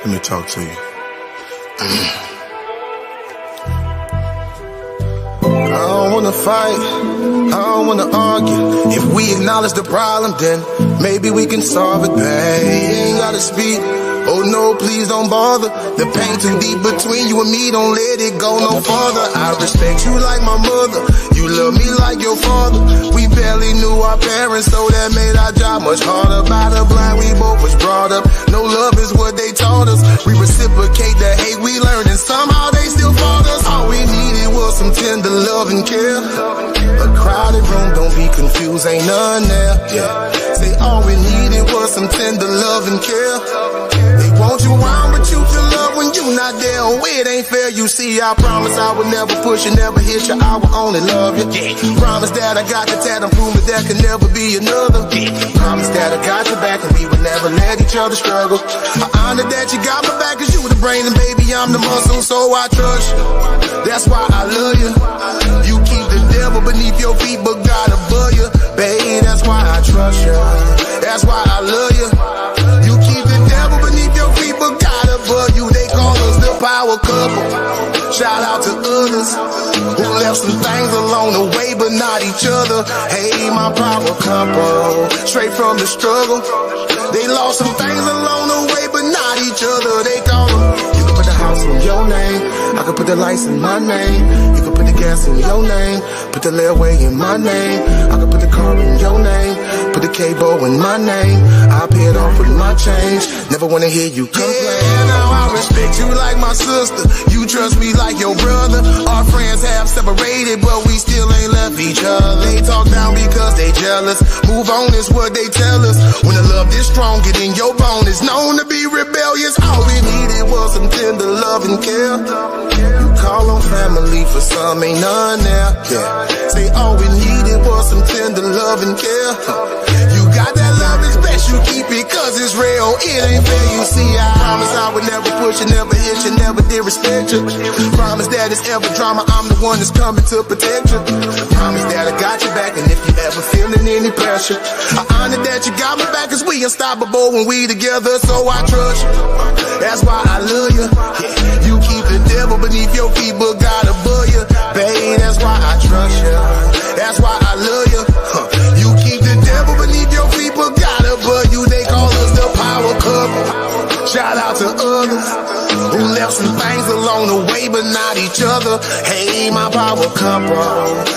Let me talk to you. I don't wanna fight, I don't wanna argue. If we acknowledge the problem, then maybe we can solve it, babe. You ain't gotta speak, oh no, please don't bother. The pain too deep between you and me, don't let it go no further. I respect you like my mother, you love me like your father. We barely knew our parents, so that made our job much harder. By the blind, we both was brought up, no love is what they taught us. We reciprocate the hate we learned, and somehow they still fought us. All we needed was some tender love and care. A crowded room, don't be confused, ain't none there. Yeah. Say all we needed was some tender love and care. They want you around, but you feel love when you not there. Oh, it ain't fair, you see. I promise I would never push you, never hit you. I will only love you. Promise that I got the tat and prove that there can never be another. Promise that I got your back and we would never let each other struggle. I honor that you got my back, cause you the brain and baby I'm the muscle, so I trust you. That's why I love you. You keep the devil beneath your feet, but God above you. Babe, that's why I trust you. That's why I love you. You keep the devil beneath your feet, but God above you. They call us the power couple. Shout out to others who left some things along the way, but not each other. Hey, my power couple, straight from the struggle. They lost some things along the way, but not each other. They call them. You can put the house in your name, I can put the lights in my name. You can put the gas in your name, put the layaway in my name. I can put the car in your name, put the cable in my name. I pay it off with my change, never wanna hear you complain. Yeah, now I respect you like my sister, you trust me like your brother. Our friends have separated, but we still ain't left each other. They talk down because they jealous, move on is what they tell us. When the love is strong, get in your bone, it's known to be rebellious. All we needed was some tender love and care. You call on family, for some ain't none there. Yeah. Say all we needed was some tender love and care. You got that love, it's best you keep it, cause it's real, it ain't fair. You see, I promise I would never push you, never hit you, never did respect you. Promise that it's ever drama, I'm the one that's coming to protect you. Promise that I got your back, and if you ever feeling any pressure, I honor that you got my back, cause we unstoppable when we together, so I trust you. That's why I love you. Yeah. You keep the devil beneath your feet, but God above you. Babe, that's why I trust you. That's why I love you. You keep the devil beneath your feet, but God above you. They call us the power couple. Shout out to others who left some things along the way, but not each other. Hey, my power couple,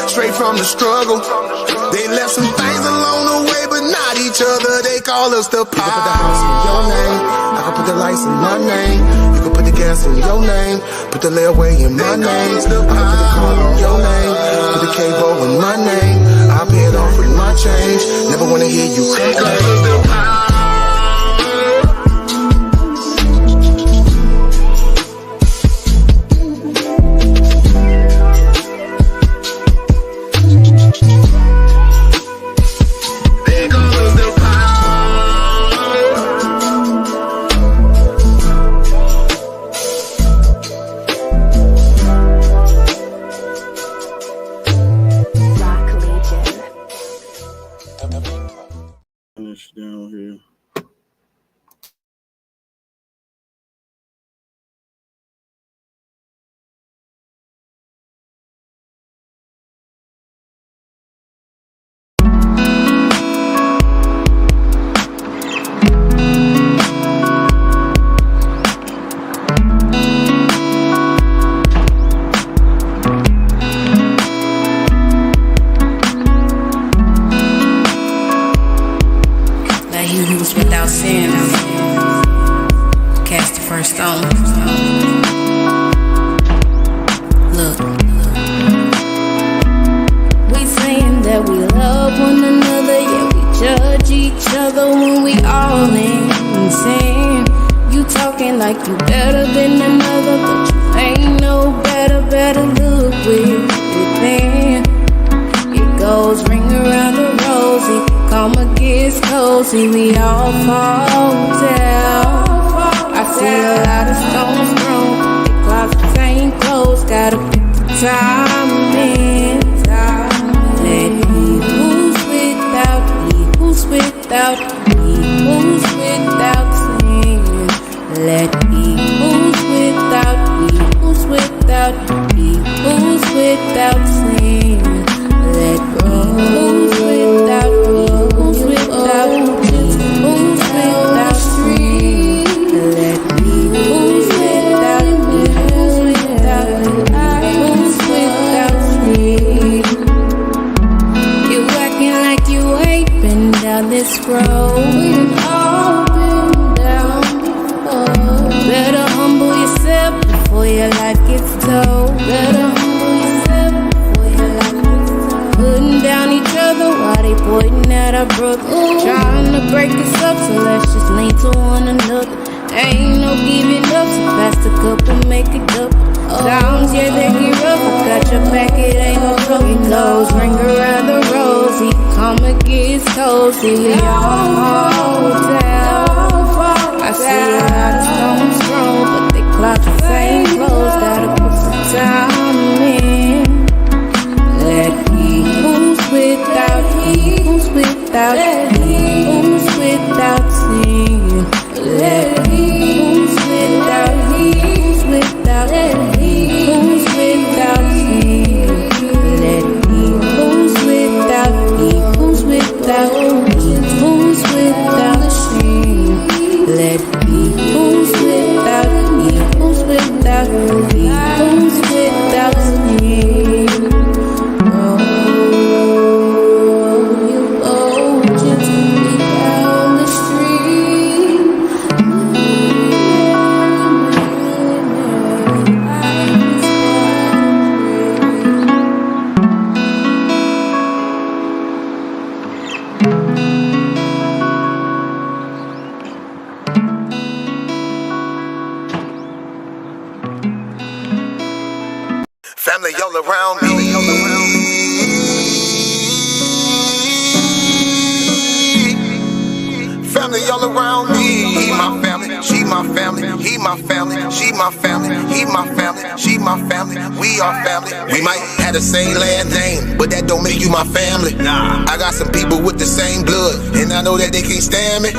straight from the struggle. They left some things along the way, but not each other. They call us the power. You can put the house in your name, I can put the lights in my name. You can put the gas in your name, put the layaway in my name. I can put the car in your name, put the cable in my name. I pay it off with my change, never wanna hear you complain. Down here. Without sin, cast the first stone. Look, we saying that we love one another, yet we judge each other when we all in sin. You talking like you better than another, but you ain't no better. Better look within. It goes ring around the rosy. Karma gets cozy, we all fall down. I see a lot of stones thrown, the closets ain't closed, gotta put the time in. Let he who's without sin, let he told. Better humble yourself before you lock your toe. Putting down each other while they pointing at our brother. Trying to break us up, so let's just lean to one another. Ain't no giving up, so pass the cup and make it up. Times, yeah, they get rough. I got your back, it ain't no trouble. It goes, ring around the rosy. Come and get cozy. H.Town. I see a lot of stones thrown, but they clock the same clothes. Gotta put some time in. Let who's without who's without who's without sin. Let who's without who's without who's without sin. Let who's without who's without who's without sin. Let who's without who's without who's without sin. Family all around me. Family all around me. He my family, she my family. He my family, she my family. He my family, she my family. We are family. We might have the same last name, but that don't make you my family. Nah, I got some people with the same blood, and I know that they can't stand me.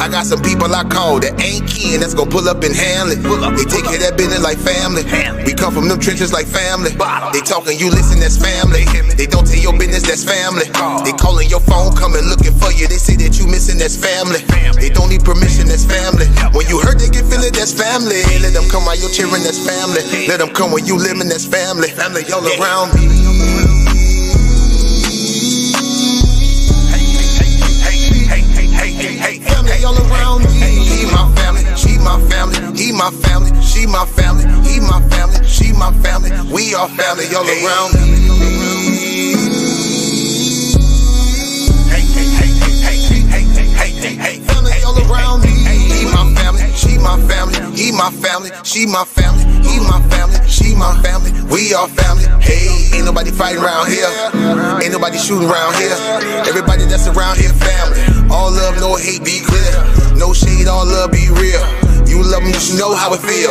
I got some people I call that ain't kin, that's gonna pull up and handle it. They take care of that business like family. We come from them trenches like family. They talking, you listen, that's family. They don't tell your business, that's family. They calling your phone, coming looking for you. They say that you missing, that's family. They don't need permission, that's family. When you hurt, they can feel it, that's family. Let them come while you're cheering, that's family. Let them come when you living, that's family. Family all around me. Family all around me. He my family, she my family. He my family, she my family. He my family, she my family. We are family all around me. Family all around me. He my family, she my family. He my family, she my family. He my family, she my family. We are family. Hey, ain't nobody fighting around here. Ain't nobody shooting around here. Everybody that's around here, family. All love, no hate, be clear. No shade, all love, be real. You love them, you should know how it feel.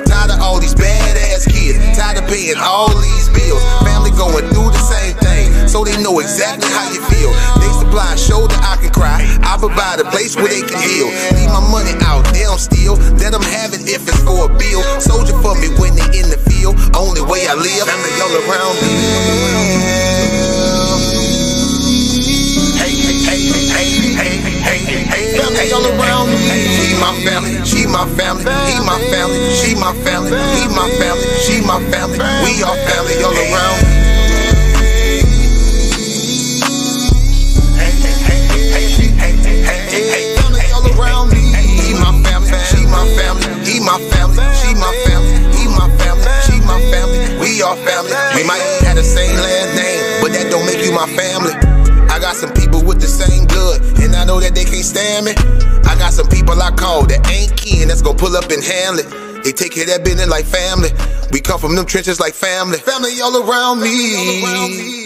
Tired of all these badass kids. Tired of paying all these bills. Family going through the same thing, so they know exactly how you feel. They supply a shoulder I can cry. I provide a place where they can heal. Leave my money out, they don't steal. Let them have it if it's for a bill. Soldier for me when they in the field. Only way I live. Family all around me. Family all around me. He my family, she my family. He my family, she my family. He my family, she my family. We are family all around me. Family all around me. He my family, she my family. He my family, she my family. He my family, she my family. We are family. We might have the same last name, but that don't make you my family. I got some people with the same blood, and I know that they can't stand me. I got some people I call that ain't kin, that's gonna pull up and handle it. They take care of that business like family. We come from them trenches like family. Family all around me.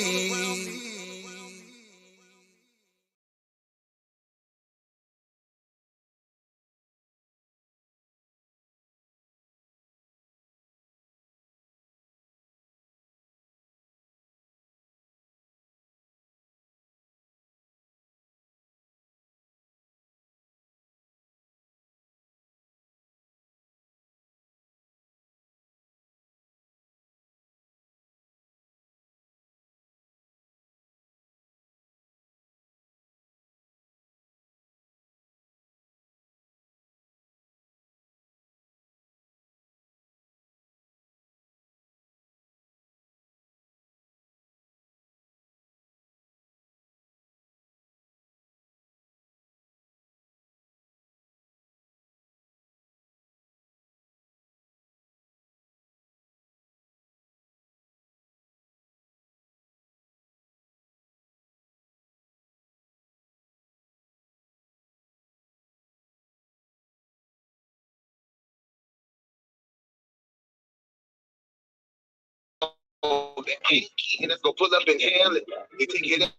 that ain't key, and let's go pull up and handle it. They take care of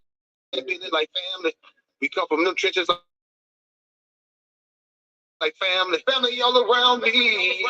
that business like family. We come from them trenches like family. Family all around me.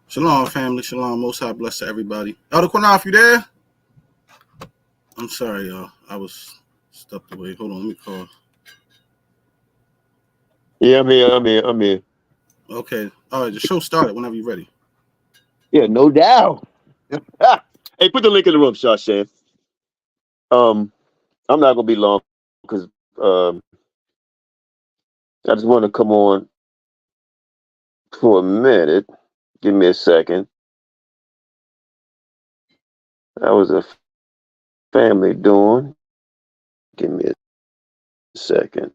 Shalom, family. Shalom. Most High bless to everybody. Elder Qanath, you there? I'm sorry, y'all. I was stepped away. Hold on, let me call. Yeah, I'm here. Okay. All right, the show started whenever you're ready. Yeah, no doubt. Hey, put the link in the room, Shashan. I'm not gonna be long because I just want to come on for a minute. Give me a second. That was a family doing. Give me a second.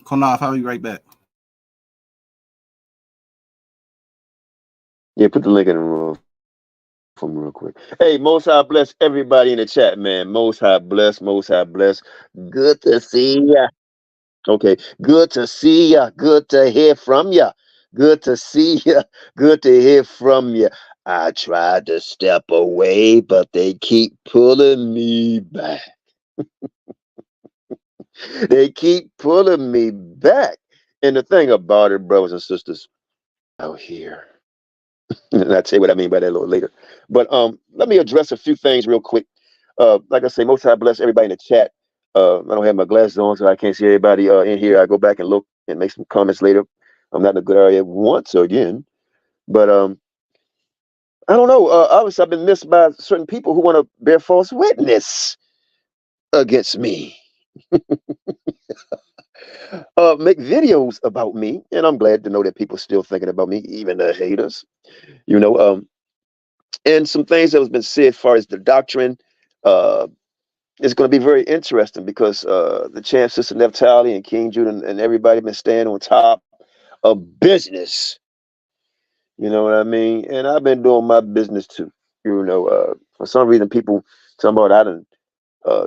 Qanath, I'll be right back. Yeah, put the link in the room for me real quick. Hey, Most High bless everybody in the chat, man. Most High bless, Most High bless. Good to see ya. Okay, good to see ya. Good to hear from ya. Good to see ya. Good to hear from ya. I tried to step away, but they keep pulling me back. They keep pulling me back. And the thing about it, brothers and sisters, out here. And I'll tell you what I mean by that a little later. But let me address a few things real quick. Like I say, most I bless everybody in the chat. I don't have my glasses on, so I can't see everybody in here. I go back and look and make some comments later. I'm not in a good area once again. But I don't know. Obviously, I've been missed by certain people who want to bear false witness against me. Make videos about me. And I'm glad to know that people still thinking about me, even the haters. You know, and some things that has been said as far as the doctrine. It's going to be very interesting because the champ, Sister Neftali, and King Judah and everybody been staying on top of business. You know what I mean? And I've been doing my business too. You know, for some reason, people talking about I done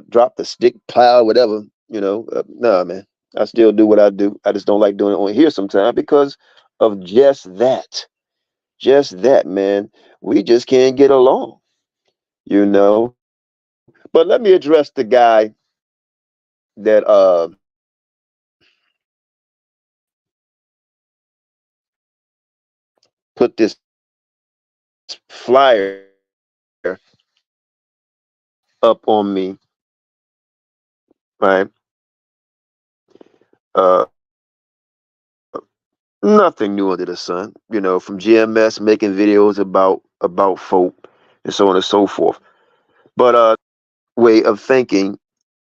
dropped the stick, plow, whatever. You know, nah, man. I still do what I do. I just don't like doing it on here sometimes because of just that. Just that, man. We just can't get along. You know. But let me address the guy that put this flyer up on me, right? Uh, Nothing new under the sun, you know, from GMS making videos about F.O.P.E and so on and so forth. But way of thinking,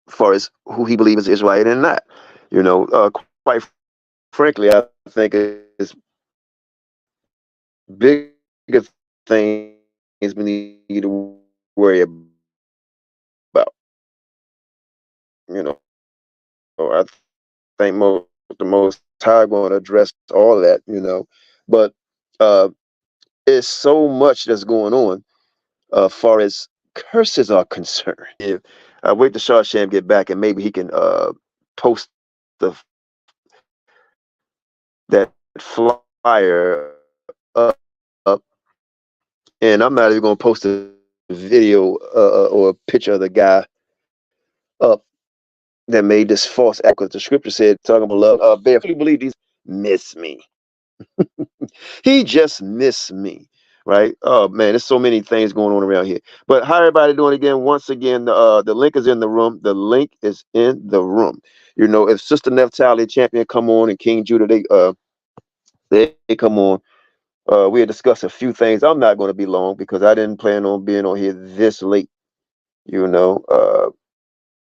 as far as who he believes is Israelite and not, you know, quite frankly, I think it's bigger things we need to worry about. You know, I think the most high going to address all that, you know, but It's so much that's going on far as curses are concerned. If I wait till Shawsham get back and maybe he can post the that flyer up, and I'm not even gonna post a video or a picture of the guy up that made this false act, because the scripture said, talking about love, bear, if you believe these, miss me. He just missed me, right? Oh man, there's so many things going on around here. But how everybody doing again? Once again, the link is in the room. The link is in the room. You know, if Sister Neftali Champion come on and King Judah, they come on. We'll discuss a few things. I'm not going to be long because I didn't plan on being on here this late. You know,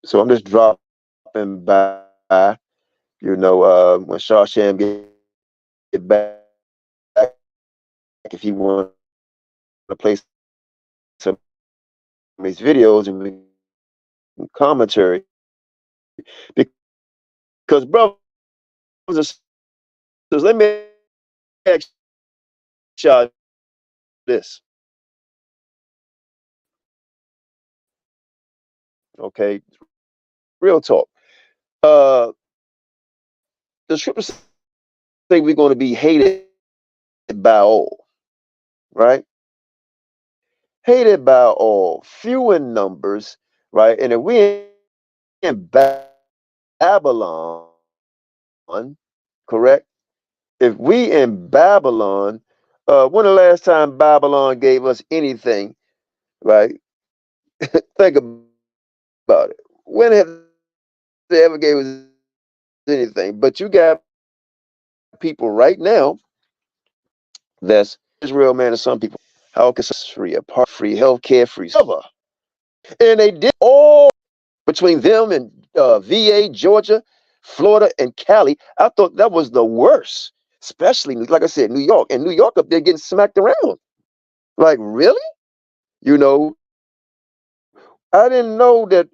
so I'm just dropping by. You know, when Shawsham get back, if he want to play some of his videos and commentary, because brothers and sisters, let me ask y'all this, okay? Real talk. The scriptures say we're going to be hated by all, right? Hated by all, few in numbers, right? And if we in Babylon, correct? If we in Babylon, when the last time Babylon gave us anything, right? Think about it. When have they ever gave us anything? But you got people right now that's Israel, man, and some people, how can free, apart free, healthcare free, cover. And they did all between them and VA, Georgia, Florida, and Cali. I thought that was the worst, especially, like I said, New York. And New York up there getting smacked around. Like, really? You know, I didn't know that,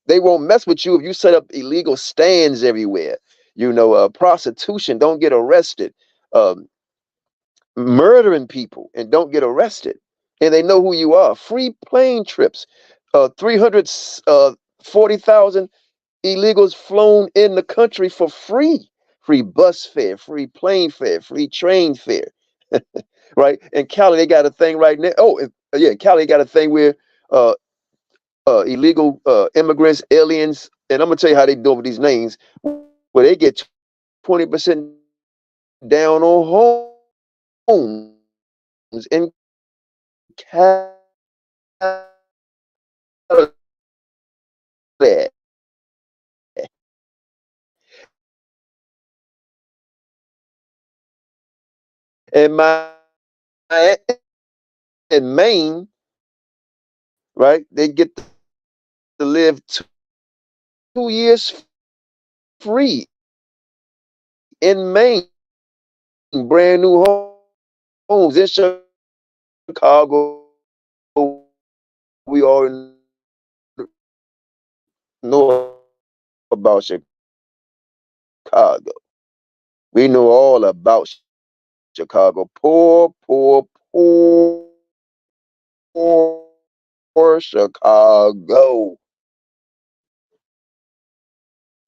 they won't mess with you if you set up illegal stands everywhere. You know, prostitution, don't get arrested. Um, Murdering people and don't get arrested. And they know who you are. Free plane trips. 340,000 illegals flown in the country for free. Free bus fare, free plane fare, free train fare. Right? And Cali, they got a thing right now. Oh, yeah, Cali got a thing where uh, illegal immigrants, aliens, and I'm gonna tell you how they do it with these names, where they get 20% down on homes in Canada. And in Maine, right? They get to live 2 years free in Maine, brand new homes in Chicago. We all know about Chicago. We know all about Chicago. Poor, poor, poor Chicago.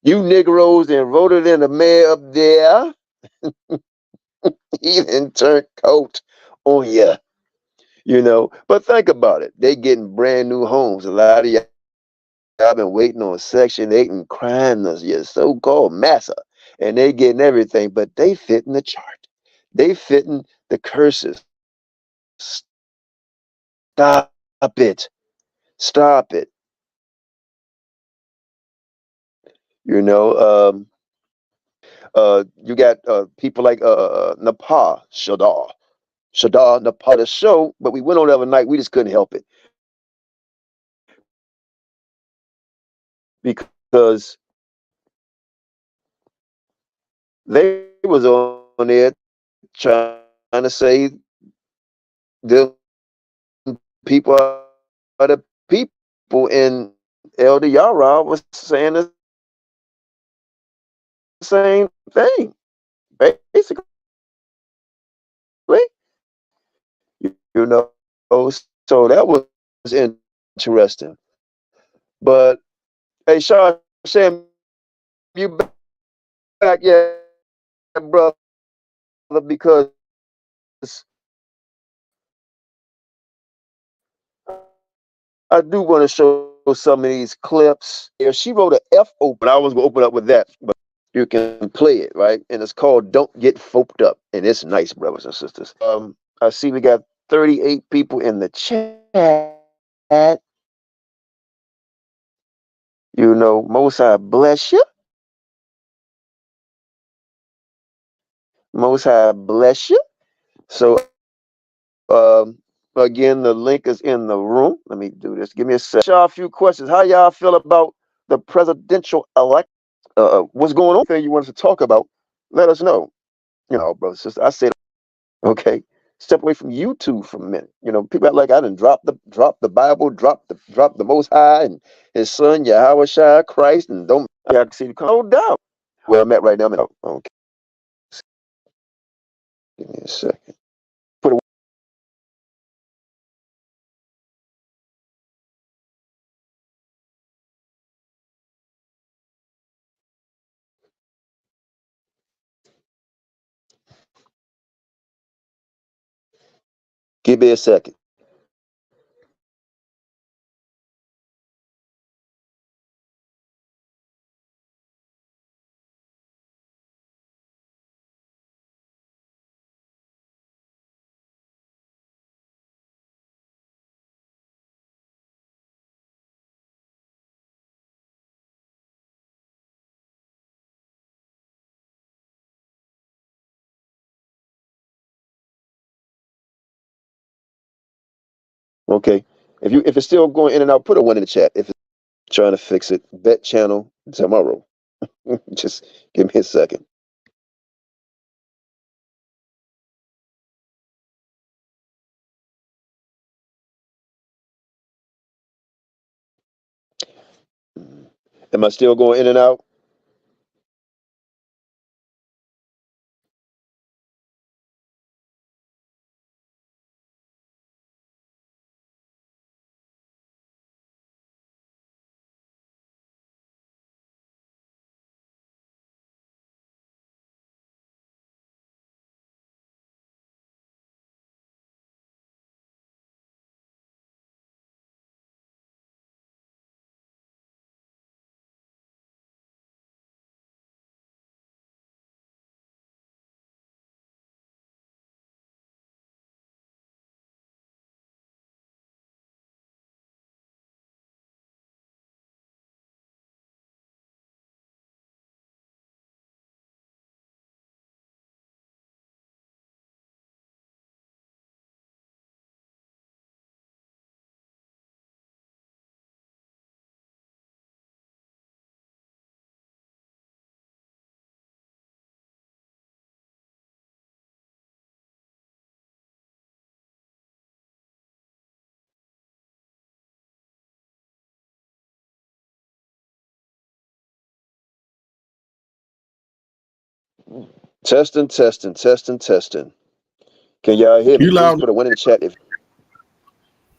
You Negroes and voted in the mayor up there. He didn't turn coat on you, you know. But think about it. They getting brand new homes. A lot of y'all been waiting on Section 8 and crying us, your so-called massa. And they getting everything, but they fit in the chart. They fitting the curses. Stop it. Stop it. You know, you got people like Nepal, Shadar, Nepal, the show, but we went on the other night. We just couldn't help it because they was on there trying to say the people are the people, and Elder Yara was saying the same thing, basically. you know. So that was interesting. But hey, Sean, Sam, you back yet, brother? Because I do want to show some of these clips. Yeah, she wrote a F.O.P.E, but I was going to open up with that. But you can play it, right? And it's called Don't Get F.O.P.E Up. And it's nice, brothers and sisters. I see we got 38 people in the chat. You know, Most High bless you. Most High bless you. So, again, the link is in the room. Let me do this. Give me a sec. Y'all a few questions. How y'all feel about the presidential election? What's going on there you want us to talk about? Let us know. You know, brothers and sisters, I said, okay, step away from YouTube for a minute. You know, people act like I didn't drop the Bible, drop the Most High and His Son Yahawashi Christ, and don't I got to see the no doubt. Where I'm at right now, okay. Give me a second. Put it. Give me a second. Okay. If it's still going in and out, put a 1 in the chat. If it's trying to fix it, bet channel tomorrow. Just give me a second. Am I still going in and out? Testing. Can y'all hear me? You Please loud. put a 1 in the chat if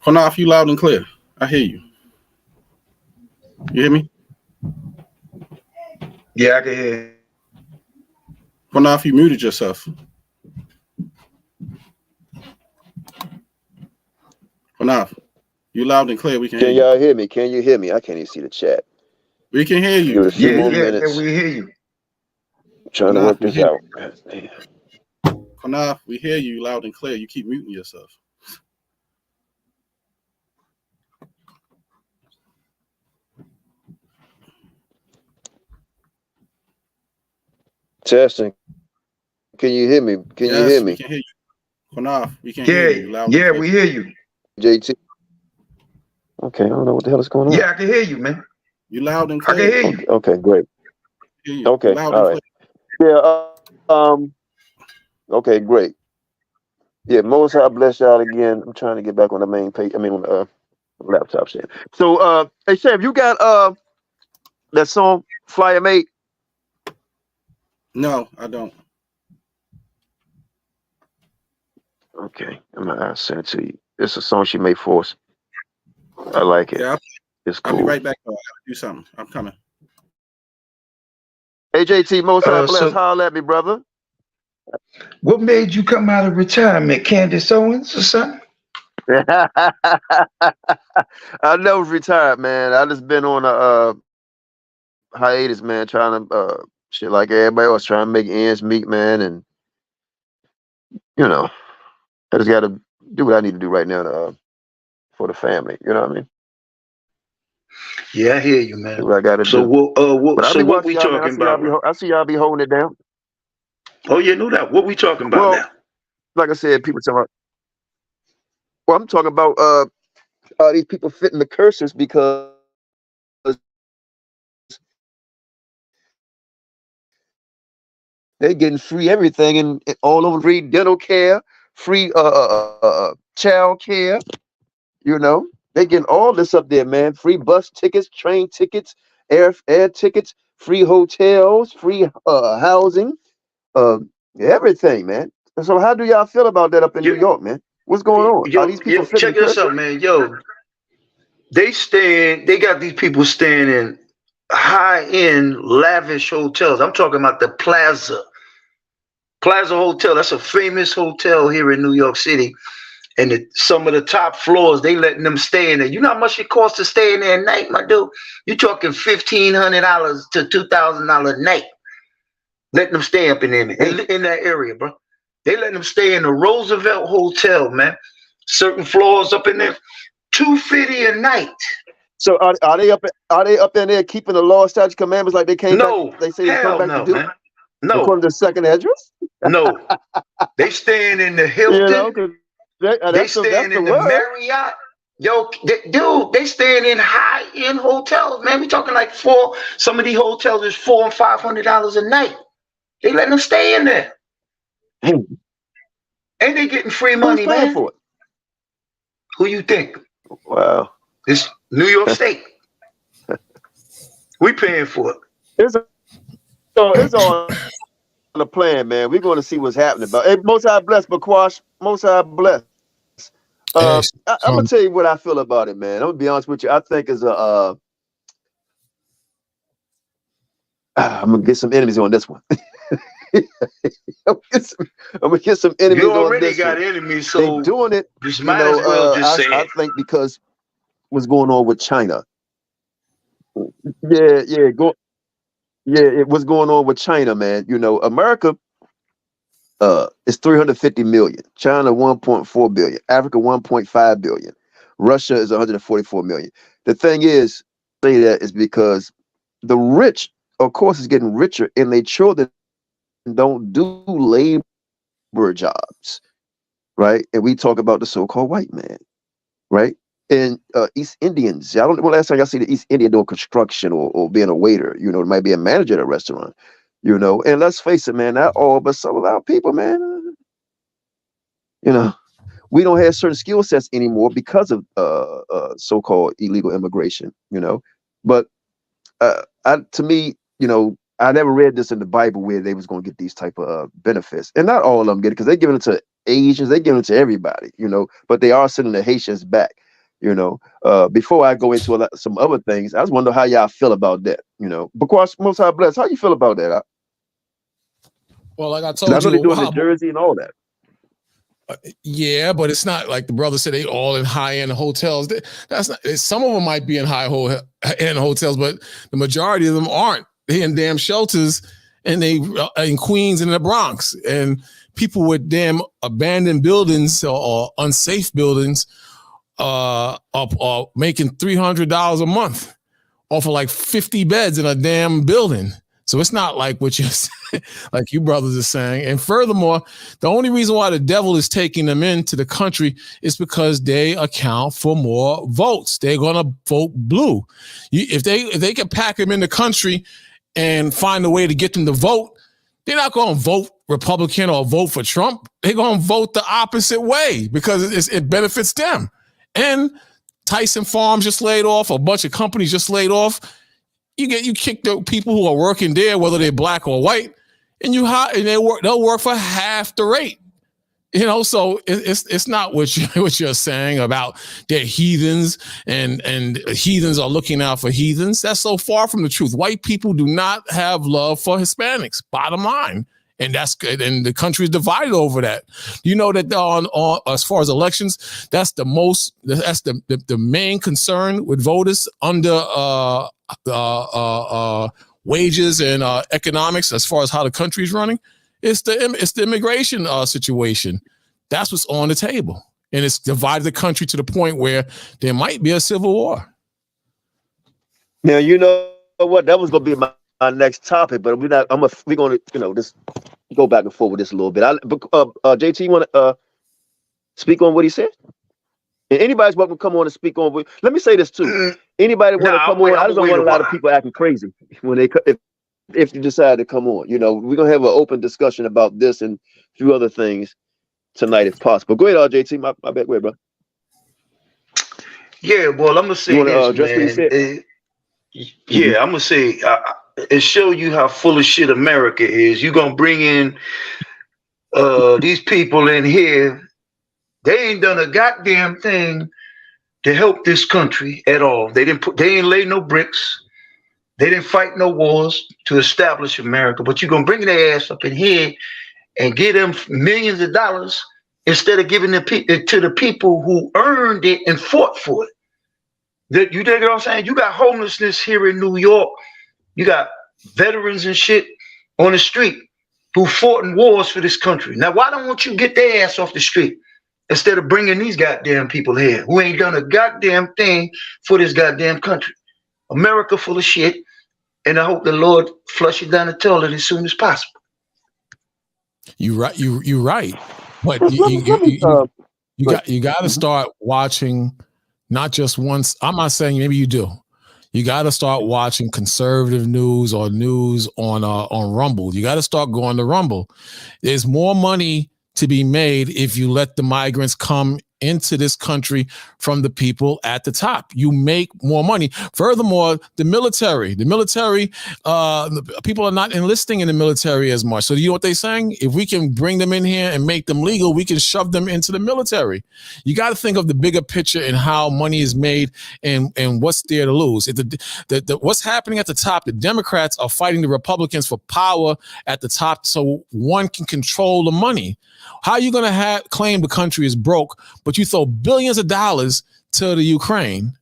Qanath, you loud and clear. I hear you. You hear me? Yeah, I can hear. Qanath, you muted yourself. Qanath, you loud and clear. We can hear Can you. y'all hear me? Can you hear me? I can't even see the chat. We can hear Give it you. a few more Yeah, minutes. we hear you. Trying to Qanath, work we this hear out. you. Qanath, we hear you loud and clear. You keep muting yourself. Testing. Can you hear me? Can you hear Yes, we me? can hear you. Qanath, we can hear you loud and Yeah, clear. we hear you. JT. Okay, I don't know what the hell is going on. Yeah, I can hear you, man. You loud and I clear. can hear you. Okay, great. Hear you. Okay, Loud all and right. clear. Yeah, okay, great. Yeah, Most High bless y'all again. I'm trying to get back on the main page. I mean, on the laptop shit. So, hey, Sam, you got that song Flyer Mate? No, I don't. Okay, I'll send it to you. It's a song she made for us. I like it. Yeah, It's I'll cool. be right back. I gotta do something. I'm coming. AJT, most high bless. So Holler at me, brother. what made you come out of retirement? Candace Owens or something? I never retired, man. I just been on a hiatus, man, trying to shit like everybody else, trying to make ends meet, man, and you know, I just got to do what I need to do right now to, for the family. You know what I mean? Yeah, I hear you, man. Do what I got to So do. But I be what we watching y'all, man. talking about? I see y'all be holding it down. Oh, you know that. What we talking about Well, now? like I said, people talking about. Well, I'm talking about these people fitting the curses because they're getting free everything and all over, free dental care, free child care. You know, they getting all this up there, man. Free bus tickets, train tickets, air tickets, free hotels, free housing, everything, man. So how do y'all feel about that up in New York, man? What's going on? Are these people fitting check the this curses? out, man. Yo, they got these people staying in high-end, lavish hotels. I'm talking about the Plaza Hotel. That's a famous hotel here in New York City. And some of the top floors, they letting them stay in there. You know how much it costs to stay in there at night, my dude? You're talking $1,500 to $2,000 a night. Letting them stay up in there, in that area, bro. They letting them stay in the Roosevelt Hotel, man. Certain floors up in there, $250 a night. So are they up in there keeping the law, statute, commandments like they came back? They say they come back to do, man. No, according to the second address. No, they staying in the Hilton. You know, they staying in the Marriott. Yo, they staying in high-end hotels, man. We talking like some of these hotels is $400 and $500 a night. They letting them stay in there. And they getting free money, Who's paying man. for it? Who you think? Wow. It's New York State. We paying for it. It's all on the plan, man. We're going to see what's happening. But hey, most high bless, Bakwash. Most high bless. I'm gonna tell you what I feel about it, man. I'm gonna be honest with you. I think it's I'm gonna get some enemies on this one. I'm gonna get some enemies you on this one. You already got enemies, so they doing it. Just might as well just say I think because what's going on with China. What's going on with China, man. You know, America is 350 million, China 1.4 billion, Africa 1.5 billion, Russia is 144 million. The thing is, say that is because the rich, of course, is getting richer, and their children don't do labor jobs, right? And we talk about the so-called white man, right? And East Indians, I don't know when last time y'all see the East Indian doing construction or being a waiter. You know, it might be a manager at a restaurant. You know, and let's face it, man, not all, but some of our people, man, you know, we don't have certain skill sets anymore because of so-called illegal immigration, you know. But to me, you know, I never read this in the Bible where they was going to get these type of benefits. And not all of them get it because they're giving it to Asians, they're giving it to everybody, you know, but they are sending the Haitians back, you know. Before I go into some other things, I just wonder how y'all feel about that, you know. Because most high bless, how you feel about that? Well, like I told you, I know they're doing New Jersey and all that. Yeah, but it's not like the brother said they all in high-end hotels. That's not. Some of them might be in high-end hotels, but the majority of them aren't. They in damn shelters, and they in Queens and in the Bronx, and people with damn abandoned buildings or unsafe buildings are making $300 a month off of like 50 beds in a damn building. So it's not like what you like you brothers are saying. And furthermore, the only reason why the devil is taking them into the country is because they account for more votes. They're gonna vote blue. If they can pack them in the country and find a way to get them to vote, they're not gonna vote Republican or vote for Trump. They're gonna vote the opposite way because it benefits them. And Tyson Farms just laid off, a bunch of companies just laid off. You kick the people who are working there, whether they're black or white, and they'll work for half the rate. You know, so it's not what you're saying about they're heathens and heathens are looking out for heathens. That's so far from the truth. White people do not have love for Hispanics, bottom line. And the country is divided over that. You know that on as far as elections, that's the main concern with voters under wages and economics as far as how the country is running. It's the immigration situation. That's what's on the table. And it's divided the country to the point where there might be a civil war. Now, you know what? That was going to be my next topic, but we're going to, just go back and forth with this a little bit. JT, you want to speak on what he said? And anybody's welcome to come on and speak on. Let me say this too. Anybody want to come on? I just don't want a lot of people acting crazy when they if you decide to come on. We're gonna have an open discussion about this and a few other things tonight if possible. Go ahead, JT. My bad, go ahead, bro. Yeah, well, I'm gonna say this, man. I'm gonna say and show you how full of shit America is. You're gonna bring in these people in here. They ain't done a goddamn thing to help this country at all. They ain't lay no bricks. They didn't fight no wars to establish America. But you're gonna bring their ass up in here and give them millions of dollars instead of giving it to the people who earned it and fought for it. You dig what I'm saying? You got homelessness here in New York. You got veterans and shit on the street who fought in wars for this country. Now, why don't you get their ass off the street instead of bringing these goddamn people here who ain't done a goddamn thing for this goddamn country? America full of shit, and I hope the Lord flush it down the toilet as soon as possible. You're right. You're right. But you got to start watching. Not just once. I'm not saying maybe you do. You got to start watching conservative news or news on Rumble. You got to start going to Rumble. There's more money to be made if you let the migrants come into this country from the people at the top. You make more money. Furthermore, the military, people are not enlisting in the military as much. So you know what they're saying? If we can bring them in here and make them legal, we can shove them into the military. You got to think of the bigger picture and how money is made and what's there to lose. What's happening at the top, the Democrats are fighting the Republicans for power at the top so one can control the money. How are you going to claim the country is broke, but you throw billions of dollars to the Ukraine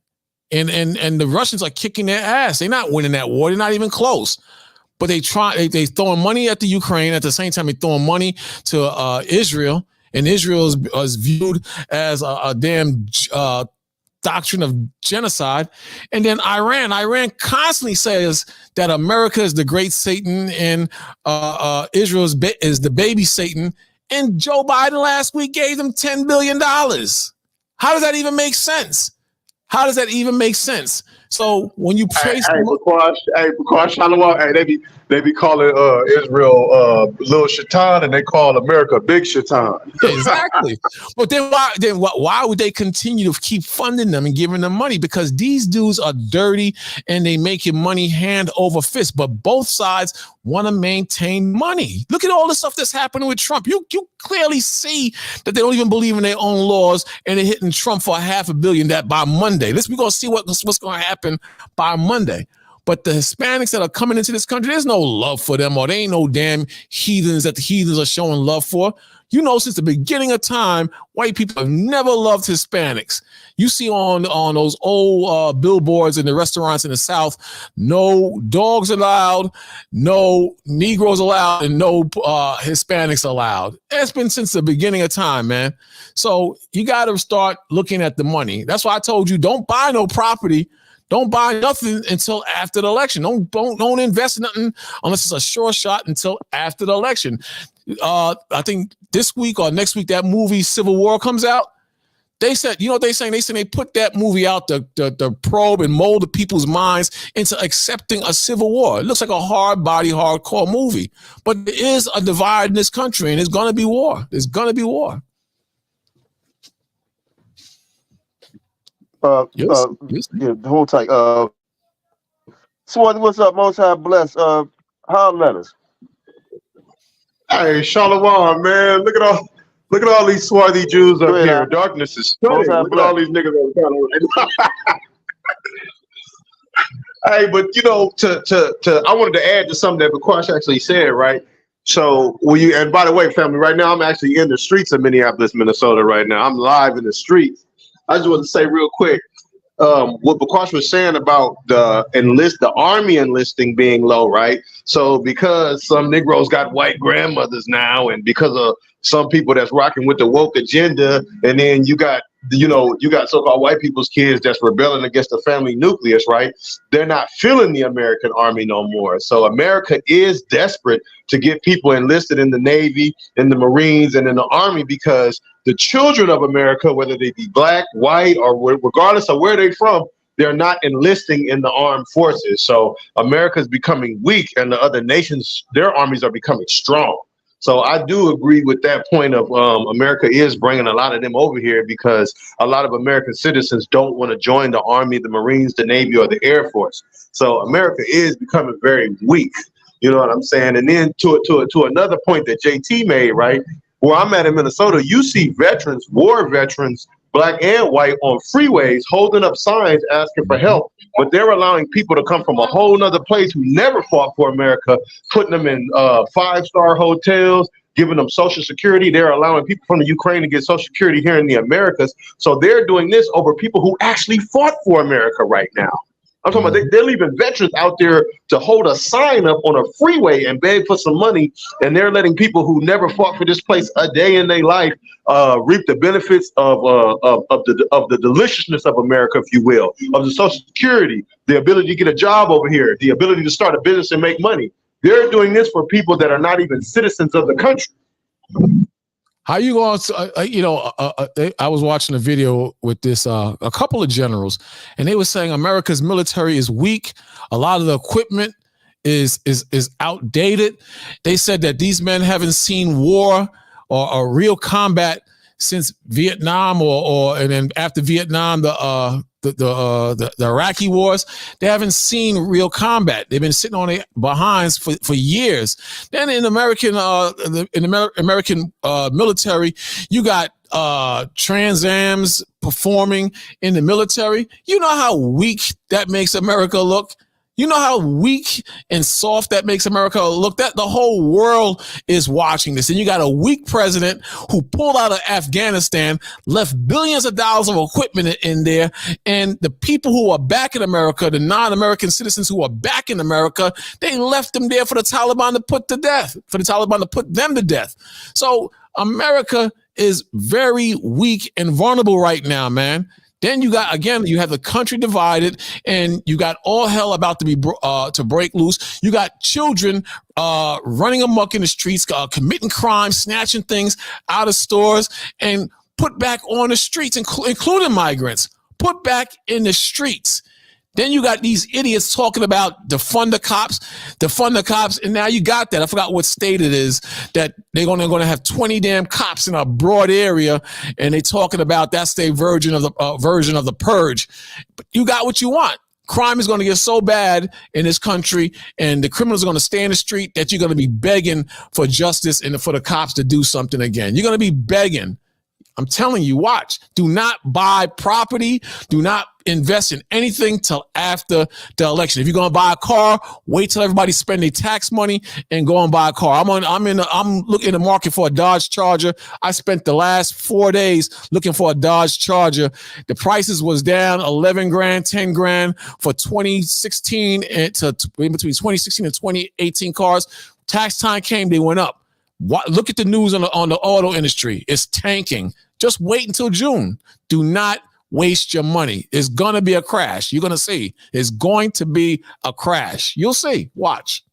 and the Russians are kicking their ass. They're not winning that war. They're not even close, but they throwing money at the Ukraine. At the same time, they throwing money to Israel, and Israel is viewed as a damn doctrine of genocide. And then Iran constantly says that America is the great Satan and Israel is the baby Satan. And Joe Biden last week gave them $10 billion. How does that even make sense? So when you trace, because Shalom, they be calling Israel little H.Town, and they call America big H.Town. Exactly. But then why would they continue to keep funding them and giving them money? Because these dudes are dirty and they making money hand over fist. But both sides want to maintain money. Look at all the stuff that's happening with Trump. You clearly see that they don't even believe in their own laws, and they're hitting Trump for $500 million that by Monday. We're going to see what's going to happen by Monday. But the Hispanics that are coming into this country, there's no love for them, or they ain't no damn heathens that the heathens are showing love for. You know, since the beginning of time, white people have never loved Hispanics. You see on those old billboards in the restaurants in the South, no dogs allowed, no Negroes allowed, and no Hispanics allowed. It's been since the beginning of time, man. So you got to start looking at the money. That's why I told you, don't buy no property. Don't buy nothing until after the election. Don't invest in nothing unless it's a sure shot until after the election. I think this week or next week that movie Civil War comes out. They said, you know what they're saying? They said they put that movie out to probe and mold the people's minds into accepting a civil war. It looks like a hardcore movie. But there is a divide in this country, and there's going to be war. There's going to be war. Yeah, hold tight. Swarthy, what's up? Most High bless. Holler at us. Hey, Shalom, man. Look at Look at all these swarthy Jews up Go ahead, here. Al. Darkness is Most stunning. High Look at all bless. these niggas that Hey, but you know, I wanted to add to something that Bakwash actually said, right? So and by the way, family, right now I'm actually in the streets of Minneapolis, Minnesota right now. I'm live in the streets. I just want to say real quick, what Bakwash was saying about the army enlisting being low, right? So because some Negroes got white grandmothers now, and because of some people that's rocking with the woke agenda, and then you got so-called white people's kids that's rebelling against the family nucleus, right? They're not feeling the American army no more. So America is desperate to get people enlisted in the Navy, in the Marines, and in the Army, because the children of America, whether they be black, white, or regardless of where they're from, they're not enlisting in the armed forces. So America is becoming weak, and the other nations, their armies are becoming strong. So I do agree with that point of America is bringing a lot of them over here because a lot of American citizens don't want to join the Army, the Marines, the Navy, or the Air Force. So America is becoming very weak. You know what I'm saying? And then to another point that JT made, right? Where I'm at in Minnesota, you see veterans, war veterans, black and white, on freeways holding up signs asking for help, but they're allowing people to come from a whole nother place who never fought for America, putting them in 5-star hotels, giving them Social Security. They're allowing people from the Ukraine to get Social Security here in the Americas. So they're doing this over people who actually fought for America right now. I'm talking about they're leaving veterans out there to hold a sign up on a freeway and beg for some money, and they're letting people who never fought for this place a day in their life reap the benefits of the deliciousness of America, if you will, of the Social Security, the ability to get a job over here, the ability to start a business and make money. They're doing this for people that are not even citizens of the country. How you going to, I was watching a video with this, a couple of generals, and they were saying America's military is weak. A lot of the equipment is outdated. They said that these men haven't seen war or real combat since Vietnam and then after Vietnam, the Iraqi wars. They haven't seen real combat. They've been sitting on their behinds for years. Then in American military, you got Trans Ams performing in the military. You know how weak that makes America look. You know how weak and soft that makes America look? That the whole world is watching this. And you got a weak president who pulled out of Afghanistan, left billions of dollars of equipment in there. And the people who are back in America, the non-American citizens who are back in America, they left them there for the Taliban to put them to death. So America is very weak and vulnerable right now, man. Then you have the country divided, and you got all hell about to be to break loose. You got children running amok in the streets, committing crimes, snatching things out of stores, and put back on the streets, including migrants, put back in the streets. Then you got these idiots talking about defund the cops, and now you got that. I forgot what state it is that they're going to have 20 damn cops in a broad area, and they talking about that's their version of the purge. But you got what you want. Crime is going to get so bad in this country, and the criminals are going to stay in the street that you're going to be begging for justice and for the cops to do something again. You're going to be begging. I'm telling you, watch. Do not buy property. Do not invest in anything till after the election. If you're going to buy a car, wait till everybody spend their tax money and go and buy a car. I'm looking in the market for a Dodge Charger. I spent the last 4 days looking for a Dodge Charger. The prices was down 11 grand, 10 grand for 2016 and between 2016 and 2018 cars. Tax time came, they went up. Look at the news on the auto industry. It's tanking. Just wait until June. Do not waste your money. It's going to be a crash. You're going to see. It's going to be a crash. You'll see. Watch.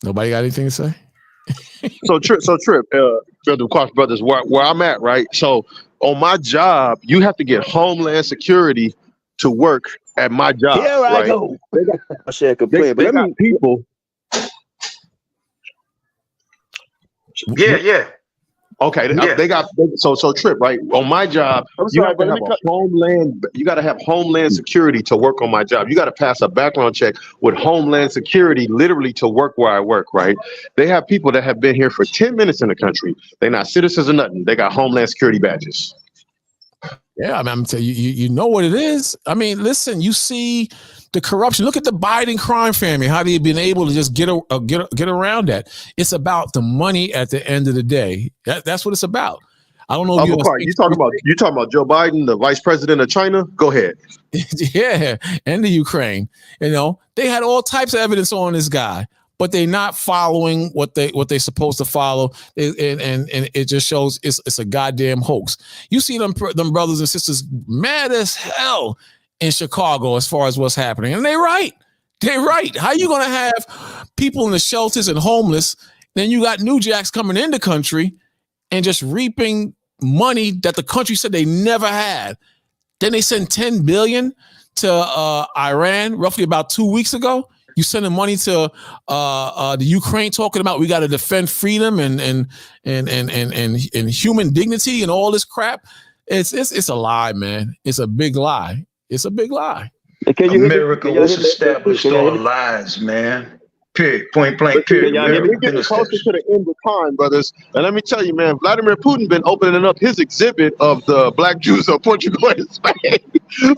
Nobody got anything to say? So Trip, of course, brothers, where I'm at, right? So on my job, you have to get Homeland Security to work at my job. Here I right? go. They got people. Yeah. Okay, Yeah. they got so Trip, right? On my job, I'm you sorry, have to but let have me a cut. homeland. You got to have homeland security to work on my job. You got to pass a background check with homeland security, literally to work where I work. Right? They have people that have been here for 10 minutes in the country. They're not citizens or nothing. They got homeland security badges. Yeah, I mean, I'm telling you, you know what it is. I mean, listen, you see the corruption. Look at the Biden crime family. How they've been able to just get around that. It's about the money at the end of the day. That's what it's about. I don't know if You talking about Joe Biden, the vice president of China? Go ahead. yeah, and the Ukraine. You know, they had all types of evidence on this guy, but they're not following what they're supposed to follow, and it just shows it's a goddamn hoax. You see them brothers and sisters mad as hell in Chicago as far as what's happening, and they're right. They're right. How you gonna have people in the shelters and homeless? Then you got New Jacks coming in the country and just reaping money that the country said they never had. Then they sent $10 billion to Iran roughly about 2 weeks ago. You sending money to the Ukraine, talking about we got to defend freedom and human dignity and all this crap. It's a lie, man. It's a big lie. It's a big lie. America was established on lies, man. Period. Point blank. Period. We're getting closer to the end of time, brothers. And let me tell you, man, Vladimir Putin been opening up his exhibit of the black Jews of Portugal and Spain.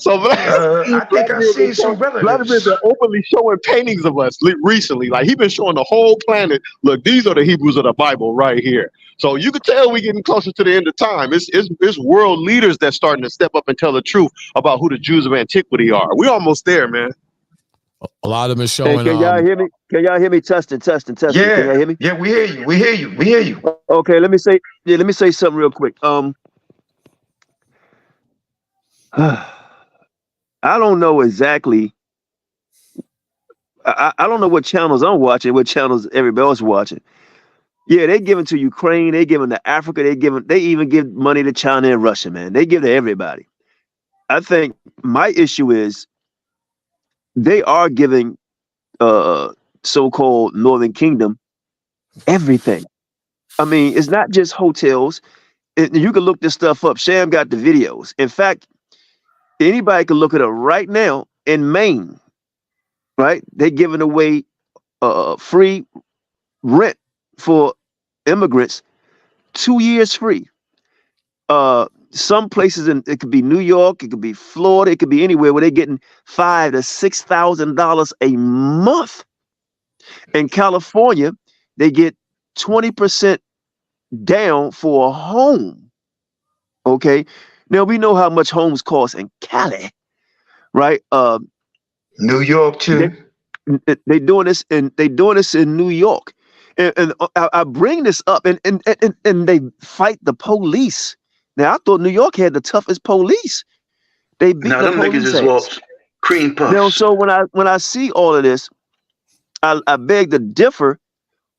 So I think I see some relatives. Vladimir's been openly showing paintings of us recently. Like he been showing the whole planet. Look, these are the Hebrews of the Bible right here. So you can tell we're getting closer to the end of time. It's world leaders that's starting to step up and tell the truth about who the Jews of antiquity are. We're almost there, man. A lot of them is showing. Hey, can y'all hear me? Can y'all hear me? Testing. Yeah. Can y'all hear me? Yeah, we hear you. We hear you. We hear you. Okay, let me say something real quick. I don't know exactly. I don't know what channels I'm watching, what channels everybody else watching. Yeah, they giving to Ukraine, they giving to Africa, they even give money to China and Russia, man. They give to everybody. I think my issue is they are giving so-called Northern Kingdom everything. I mean, it's not just hotels. You can look this stuff up. Sham got the videos. In fact, anybody can look it up right now in Maine, right? They're giving away free rent for immigrants, 2 years free. Some places it could be New York, it could be Florida, it could be anywhere where they're getting $5,000 to $6,000 a month. In California, they get 20% down for a home. Okay. Now we know how much homes cost in Cali, right? New York too. They doing this in New York, and I bring this up, and they fight the police. Now I thought New York had the toughest police. They beat the police. Niggas just cream puffs. Now, so when I see all of this, I beg to differ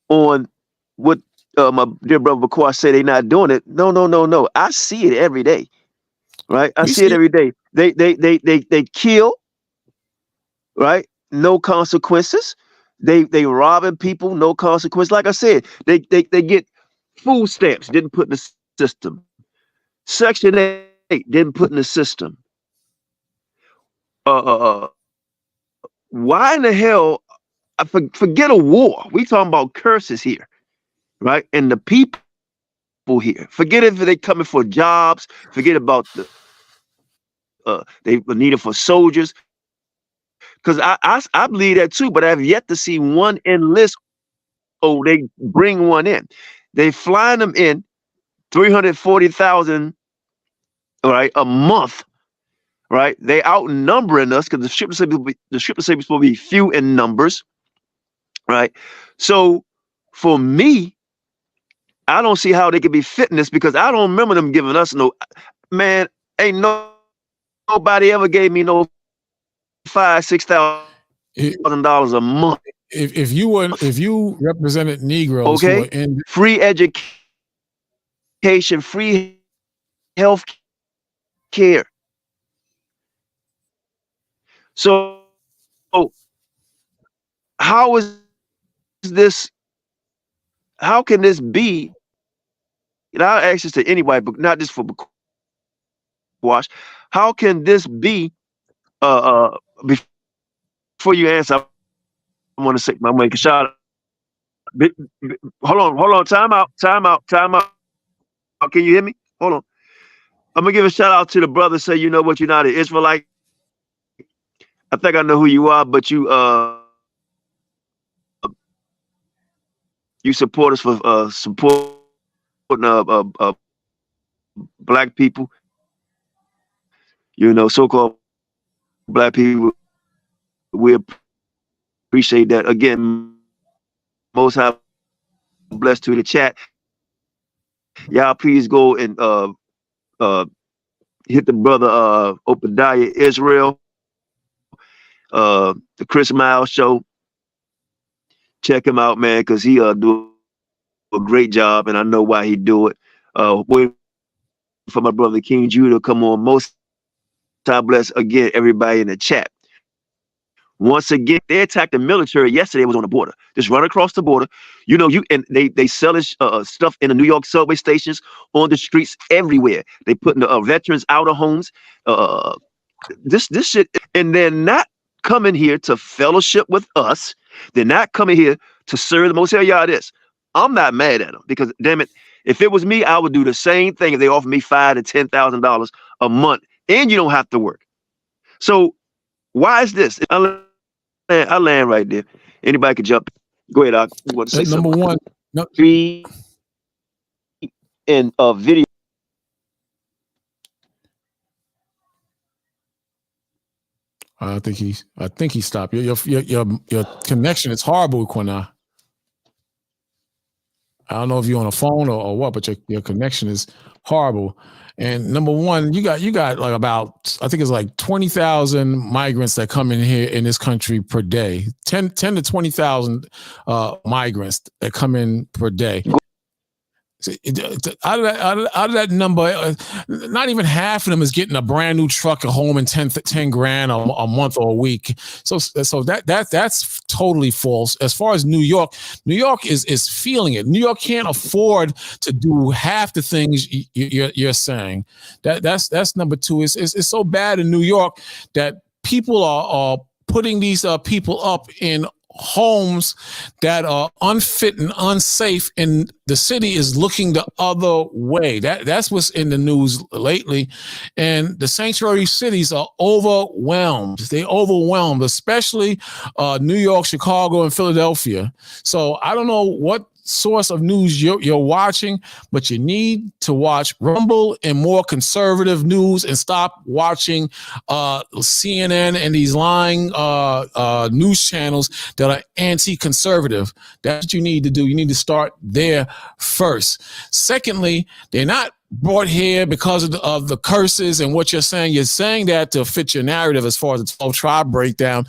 on what my dear brother Bakar said. They not doing it. No. I see it every day, right? I see it every day. They kill, right? No consequences. They robbing people, no consequence. Like I said, they get food stamps, didn't put in the system. Section 8 didn't put in the system. Why in the hell? Forget a war. We talking about curses here, right? And the people here. Forget if they coming for jobs. Forget about the they need it for soldiers. Because I believe that too, but I've yet to see one enlist. Oh, they bring one in. They flying them in 340,000, right, a month, right? They outnumbering us because the scripture said we're supposed to be few in numbers, right? So for me, I don't see how they could be fitting this because I don't remember them giving us no. Man, ain't nobody ever gave me no $6,000 a month. If you represented Negroes, okay, free education, free health care. So how is this? How can this be and I'll ask this to anybody, but not just for Wash. How can this be? Before you answer, I want to say, I'm make a shout out. Hold on, time out. Can you hear me? Hold on. I'm gonna give a shout out to the brother. Say, you know what, you're not an Israelite. I think I know who you are, but you support us for supporting black people. You know, so-called black people. We appreciate that. Again, most high blessed to the chat. Y'all please go and hit the brother Obadiah Israel, the Chris Miles show. Check him out, man, because he do a great job, and I know why he do it. Wait for my brother King Judah to come on. Most high bless again everybody in the chat. Once again, they attacked the military yesterday. Was on the border, just run across the border. You know, and they sell stuff in the New York subway stations, on the streets, everywhere. They putting the veterans out of homes. This shit, and they're not coming here to fellowship with us. They're not coming here to serve the Most High Yah. This, I'm not mad at them, because damn it, if it was me, I would do the same thing if they offered me $5,000 to $10,000 a month, and you don't have to work. So why is this? I land right there. Anybody can jump. Go ahead, you want to say number something? one, no. And video. I think he stopped. Your connection is horrible, Qanath. I don't know if you're on a phone or what, but your connection is horrible. And number one, you got like about, I think it's like 20,000 migrants that come in here in this country per day. 10 to 20,000 migrants that come in per day. Out of that number, not even half of them is getting a brand new truck, a home, and 10 grand a month or a week. So that's totally false. As far as New York is feeling it. New York can't afford to do half the things you're saying. That's number two. It's so bad in New York that people are putting these people up in homes that are unfit and unsafe, and the city is looking the other way. That's what's in the news lately. And the sanctuary cities are overwhelmed. They overwhelmed, especially New York, Chicago, and Philadelphia. So I don't know what source of news you're watching, but you need to watch Rumble and more conservative news, and stop watching CNN and these lying news channels that are anti-conservative. That's what you need to do. You need to start there first. Secondly, they're not brought here because of the curses and what you're saying. You're saying that to fit your narrative as far as the 12 tribe breakdown.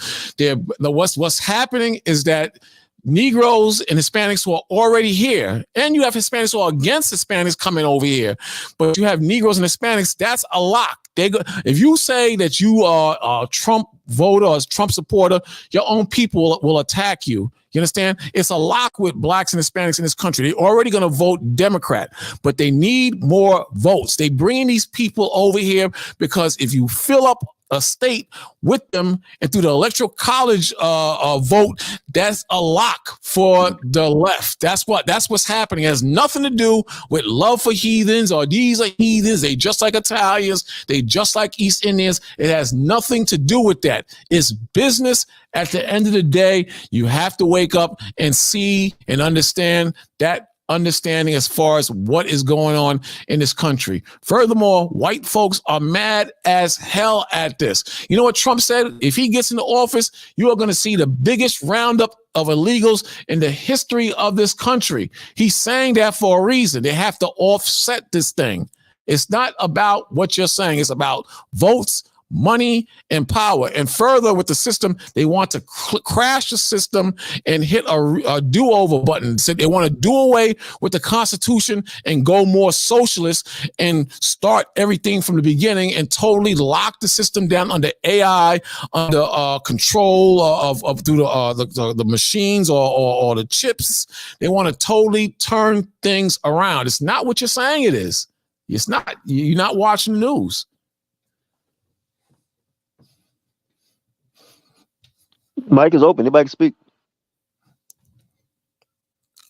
What's happening is that Negroes and Hispanics who are already here, and you have Hispanics who are against Hispanics coming over here, but you have Negroes and Hispanics, that's a lock. If you say that you are a Trump voter or a Trump supporter, your own people will attack you. You understand? It's a lock with blacks and Hispanics in this country. They're already going to vote Democrat, but they need more votes. They bring these people over here because if you fill up a state with them and through the electoral college vote, that's a lock for the left. That's what's happening. It has nothing to do with love for heathens, or these are heathens. They just like Italians. They just like East Indians. It has nothing to do with that. It's business. At the end of the day, you have to wake up and see and understand that understanding as far as what is going on in this country. Furthermore, white folks are mad as hell at this. You know what Trump said? If he gets into office, you are going to see the biggest roundup of illegals in the history of this country. He's saying that for a reason. They have to offset this thing. It's not about what you're saying. It's about votes, money and power. And further with the system, they want to crash the system and hit a do-over button. So they want to do away with the Constitution and go more socialist and start everything from the beginning and totally lock the system down under AI, under control of through the machines or the chips. They want to totally turn things around. It's not what you're saying it is. It's not. You're not watching the news. Mic is open. Anybody can speak.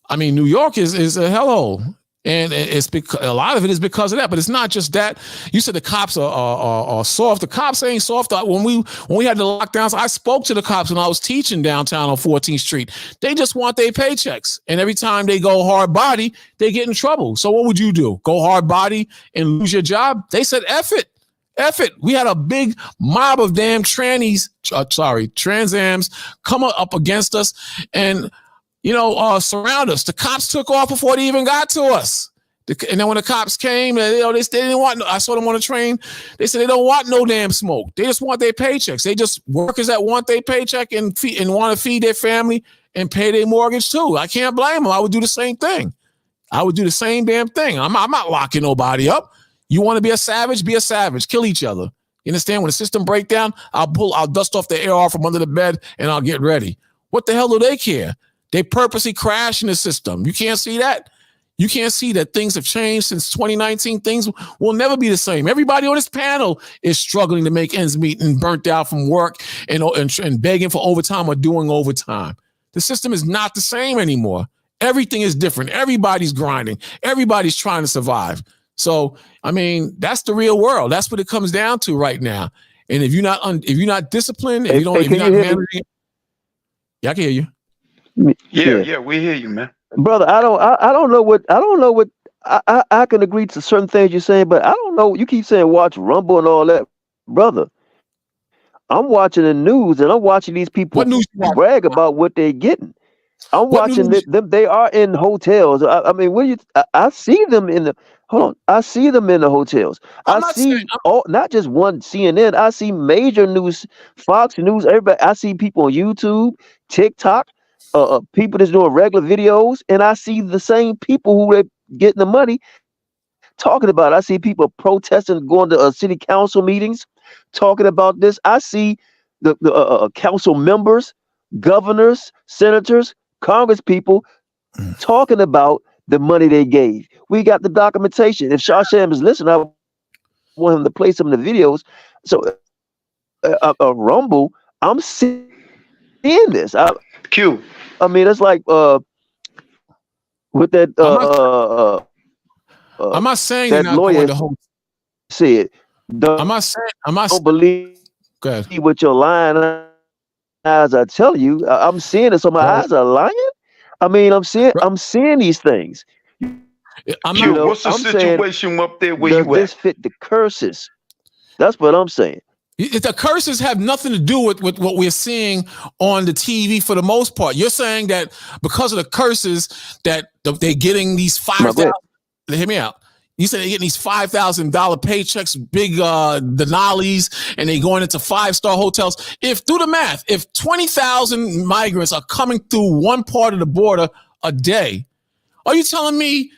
I mean, New York is a hellhole, and it's because a lot of it is because of that. But it's not just that. You said the cops are soft. The cops ain't soft. When we had the lockdowns, I spoke to the cops when I was teaching downtown on 14th Street. They just want their paychecks, and every time they go hard body, they get in trouble. So what would you do? Go hard body and lose your job? They said, F it. F it. We had a big mob of damn Trans Ams come up against us and, surround us. The cops took off before they even got to us. And then when the cops came, they didn't want, I saw them on the train. They said they don't want no damn smoke. They just want their paychecks. They just workers that want their paycheck and want to feed their family and pay their mortgage too. I can't blame them. I would do the same thing. I would do the same damn thing. I'm not locking nobody up. You want to be a savage? Be a savage. Kill each other. You understand? When the system break down, I'll dust off the air off from under the bed and I'll get ready. What the hell do they care? They purposely crashing the system. You can't see that. You can't see that things have changed since 2019. Things will never be the same. Everybody on this panel is struggling to make ends meet and burnt out from work and begging for overtime or doing overtime. The system is not the same anymore. Everything is different. Everybody's grinding. Everybody's trying to survive. So, I mean, that's the real world. That's what it comes down to right now. And if you're not disciplined, if you're not managing, yeah, I can hear you. Yeah, we hear you, man. Brother, I don't know what I can agree to certain things you're saying, but I don't know. You keep saying watch Rumble and all that, brother. I'm watching the news and I'm watching these people brag about what they're getting. I'm watching them. They are in hotels. I mean, I see them in the. Hold on. I see them in the hotels. Not just one CNN. I see major news, Fox News, everybody. I see people on YouTube, TikTok, people that's doing regular videos, and I see the same people who are getting the money talking about it. I see people protesting, going to city council meetings, talking about this. I see the council members, governors, senators, Congress people talking about the money they gave. We got the documentation. If Shasham is listening, I want him to play some of the videos. So a Rumble, I'm seeing this. Q. I mean, it's like with that I'm not saying that you're not lawyer going to home. Said, I'm not believe what your lying eyes are telling you. I'm seeing it, so my eyes are lying. I mean, I'm seeing these things. What's the situation up there where you at? Does this fit the curses? That's what I'm saying. The curses have nothing to do with what we're seeing on the TV for the most part. You're saying that because of the curses that they're getting these 5,000. Hear me out. You said they're getting these $5,000 paychecks, big Denali's, and they're going into 5-star hotels. If do the math, if 20,000 migrants are coming through one part of the border a day, are you telling me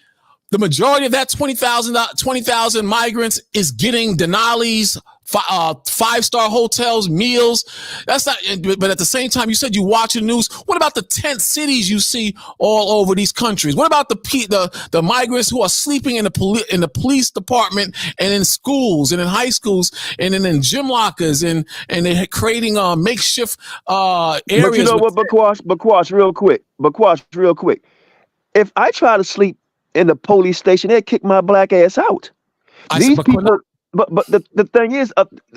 the majority of that 20,000 migrants is getting Denali's, 5-star hotels, meals? That's not. But at the same time, you said you watch the news. What about the tent cities you see all over these countries? What about the migrants who are sleeping in the police department and in schools and in high schools and in gym lockers and they're creating makeshift areas? But you know what, Bakwash, real quick. If I try to sleep in the police station, they'll kick my black ass out. These people. But the thing is,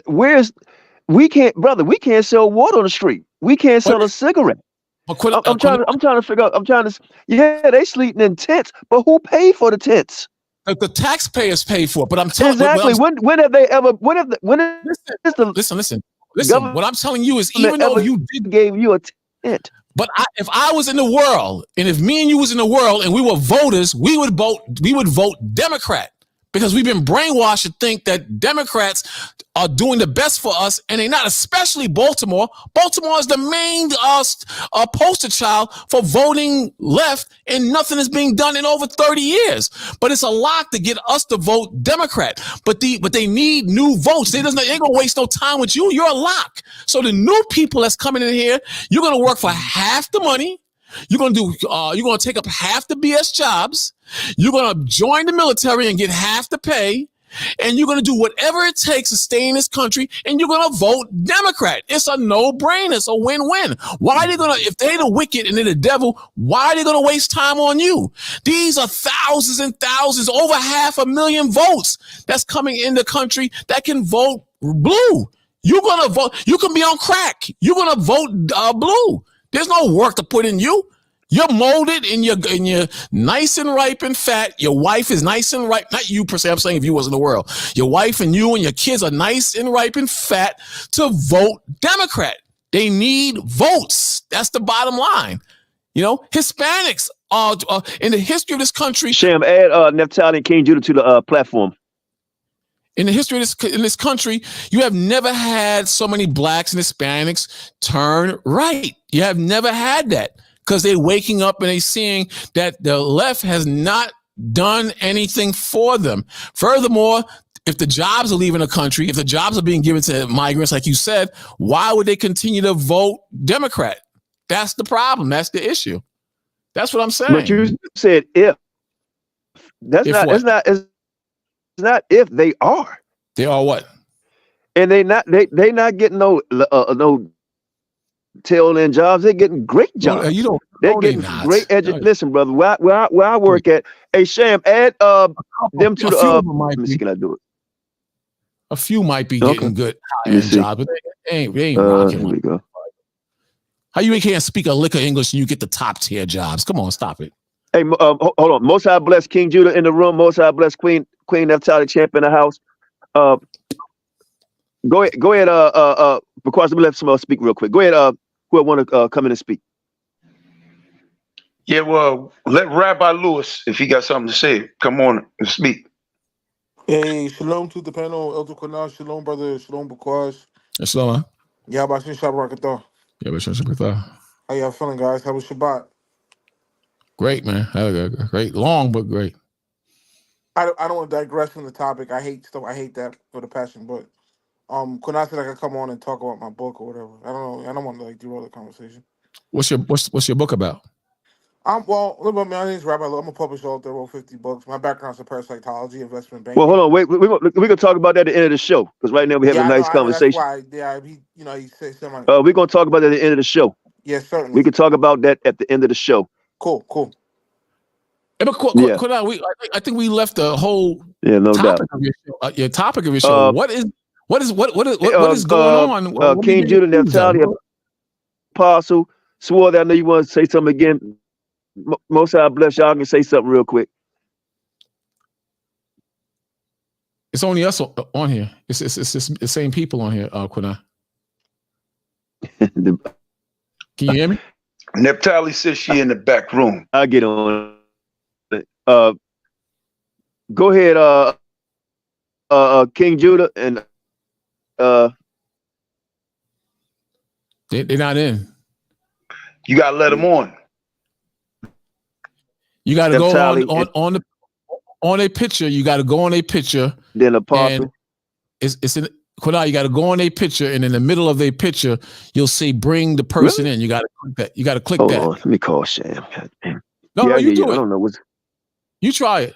we can't sell water on the street. We can't sell a cigarette. I'm trying to figure out. They sleeping in tents, but who paid for the tents? The taxpayers pay for it. But I'm telling exactly. When have they ever? Listen. What I'm telling you is, even though you gave you a tent. But if I was in the world, and if me and you was in the world, and we were voters, we would vote Democrat. because we've been brainwashed to think that Democrats are doing the best for us, and they're not, especially Baltimore. Baltimore is the main poster child for voting left, and nothing is being done in over 30 years. But it's a lock to get us to vote Democrat. But they need new votes. They ain't gonna waste no time with you. You're a lock. So the new people that's coming in here, you're gonna work for half the money. You're gonna take up half the BS jobs. You're gonna join the military and get half the pay, and you're gonna do whatever it takes to stay in this country, and you're gonna vote Democrat. It's a no-brainer. It's a win-win. Why are they gonna, if they're the wicked and they're the devil, why are they gonna waste time on you? These are thousands and thousands, over 500,000 votes that's coming in the country that can vote blue. You're gonna vote. You can be on crack. You're gonna vote blue. There's no work to put in you. You're molded and you're nice and ripe and fat. Your wife is nice and ripe. Not you per se. I'm saying if you was in the world. Your wife and you and your kids are nice and ripe and fat to vote Democrat. They need votes. That's the bottom line. You know, Hispanics are in the history of this country. Sham, add Naphtali and King Judah to the platform. In the history of this country, you have never had so many blacks and Hispanics turn right. You have never had that because they're waking up and they're seeing that the left has not done anything for them. Furthermore, if the jobs are leaving the country, if the jobs are being given to migrants, like you said, why would they continue to vote Democrat? That's the problem. That's the issue. That's what I'm saying. But you said if. It's not if, they are. They are what? And they not getting no tail end jobs. They're getting great jobs. Well, they're getting great education. Listen, brother, where I work at, hey Sham, add them to the let me see, can I do it? A few might be getting good high-end jobs, but they ain't rocking. Here we go. How you can't speak a lick of English and you get the top tier jobs? Come on, stop it. Hey, hold on. Most High bless King Judah in the room. Most High bless Queen Naphtali Champ in the house. Go ahead. Because we let someone else speak real quick. Go ahead. Who want to come in and speak? Yeah, well, let Rabbi Lewis, if he got something to say, come on and speak. Hey, shalom to the panel, Elder Qanath, shalom, brother, shalom, Bakwash. Shalom. Yeah, about Shabbat. Yeah, but How y'all feeling, guys? How was Shabbat? Great, man. Great, long but great. I don't want to digress from the topic. I hate stuff. I hate that for the passion. But Qanath said I could come on and talk about my book or whatever. I don't know. I don't want to derail the conversation. What's your book about? Well, my name is Rabbi Lewis. I'm a published author. Wrote 50 books. My background's in parapsychology, investment banking. Well, hold on. Wait, we're gonna talk about that at the end of the show because right now we have a nice conversation. That's why, he said something. We're gonna talk about that at the end of the show. Yes, certainly. We can talk about that at the end of the show. Cool. I think we left the whole no topic doubt. of your show. Your topic of your show. What is going on? King Judah Naphtali, Apostle, swore that I know you want to say something again. Most High bless y'all. Can say something real quick. It's only us on here. It's the same people on here. Qanath. Can you hear me? Naphtali says she in the back room. I'll get on. Go ahead, King Judah, and they're not in. You gotta let them on. You got to go on a picture. You got to go on a picture. Then Apostle. It's in Qanath. You got to go on a picture, and in the middle of the picture, you'll see "Bring the person in." You got to click that. You got to click that. Hold on, let me call Sham. No, you do it. I don't know what's. You try it.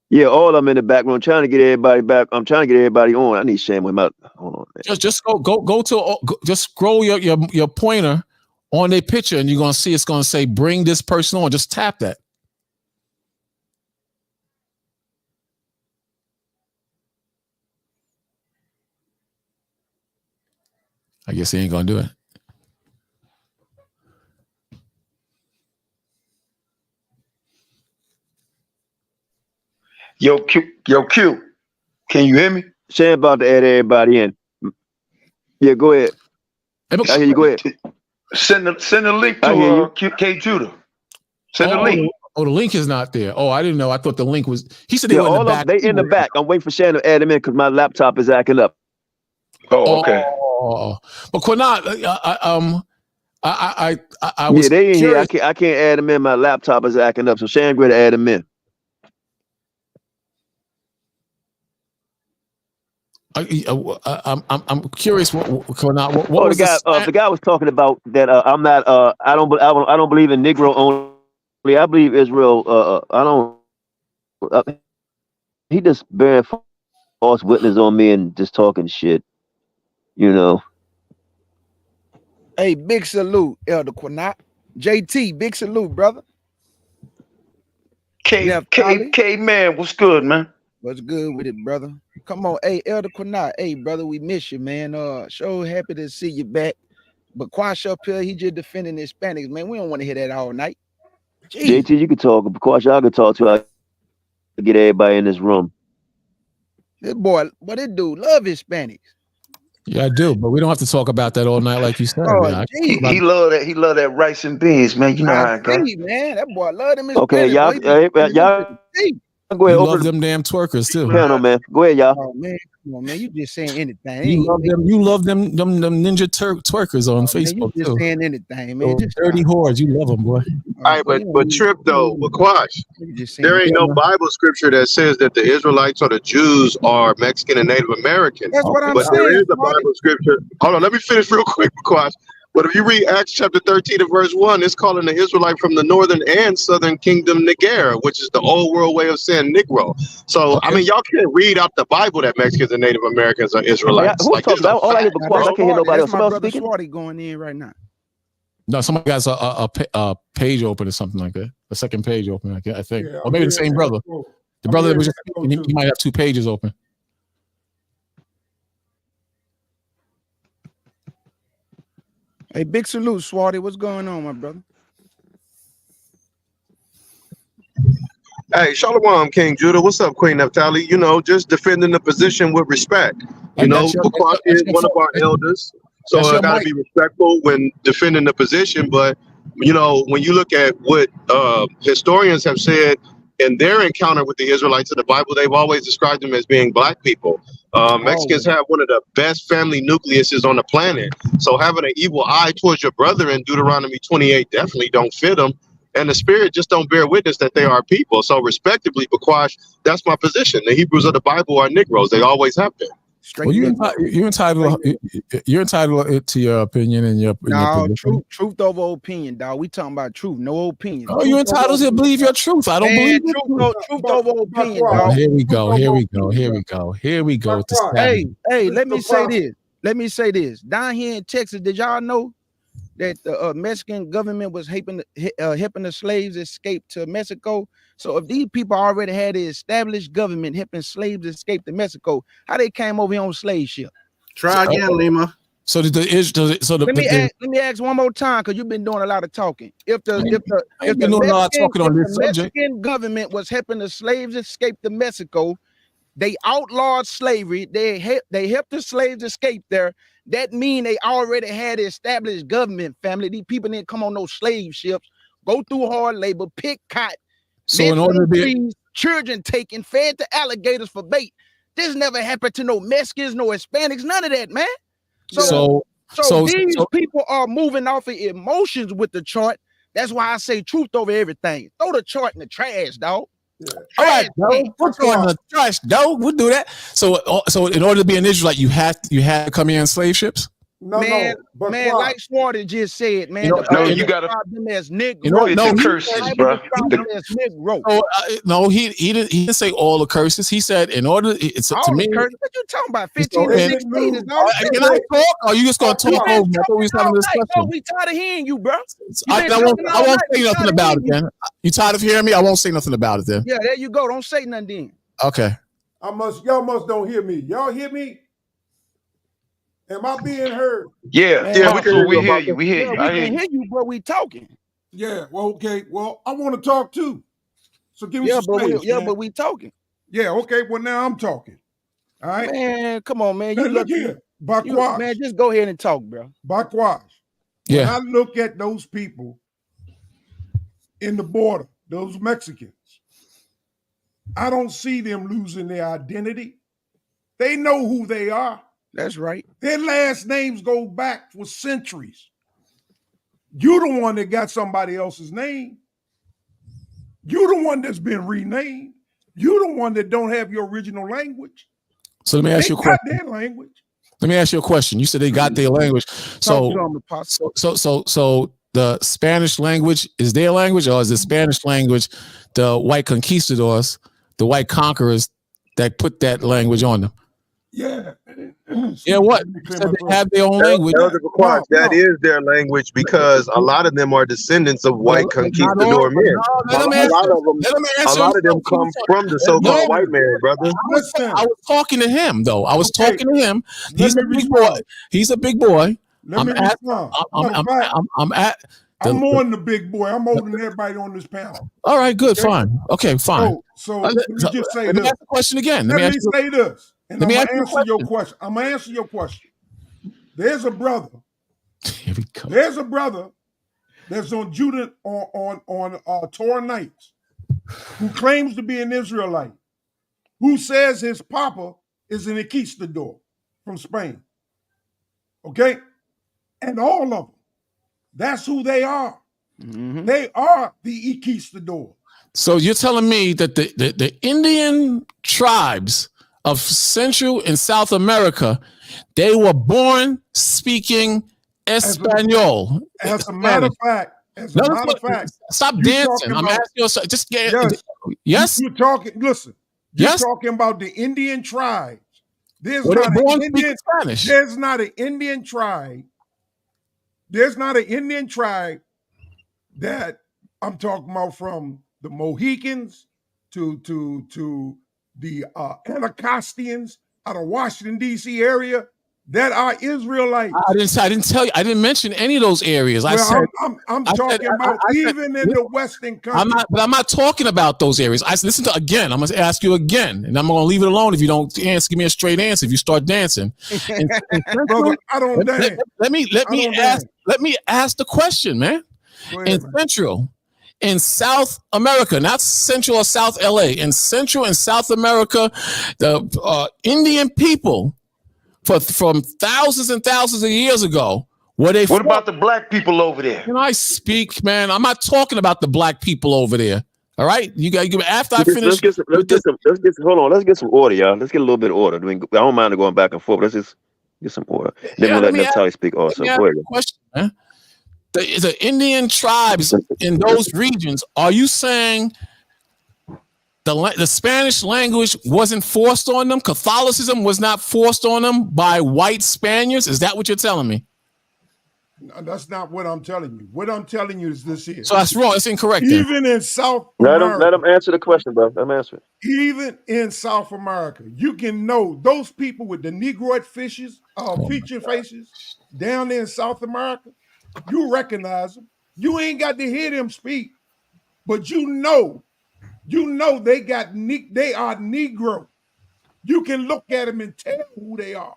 Yeah, all of them in the background. I'm trying to get everybody back. I'm trying to get everybody on. I need Sham with my. Hold on, man. Just go to just scroll your pointer on a picture, and you're gonna see it's gonna say "Bring this person on." Just tap that. I guess he ain't gonna do it. Yo, Q, can you hear me? Sham about to add everybody in. Yeah, go ahead. I hear you. Go ahead. Send the link to K Judah. Send the link. Oh, the link is not there. Oh, I didn't know. I thought the link was. He said they were in the back. They in the back. I'm waiting for Shannon to add them in because my laptop is acting up. Oh, okay. But Qanath, I was they in here. curious. I can't add them in. My laptop is acting up. So Shannon, go ahead and add them in. I'm curious. What was the guy was talking about that? I'm not. I don't believe in Negro only. I believe Israel. I don't. He just bearing false witness on me and just talking shit. You know. Hey, big salute, Elder Qanath. JT, big salute, brother. K man, what's good, man? What's good with it, brother? Come on, hey, Elder Qanath. Hey, brother, we miss you, man. So happy to see you back. But Quash up here, he just defending the Hispanics, man. We don't want to hear that all night. Jeez. JT, you can talk. Quash, I can talk to. I get everybody in this room. This boy, this dude love Hispanics. Yeah, I do, but we don't have to talk about that all night, like you said. He love that. He love that rice and beans, man. You know how it goes. Man, that boy love them. Okay, y'all. Go ahead. You love them damn twerkers too. Panel, man. Go ahead, y'all. Oh man, come on, man. You just saying anything. You love them ninja twerkers on Facebook man, you just too. Saying anything, man. Just dirty whores. You love them, boy. All right, but Trip though, Quash, there ain't no Bible scripture that says that the Israelites or the Jews are Mexican and Native American. That's what I'm saying. But there is a Bible scripture. Hold on, let me finish real quick, Quash. But if you read Acts chapter 13 and verse 1, it's calling the Israelite from the northern and southern kingdom Niger, which is the old world way of saying Negro. So, I mean, y'all can't read out the Bible that Mexicans and Native Americans are Israelites. Who's talking about? All I hear Quash. I can't hear nobody else. Somebody speaking? Swarty going in right now. No, somebody got a page open or something like that. A second page open, I think. Yeah, or maybe the same brother. The brother that was just speaking, he might have 2 pages open. Hey, big salute, Swarty. What's going on, my brother? Hey, Shalom, King Judah. What's up, Queen Naphtali? You know, just defending the position with respect. You know, Quash is one of our elders, so I got to be respectful when defending the position. But, you know, when you look at what historians have said in their encounter with the Israelites of the Bible, they've always described them as being black people. Mexicans have one of the best family nucleuses on the planet. So having an evil eye towards your brother in Deuteronomy 28 definitely don't fit them. And the spirit just don't bear witness that they are people. So respectively, Quash, that's my position. The Hebrews of the Bible are Negroes. They always have been. Well, you're entitled to your opinion and your position. Truth over opinion, dog. We talking about truth, no opinion. Oh, you're entitled to believe your truth. I don't believe truth over opinion, dog. Oh, here we go. Hey, let me say this. Down here in Texas, did y'all know that the Mexican government was helping the slaves escape to Mexico? So if these people already had an established government helping slaves escape to Mexico, how they came over here on slave ship? Try again, Lima. So let me ask one more time, because you've been doing a lot of talking. If the Mexican government was helping the slaves escape to Mexico, they outlawed slavery. They helped the slaves escape there. That mean they already had an established government, family. These people didn't come on those slave ships, go through hard labor, pick cotton. So in order to be children taken, fed to alligators for bait. This never happened to no Mexicans, no Hispanics, none of that, man. So these people are moving off of emotions with the chart. That's why I say truth over everything. Throw the chart in the trash, dog. Yeah. All right, we're throwing the trash, dog. We'll do that. So in order to be an Israelite, you have to come in on slave ships. Man, like Swarty just said, man. You gotta them as Negro. Curses, bro. He didn't say all the curses. He said in order. It's all to me. Curses. What you talking about? 15 and 16 is not. Can I talk? Or are you just gonna talk over me? I thought we was having this discussion. No, we tired of hearing you, bro. I won't say nothing about it then. You tired of hearing me? I won't say nothing about it then. Yeah, there you go. Don't say nothing then. Okay. Y'all must don't hear me. Y'all hear me? Am I being heard? Yeah, we hear you. We hear you. We can hear you, but we talking. Yeah, well, okay. Well, I want to talk too. So give me some space. But we talking. Yeah, okay. Well, now I'm talking. All right. Man, come on, man. Look here. Bakwash. Man, just go ahead and talk, bro. Bakwash. Yeah. When I look at those people in the border, those Mexicans. I don't see them losing their identity. They know who they are. That's right. Their last names go back for centuries. You the one that got somebody else's name. You the one that's been renamed. You the one that don't have your original language. So let me ask you a question. Their language. Let me ask you a question. You said they got their language. So the Spanish language is their language, or is the Spanish language the white conquistadors, the white conquerors that put that language on them? Yeah. Yeah, what? So they have their own language. That is their language because a lot of them are descendants of white conquistador men. A lot of them come from the so-called white man, brother. I was talking to him, though. I was talking to him. He's a big boy. He's a big boy. I'm more than the big boy. I'm older than everybody on this panel. All right, good, fine. Okay, fine. So let me just say this. Let me ask the question again. Let me say this. And I'm going to answer your question. I'm going to answer your question. There's a brother. Here we go. There's a brother that's on Judah on Torah nights who claims to be an Israelite, who says his papa is an conquistador from Spain. Okay? And all of them. That's who they are. Mm-hmm. They are the conquistador. So you're telling me that the Indian tribes of Central and South America, they were born speaking Espanol. As a matter of fact, stop dancing. I'm asking you, just get yes. You're talking. Listen, you're talking about the Indian tribes. There's not an Indian Spanish. There's not an Indian tribe. There's not an Indian tribe that I'm talking about, from the Mohicans to the Anacostions out of Washington, D.C. area that are Israelites. I didn't tell you. I didn't mention any of those areas. I'm talking about even in the Western country. I'm not talking about those areas. Listen to again. I'm going to ask you again, and I'm going to leave it alone if you don't give me a straight answer. If you start dancing, brother, I don't dance. Let me ask the question, man. Central. In South America, not Central or South LA, in Central and South America, the Indian people from thousands and thousands of years ago, what about the black people over there? Can I speak, man? I'm not talking about the black people over there. All right, you got after I finish. Let's get some order, y'all. Let's get a little bit of order. I don't mind going back and forth. Let's just get some order. Then we'll let Natalie speak also. Question, man. The Indian tribes in those regions, are you saying the Spanish language wasn't forced on them? Catholicism was not forced on them by white Spaniards? Is that what you're telling me? No, that's not what I'm telling you. What I'm telling you is this here. So that's wrong. It's incorrect. Even in South America. Let him answer the question, bro. Let him answer it. Even in South America, you can know those people with the Negroid feature faces down there in South America. You recognize them. You ain't got to hear them speak, but you know they are Negro. You can look at them and tell who they are.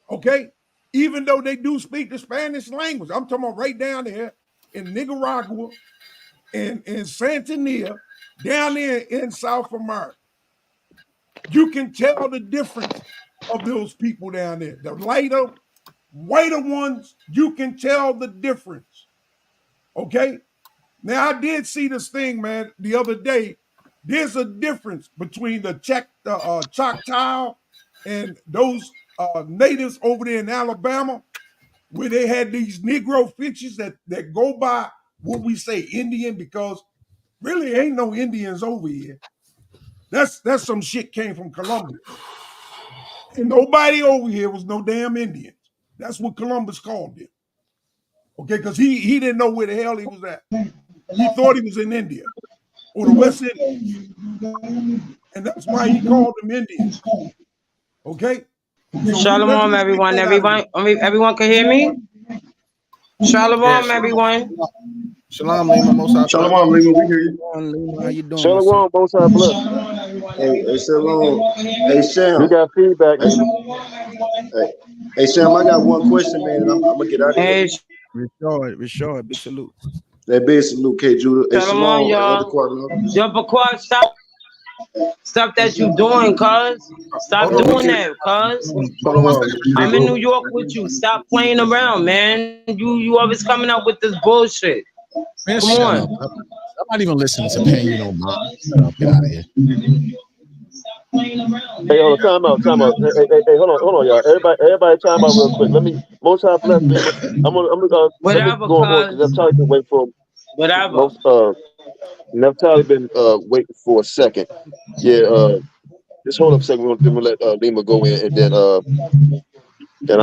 Okay? Even though they do speak the Spanish language. I'm talking about right down there in Nicaragua and in Santanilla, down there in South America. You can tell the difference of those people down there. The lighter, whiter ones, you can tell the difference. Okay? Now, I did see this thing, man, the other day. There's a difference between the Choctaw and those natives over there in Alabama, where they had these Negro features that go by what we say Indian, because really ain't no Indians over here. That's some shit came from Columbus. And nobody over here was no damn Indians. That's what Columbus called them. Okay, because he didn't know where the hell he was at. He thought he was in India or the West Indies. And that's why he called them Indians. Okay? So Shalom, everyone. Everyone can hear me? Shalom, everyone. Shalom, Lima. Shalom, Lima. We hear you. How you doing? Shalom, most high bless. Hey, Shalom. Hey, Sam. We got feedback. Hey, Sam, I got one question, man, and I'm going to get out of here. Rashard, big salute. That big salute, K. Judah. Hey, Shalom, Shalom, Elder y'all. Qanath. Yo, Bakwa, stop that you doing, cuz. Stop Hold on, doing that, cuz. hold on one second. I'm in New York with you. Stop playing around, man. You always coming up with this bullshit. Man, Come shut on. up. I'm not even listening to paying you no mind. Shut up. Get out of here. Hey, hold on, time out. Hey, hold on, y'all. Everybody, time out real quick. Let me, most high bless Lima. I'm gonna let me Whatever, go on because cuz. I've been waiting for Whatever. most. Neftali been waiting for a second. Yeah. Just hold up a second. Then we'll let Lima go in, and then I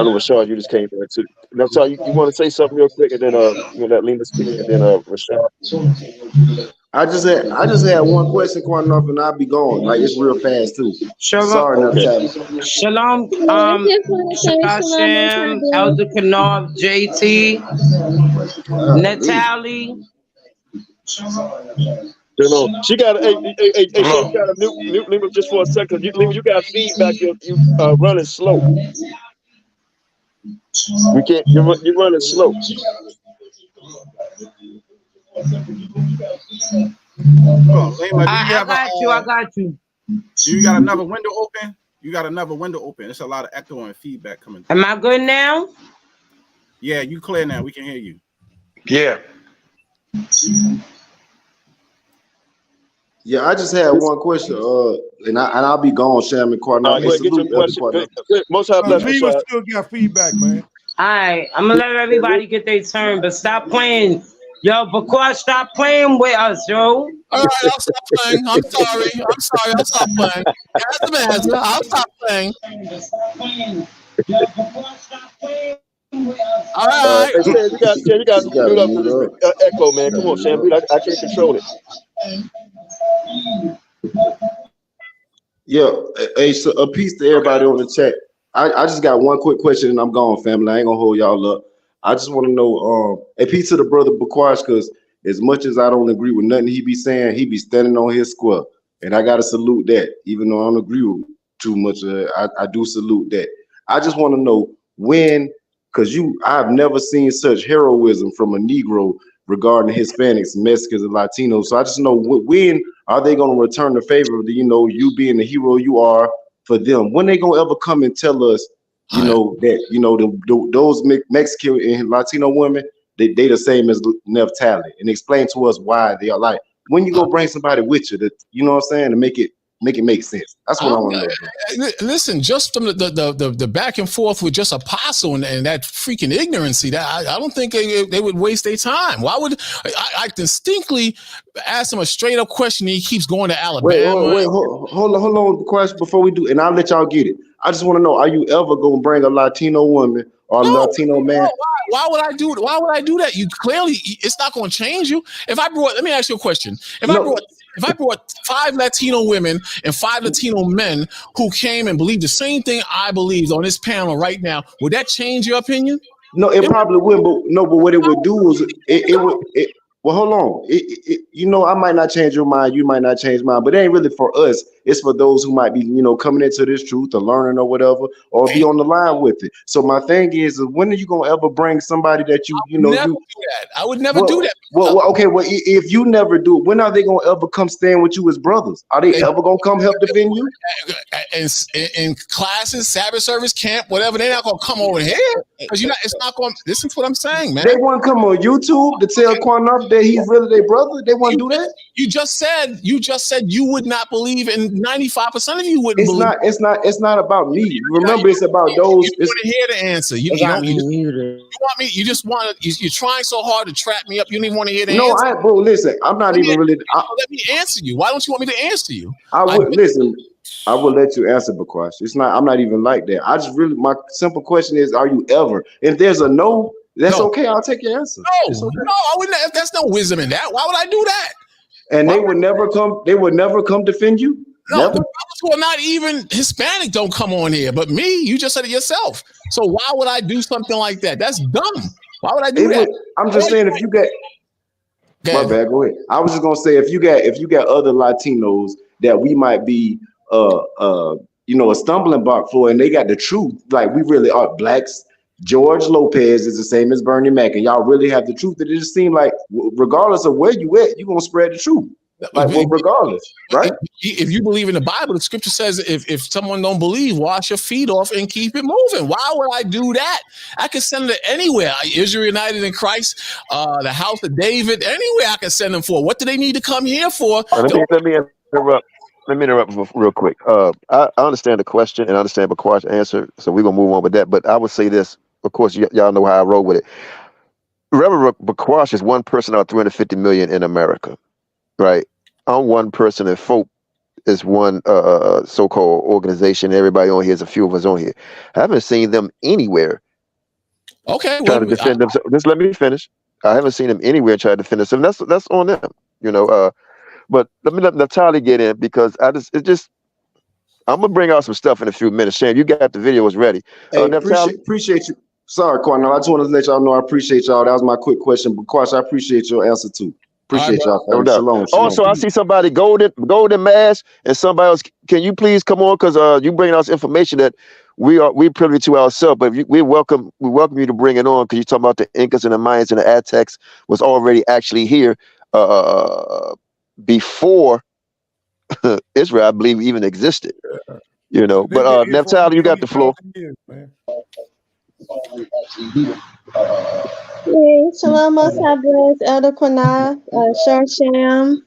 know Rashad, you just came there too. Neftali, you want to say something real quick, and then you let Lima speak, and then Rashad. I just had one question, Qanath, and I'll be gone. Like it's real fast too. Shalom. Sorry, Okay. Neftali. Shalom. I just want to say shalom, Most High Hashem, King. Elder Qanath, JT, Natalie. You know, she got hey, so you got to mute Lima just for a second. Lima, you got feedback. You running slow. We can't. You're running slow. Oh, Lima, do you I have got you. I got you. Do you got another window open? You got another window open. It's a lot of echo and feedback coming through. Am I good now? Yeah, you clear now. We can hear you. Yeah. Yeah, I just had one question. And I'll be gone, Sham and Qanath. Hey, Go ahead, get your salute, Elder question. Qanath. Most high bless Lima Rashad. still got feedback, man. All right. I'm going to let everybody get their turn, but stop playing. Yo, Bakwa, stop playing with us, yo. All right, I'll stop playing. I'm sorry. I'll stop playing. As the master, I'll stop playing. All right. Hey, Sam, you got You gotta mute up mute for up. this echo, man. Come on, Sam. I can't control it. Yeah, hey, so a piece to everybody on the chat. I just got one quick question and I'm gone, family. I ain't gonna hold y'all up. I just want to know, a piece to the brother Bakwash, because as much as I don't agree with nothing he be saying, he be standing on his square. And I gotta salute that, even though I don't agree with too much. I do salute that. I just want to know when, because I've never seen such heroism from a Negro regarding Hispanics, Mexicans, and Latinos. So I just know when are they going to return the favor? You being the hero you are for them. When they gonna ever come and tell us, that those Mexican and Latino women, they the same as Neftali, and explain to us why they are like. When you gonna bring somebody with you that you know what I'm saying to make it make sense? That's what I want to know. Listen, just from the back and forth with just Apostle and that freaking ignorancy, that I don't think they would waste their time. Why would I distinctly ask him a straight up question? He keeps going to Alabama. Hold on, question before we do, and I'll let y'all get it. I just want to know: are you ever gonna bring a Latino woman or a Latino man? No, why would I do it? Why would I do that? You clearly, it's not going to change you. Let me ask you a question. If I brought 5 Latino women and 5 Latino men who came and believed the same thing I believed on this panel right now, would that change your opinion? No, it probably would, but what it would do is it would. Well, hold on. I might not change your mind. You might not change mine, but it ain't really for us. It's for those who might be, coming into this truth or learning or whatever, or be on the line with it. So my thing is, when are you gonna ever bring somebody that I would never do that. Okay. Well, if you never do it, when are they gonna ever come stand with you as brothers? Are they ever gonna come help defend you? In classes, Sabbath service, camp, whatever, they're not gonna come over here because it's not going. Listen to what I'm saying, man. They wouldn't come on YouTube to tell Qanath that he's really their brother. They wouldn't do that. You just said you would not believe, and 95% of you wouldn't believe. It's not about me. Remember, it's about those. You want to hear the answer. You want me. You just want to. You're trying so hard to trap me up. You don't even want to hear the answer. Bro, listen. I'm not even really. Let me answer you. Why don't you want me to answer you? I would listen. I will let you answer, Bakwash. It's not. I'm not even like that. My simple question is: are you ever? If there's a no, that's okay. I'll take your answer. No, I wouldn't. There's no wisdom in that. Why would I do that? And they would never come. They would never come defend you. No, never. the brothers who are not even Hispanic don't come on here. But me, you just said it yourself. So why would I do something like that? That's dumb. Why would I do that? I'm just saying, if you get. My bad. Go ahead. I was just gonna say, if you got other Latinos that we might be a stumbling block for, and they got the truth, like we really are blacks, George Lopez is the same as Bernie Mac, and y'all really have the truth. It just seems like, regardless of where you at, you're gonna spread the truth. Like, well, regardless, right? If you believe in the Bible, the scripture says if someone don't believe, wash your feet off and keep it moving. Why would I do that? I can send it anywhere. Israel United in Christ, the house of David, anywhere I can send them for. What do they need to come here for? Let me interrupt. Let me interrupt real quick. I understand the question and I understand Baquash's answer, so we're gonna move on with that. But I would say this, of course, y'all know how I roll with it. Reverend Baquash is one person out of 350 million in America, right? I'm one person, and F.O.P.E is one so-called organization. Everybody on here is a few of us on here. I haven't seen them anywhere. Okay, trying to defend themselves. Just let me finish. I haven't seen them anywhere trying to defend themselves. That's on them, you know. But let me let Natalie get in because I'm gonna bring out some stuff in a few minutes. Shane, you got the videos ready. Hey, appreciate you. Sorry, Qanath. I just want to let y'all know I appreciate y'all. That was my quick question. But Quash, I appreciate your answer too. Appreciate y'all. No Shalom. Also, I see somebody golden mask, and somebody else. Can you please come on? Because you bringing us information that we privy to ourselves. But we welcome you to bring it on because you're talking about the Incas and the Mayans and the Aztecs was already actually here before Israel, I believe, even existed. You know. But Natalie, you got the floor. Hey, Shalom, Most High bless, Elder Qanath, Sham,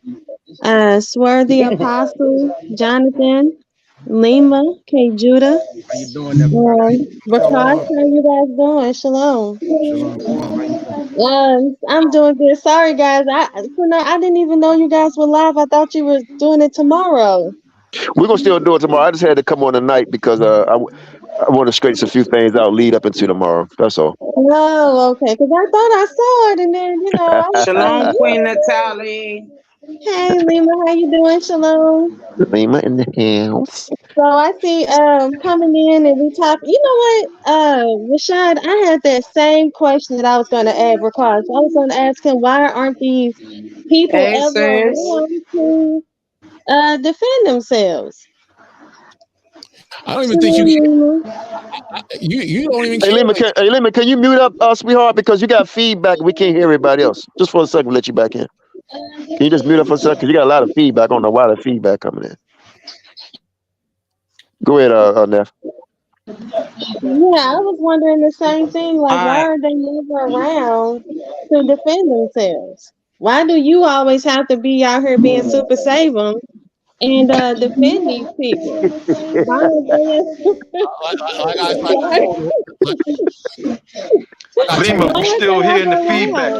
Swarthy Apostle, Jonathan, Lima, K. Judah. How you doing, everybody? Bakas, how you guys doing? Shalom. Shalom. I'm doing good. Sorry, guys. I didn't even know you guys were live. I thought you were doing it tomorrow. We're gonna still do it tomorrow. I just had to come on tonight because I want to straighten a few things out, lead up into tomorrow. That's all. Oh, okay. Because I thought I saw it, and then I was Shalom, like, Queen Natalie. Hey, Lima, how you doing? Shalom. Lima in the house. So I see coming in and we talk. You know what, Rashad, I had that same question that I was going to ask Raquel. So I was going to ask him, why aren't these people Hey, ever sis. around to defend themselves? I don't even think you can. You don't even care. Hey, Lima, can you mute up, sweetheart? Because you got feedback. We can't hear everybody else. Just for a second, we'll let you back in. Can you just mute up for a second? Because you got a lot of feedback. I don't know why the feedback coming in. Go ahead, Neff. Yeah, I was wondering the same thing. Like, why are they never around to defend themselves? Why do you always have to be out here being super save them and defend these people? Why are Lima, we still hearing the feedback.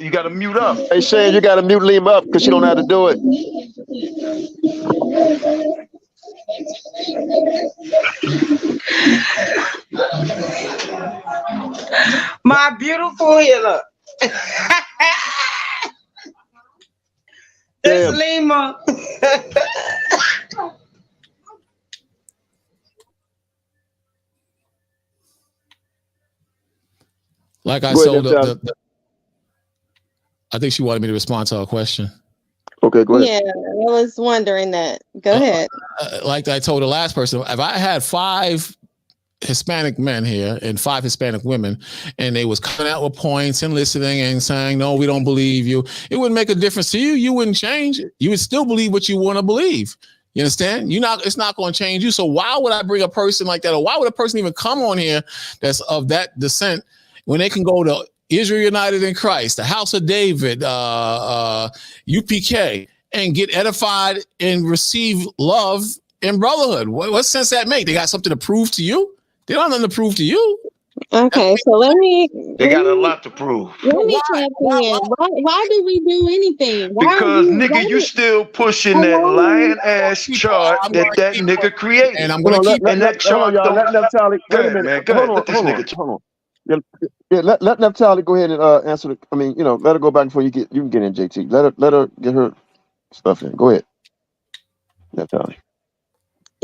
You gotta mute up. Hey Shane, you gotta mute Lima up because she don't know how to do it. My beautiful healer. It's Lima. Like I told her, I think she wanted me to respond to her question. Okay, go ahead. Yeah, I was wondering that. Go ahead. Like I told the last person, if I had 5 Hispanic men here and 5 Hispanic women, and they was coming out with points and listening and saying, no, we don't believe you, it wouldn't make a difference to you. You wouldn't change. You would still believe what you want to believe. You understand? It's not going to change you. So why would I bring a person like that? Or why would a person even come on here that's of that descent when they can go to Israel United in Christ, the House of David, UPK, and get edified and receive love and brotherhood? What sense that make? They got something to prove to you? They don't have nothing to prove to you. Okay, so they got a lot to prove. Let me tap in. Why do we do anything? Because nigga, you still pushing that lying ass chart that nigga created. And I'm gonna keep that chart. Let Natalie. Wait a minute. Hold on. Yeah, let Natalie go ahead and answer the. I mean, let her go back before you can get in, JT. Let her get her stuff in. Go ahead, Natalie.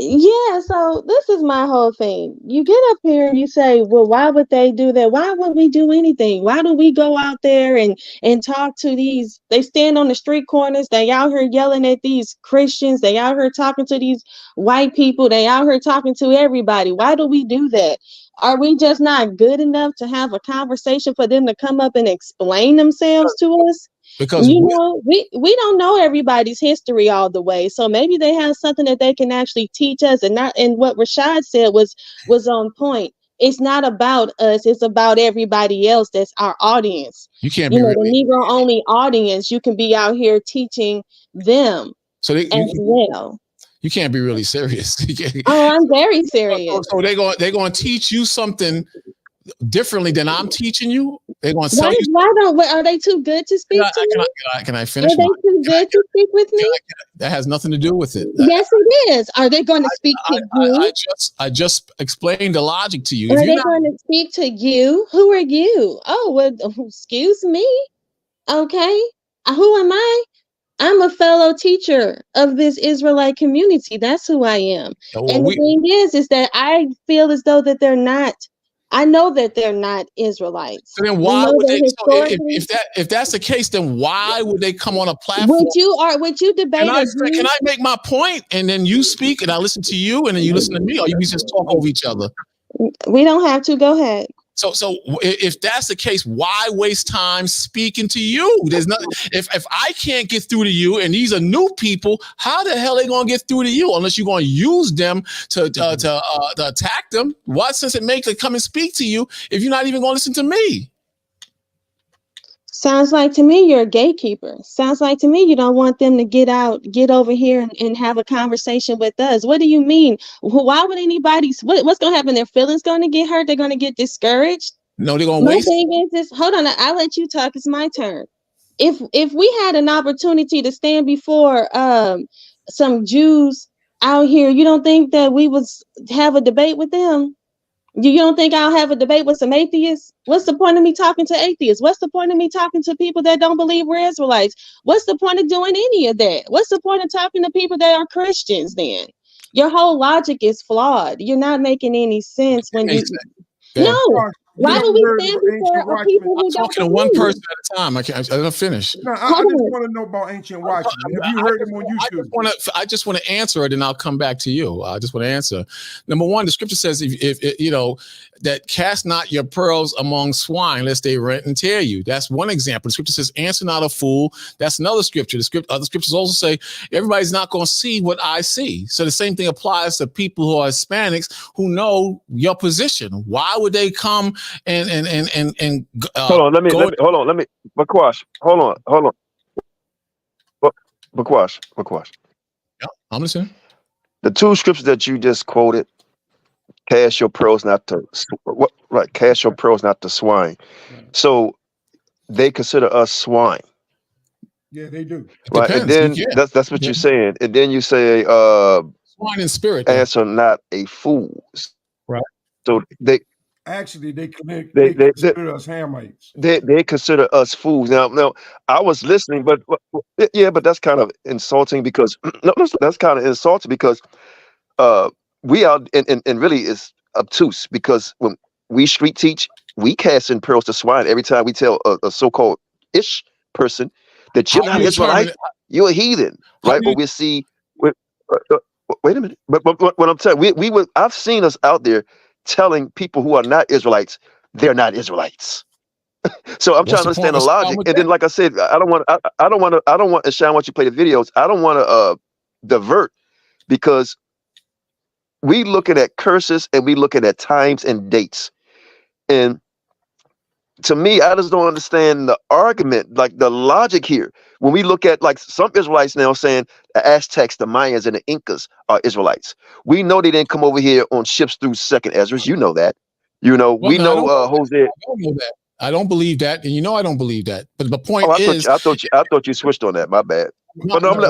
Yeah, so this is my whole thing. You get up here and you say, well, why would they do that? Why would we do anything? Why do we go out there and talk to these? They stand on the street corners. They out here yelling at these Christians. They out here talking to these white people. They out here talking to everybody. Why do we do that? Are we just not good enough to have a conversation for them to come up and explain themselves to us? Because you know, we don't know everybody's history all the way, so maybe they have something that they can actually teach us. And not, and what Rashad said was on point. It's not about us, it's about everybody else that's our audience. you can't You be know, the really. Negro only audience, you can be out here teaching them So as well. you can't be really serious. Oh, I'm very serious. So they're going to teach you something differently than I'm teaching you. They're going to sell you. Are they too good to speak to me? Can I finish? Are they too good to speak with me? That has nothing to do with it. Yes, it is. Are they going to speak to you? I just explained the logic to you. Are they going to speak to you? Who are you? Oh, well, excuse me. Okay. Who am I? I'm a fellow teacher of this Israelite community. That's who I am. And the thing is that I feel as though that they're not. I know that they're not Israelites. So then why would they? So if that's the case, then why would they come on a platform? Would you debate? Can I make my point and then you speak and I listen to you and then you listen to me, or you just talk over each other? We don't have to. Go ahead. So if that's the case, why waste time speaking to you? There's nothing. If I can't get through to you, and these are new people, how the hell are they gonna get through to you? Unless you're gonna use them to attack them. What sense it makes to come and speak to you if you're not even gonna listen to me? Sounds like to me you're a gatekeeper. Sounds like to me you don't want them to get over here and have a conversation with us. What do you mean? Why would anybody? What's going to happen? Their feelings going to get hurt? They're going to get discouraged? No, they're going to waste. My thing is this. Hold on, I'll let you talk. It's my turn. If we had an opportunity to stand before some Jews out here, you don't think that we would have a debate with them? You don't think I'll have a debate with some atheists? What's the point of me talking to atheists? What's the point of me talking to people that don't believe we're Israelites? What's the point of doing any of that? What's the point of talking to people that are Christians then? Your whole logic is flawed. You're not making any sense when you... No. Why do we stand before people who don't talking to one person at a time? I don't finish. No, I just want to know about ancient watchmen. Have you heard them on YouTube? I just want to answer it, and I'll come back to you. I just want to answer. Number one, the scripture says, if you know, that cast not your pearls among swine, lest they rent and tear you. That's one example. The scripture says, answer not a fool. That's another scripture. Other scriptures also say, everybody's not going to see what I see. So the same thing applies to people who are Hispanics who know your position. Why would they come and hold on, let me Bakwash, hold on. Bakwash. Yeah, I'm listening. The two scriptures that you just quoted, cast your pearls not to cast your pearls not to swine. So they consider us swine. Yeah, they do. Right. Depends. And then that's what you're saying. And then you say swine in spirit. Answer not a fool. Right. So they consider us Hamites. They consider us fools. Now I was listening, but that's kind of insulting because that's kind of insulting because we are and really is obtuse because when we street teach, we cast in pearls to swine every time we tell a so-called ish person that you're not Israelite, you're a heathen, right? But we see. Wait a minute. But what I'm telling I've seen us out there telling people who are not Israelites they're not Israelites. So I'm trying to understand the logic. And then, like I said, I don't want. And Sean, once you play the videos, I don't want to divert because we looking at curses and we looking at times and dates. And to me, I just don't understand the argument, like the logic here. When we look at like some Israelites now saying the Aztecs, the Mayans, and the Incas are Israelites. We know they didn't come over here on ships through Second Ezra. You know that. You know, Hosea. I don't know that. I don't believe that, and you know I don't believe that. But the point is, I thought you switched on that. My bad. Hold on.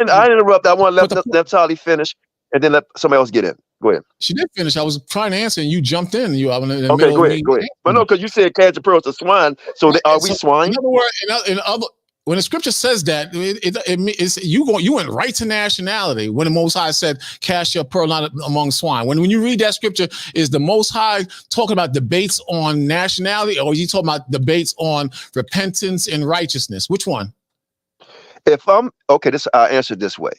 I interrupt. I want to let Tali finish, and then let somebody else get in. Go ahead. She did finish. I was trying to answer, and you jumped in. Okay, go ahead. But no, because you said cast your pearls to swine. So are we swine? In other words, when the scripture says that, it's you went right to nationality. When the Most High said, "Cast your pearl not among swine." When you read that scripture, is the Most High talking about debates on nationality, or are you talking about debates on repentance and righteousness? Which one? If I'm okay, I'll answer this way.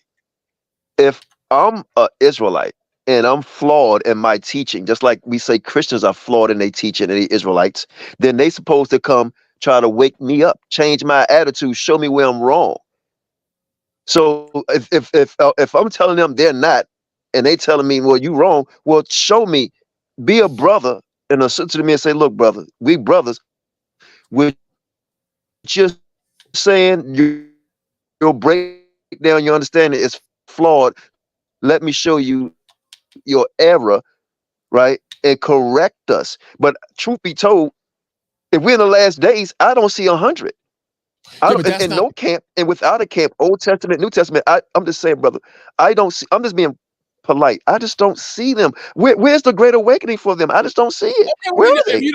If I'm an Israelite and I'm flawed in my teaching, just like we say Christians are flawed in their teaching and the Israelites, then they supposed to come try to wake me up, change my attitude, show me where I'm wrong. So if I'm telling them they're not, and they telling me, well, you wrong, well, show me, be a brother and a sister to me and say, look, brother, we brothers, we're just saying your breakdown, your understanding is flawed. Let me show you your error, right? And correct us. But truth be told, if we're in the last days, I don't see 100. I don't, in no camp and without a camp, Old Testament, New Testament. I'm just saying, brother, I don't see. I'm just being polite. I just don't see them. Where's the great awakening for them? I just don't see it. Where are they?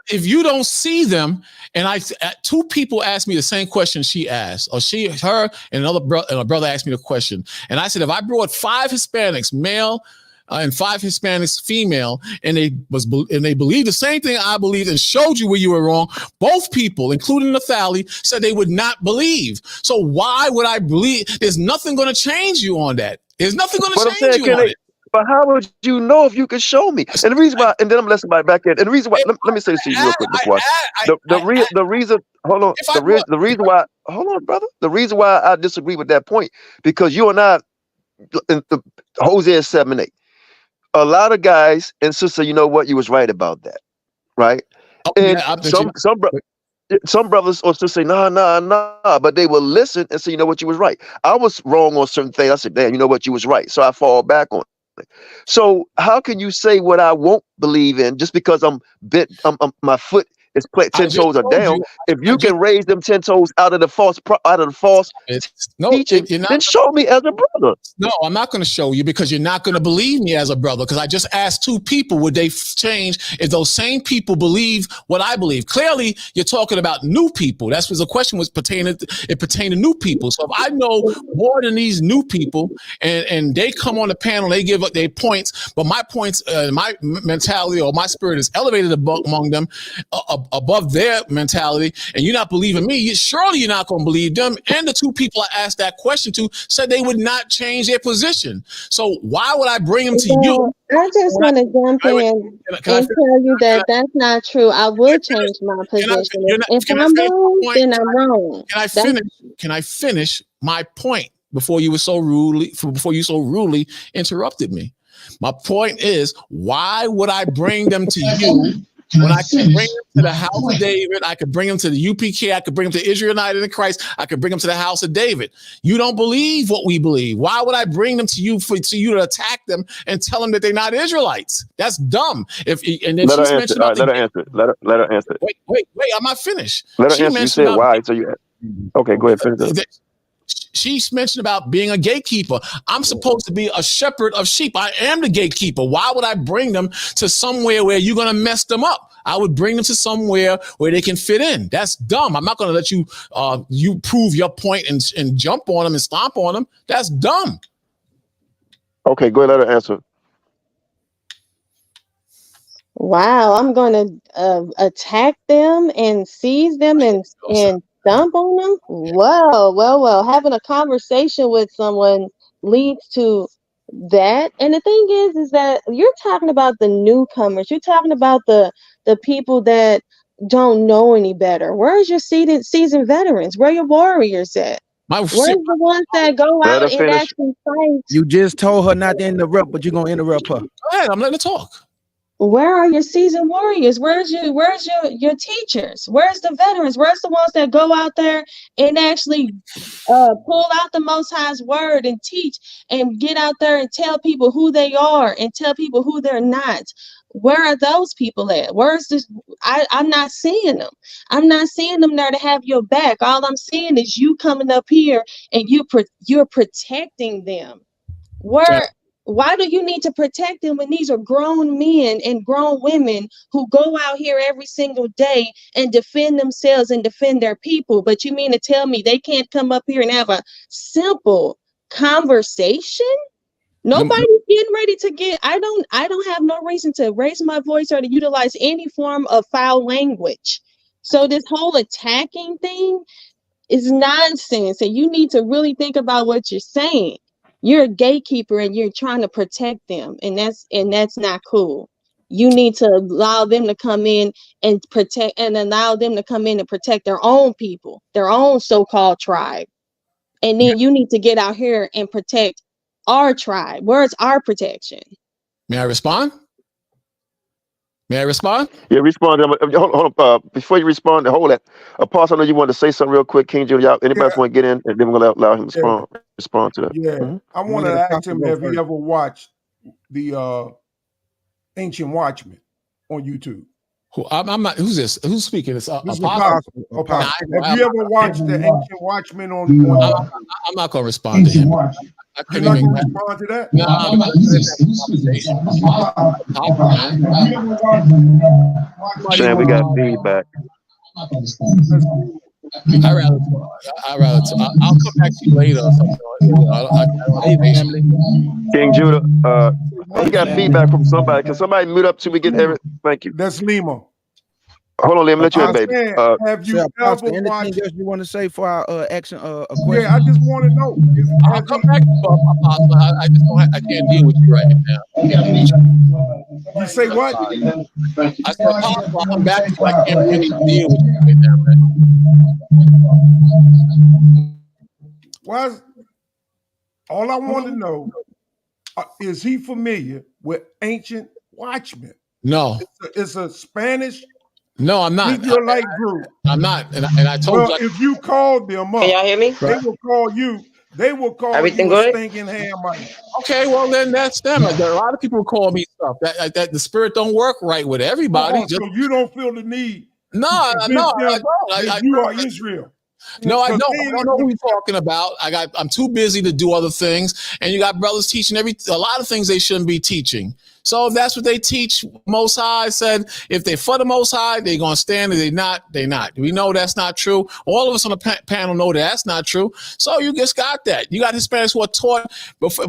If you don't see them, and two people asked me the same question she asked, or her, and a brother asked me the question, and I said, if I brought 5 Hispanics, male, and 5 Hispanics, female, and they believe the same thing I believe, and showed you where you were wrong, both people, including Nathali, said they would not believe. So why would I believe? There's nothing going to change you on that. There's nothing going to change you on it. But how would you know if you could show me? And the reason why, and then I'm listening somebody back in. And the reason why, let me say this to you real quick, McQuarrie. The reason, hold on, the reason why, hold on, brother. The reason why I disagree with that point, because you and I, Hosea 7:8, a lot of guys and sisters, you know what, you was right about that, right? And some brothers or sisters say, nah, but they will listen and say, you know what, you was right. I was wrong on certain things. I said, damn, you know what, you was right. So I fall back on it. So how can you say what I won't believe in just because I'm bent, my foot is 10 toes are down? If you can raise them 10 toes out of the false teaching, then show me as a brother. No, I'm not going to show you, because you're not going to believe me as a brother, because I just asked 2 people, would they change if those same people believe what I believe? Clearly, you're talking about new people. That's what the question was pertaining to new people. So if I know more than these new people, and they come on the panel, they give up their points, but my points, my mentality or my spirit is elevated among them, above their mentality, and you're not believing me, surely you're not going to believe them. And the 2 people I asked that question to said they would not change their position. So why would I bring them to you? I just want to jump in and tell you that that's not true. I would change my position. If I'm wrong, then I'm wrong. Can I finish my point before you so rudely interrupted me? My point is, why would I bring them to you when I can bring them to the house of David? I could bring them to the UPK. I could bring them to Israelite in Christ. I could bring them to the house of David. You don't believe what we believe. Why would I bring them to you for you to attack them and tell them that they're not Israelites? That's dumb. Let her answer. Let her answer. Wait. I'm not finished. Let her answer. You said why? So you okay? Go ahead. Finish it. She's mentioned about being a gatekeeper. I'm supposed to be a shepherd of sheep. I am the gatekeeper. Why would I bring them to somewhere where you're going to mess them up? I would bring them to somewhere where they can fit in. That's dumb. I'm not going to let you you prove your point and jump on them and stomp on them. That's dumb. Okay, go ahead. Let her answer. Wow, I'm going to attack them and seize them and stomp on them? Well. Having a conversation with someone leads to that. And the thing is that you're talking about the newcomers. You're talking about the people that don't know any better. Where's your seasoned veterans? Where are your warriors at? Where's the ones that go out and actually fight? You just told her not to interrupt, but you're going to interrupt her. Go ahead, I'm letting her talk. Where are your seasoned warriors? Where's your teachers? Where's the veterans? Where's the ones that go out there and actually pull out the Most High's word and teach and get out there and tell people who they are and tell people who they're not? Where are those people at? Where's this? I'm not seeing them. I'm not seeing them there to have your back. All I'm seeing is you coming up here and you're protecting them. Why do you need to protect them when these are grown men and grown women who go out here every single day and defend themselves and defend their people? But you mean to tell me they can't come up here and have a simple conversation? Nobody's getting ready to get. I don't have no reason to raise my voice or to utilize any form of foul language. So this whole attacking thing is nonsense, and you need to really think about what you're saying. You're a gatekeeper and you're trying to protect them, and that's not cool. You need to allow them to come in and protect, and allow them to come in and protect their own people, their own so-called tribe. And then you need to get out here and protect our tribe. Where's our protection? May I respond? May I respond? Yeah, respond. Hold on. Before you respond, hold that. Apostle, I know you wanted to say something real quick. King Judah, anybody else want to get in, and then we're going to allow him to respond to that. Yeah, I wanted to ask him, have you ever watched the Ancient Watchmen on YouTube? I'm not. Who's this? Who's speaking? It's Apostle. Apostle. Have you ever watched the Ancient Watchmen on? I'm not going to respond to him. You're not going to respond to that? No, Shane, we got feedback. I'll come back to you later or something. King Judah, we got feedback from somebody. Can somebody mute up till we get everything? Thank you. That's Lima. Hold on, Lima. Let you in, baby. Have you ever anything watched? else you want to say for our action? A question? Yeah, I just want to know. I'll come back to you, Apostle. I just don't. I can't deal with you right now. You say what? I said, Apostle, I'll come back to you. I can't really deal with you right now, man. Well, all I want to know is he familiar with Ancient Watchmen? No. It's a Spanish. No, I'm not. Israelite group. I'm not. And I told you. If you called them up, can y'all hear me? They will call you. They will call Everything you a good? stinking Hamite. Okay, well then that's them. There are a lot of people who call me stuff. That the spirit don't work right with everybody. So you don't feel the need. No. You are Israel. No, I don't. I don't know who you're talking about. I'm too busy to do other things, and you got brothers teaching a lot of things they shouldn't be teaching. So if that's what they teach, Most High said, if they for the Most High, they're gonna stand. If they're not, they're not. We know that's not true. All of us on the panel know that's not true. So you just got that. You got Hispanics who are taught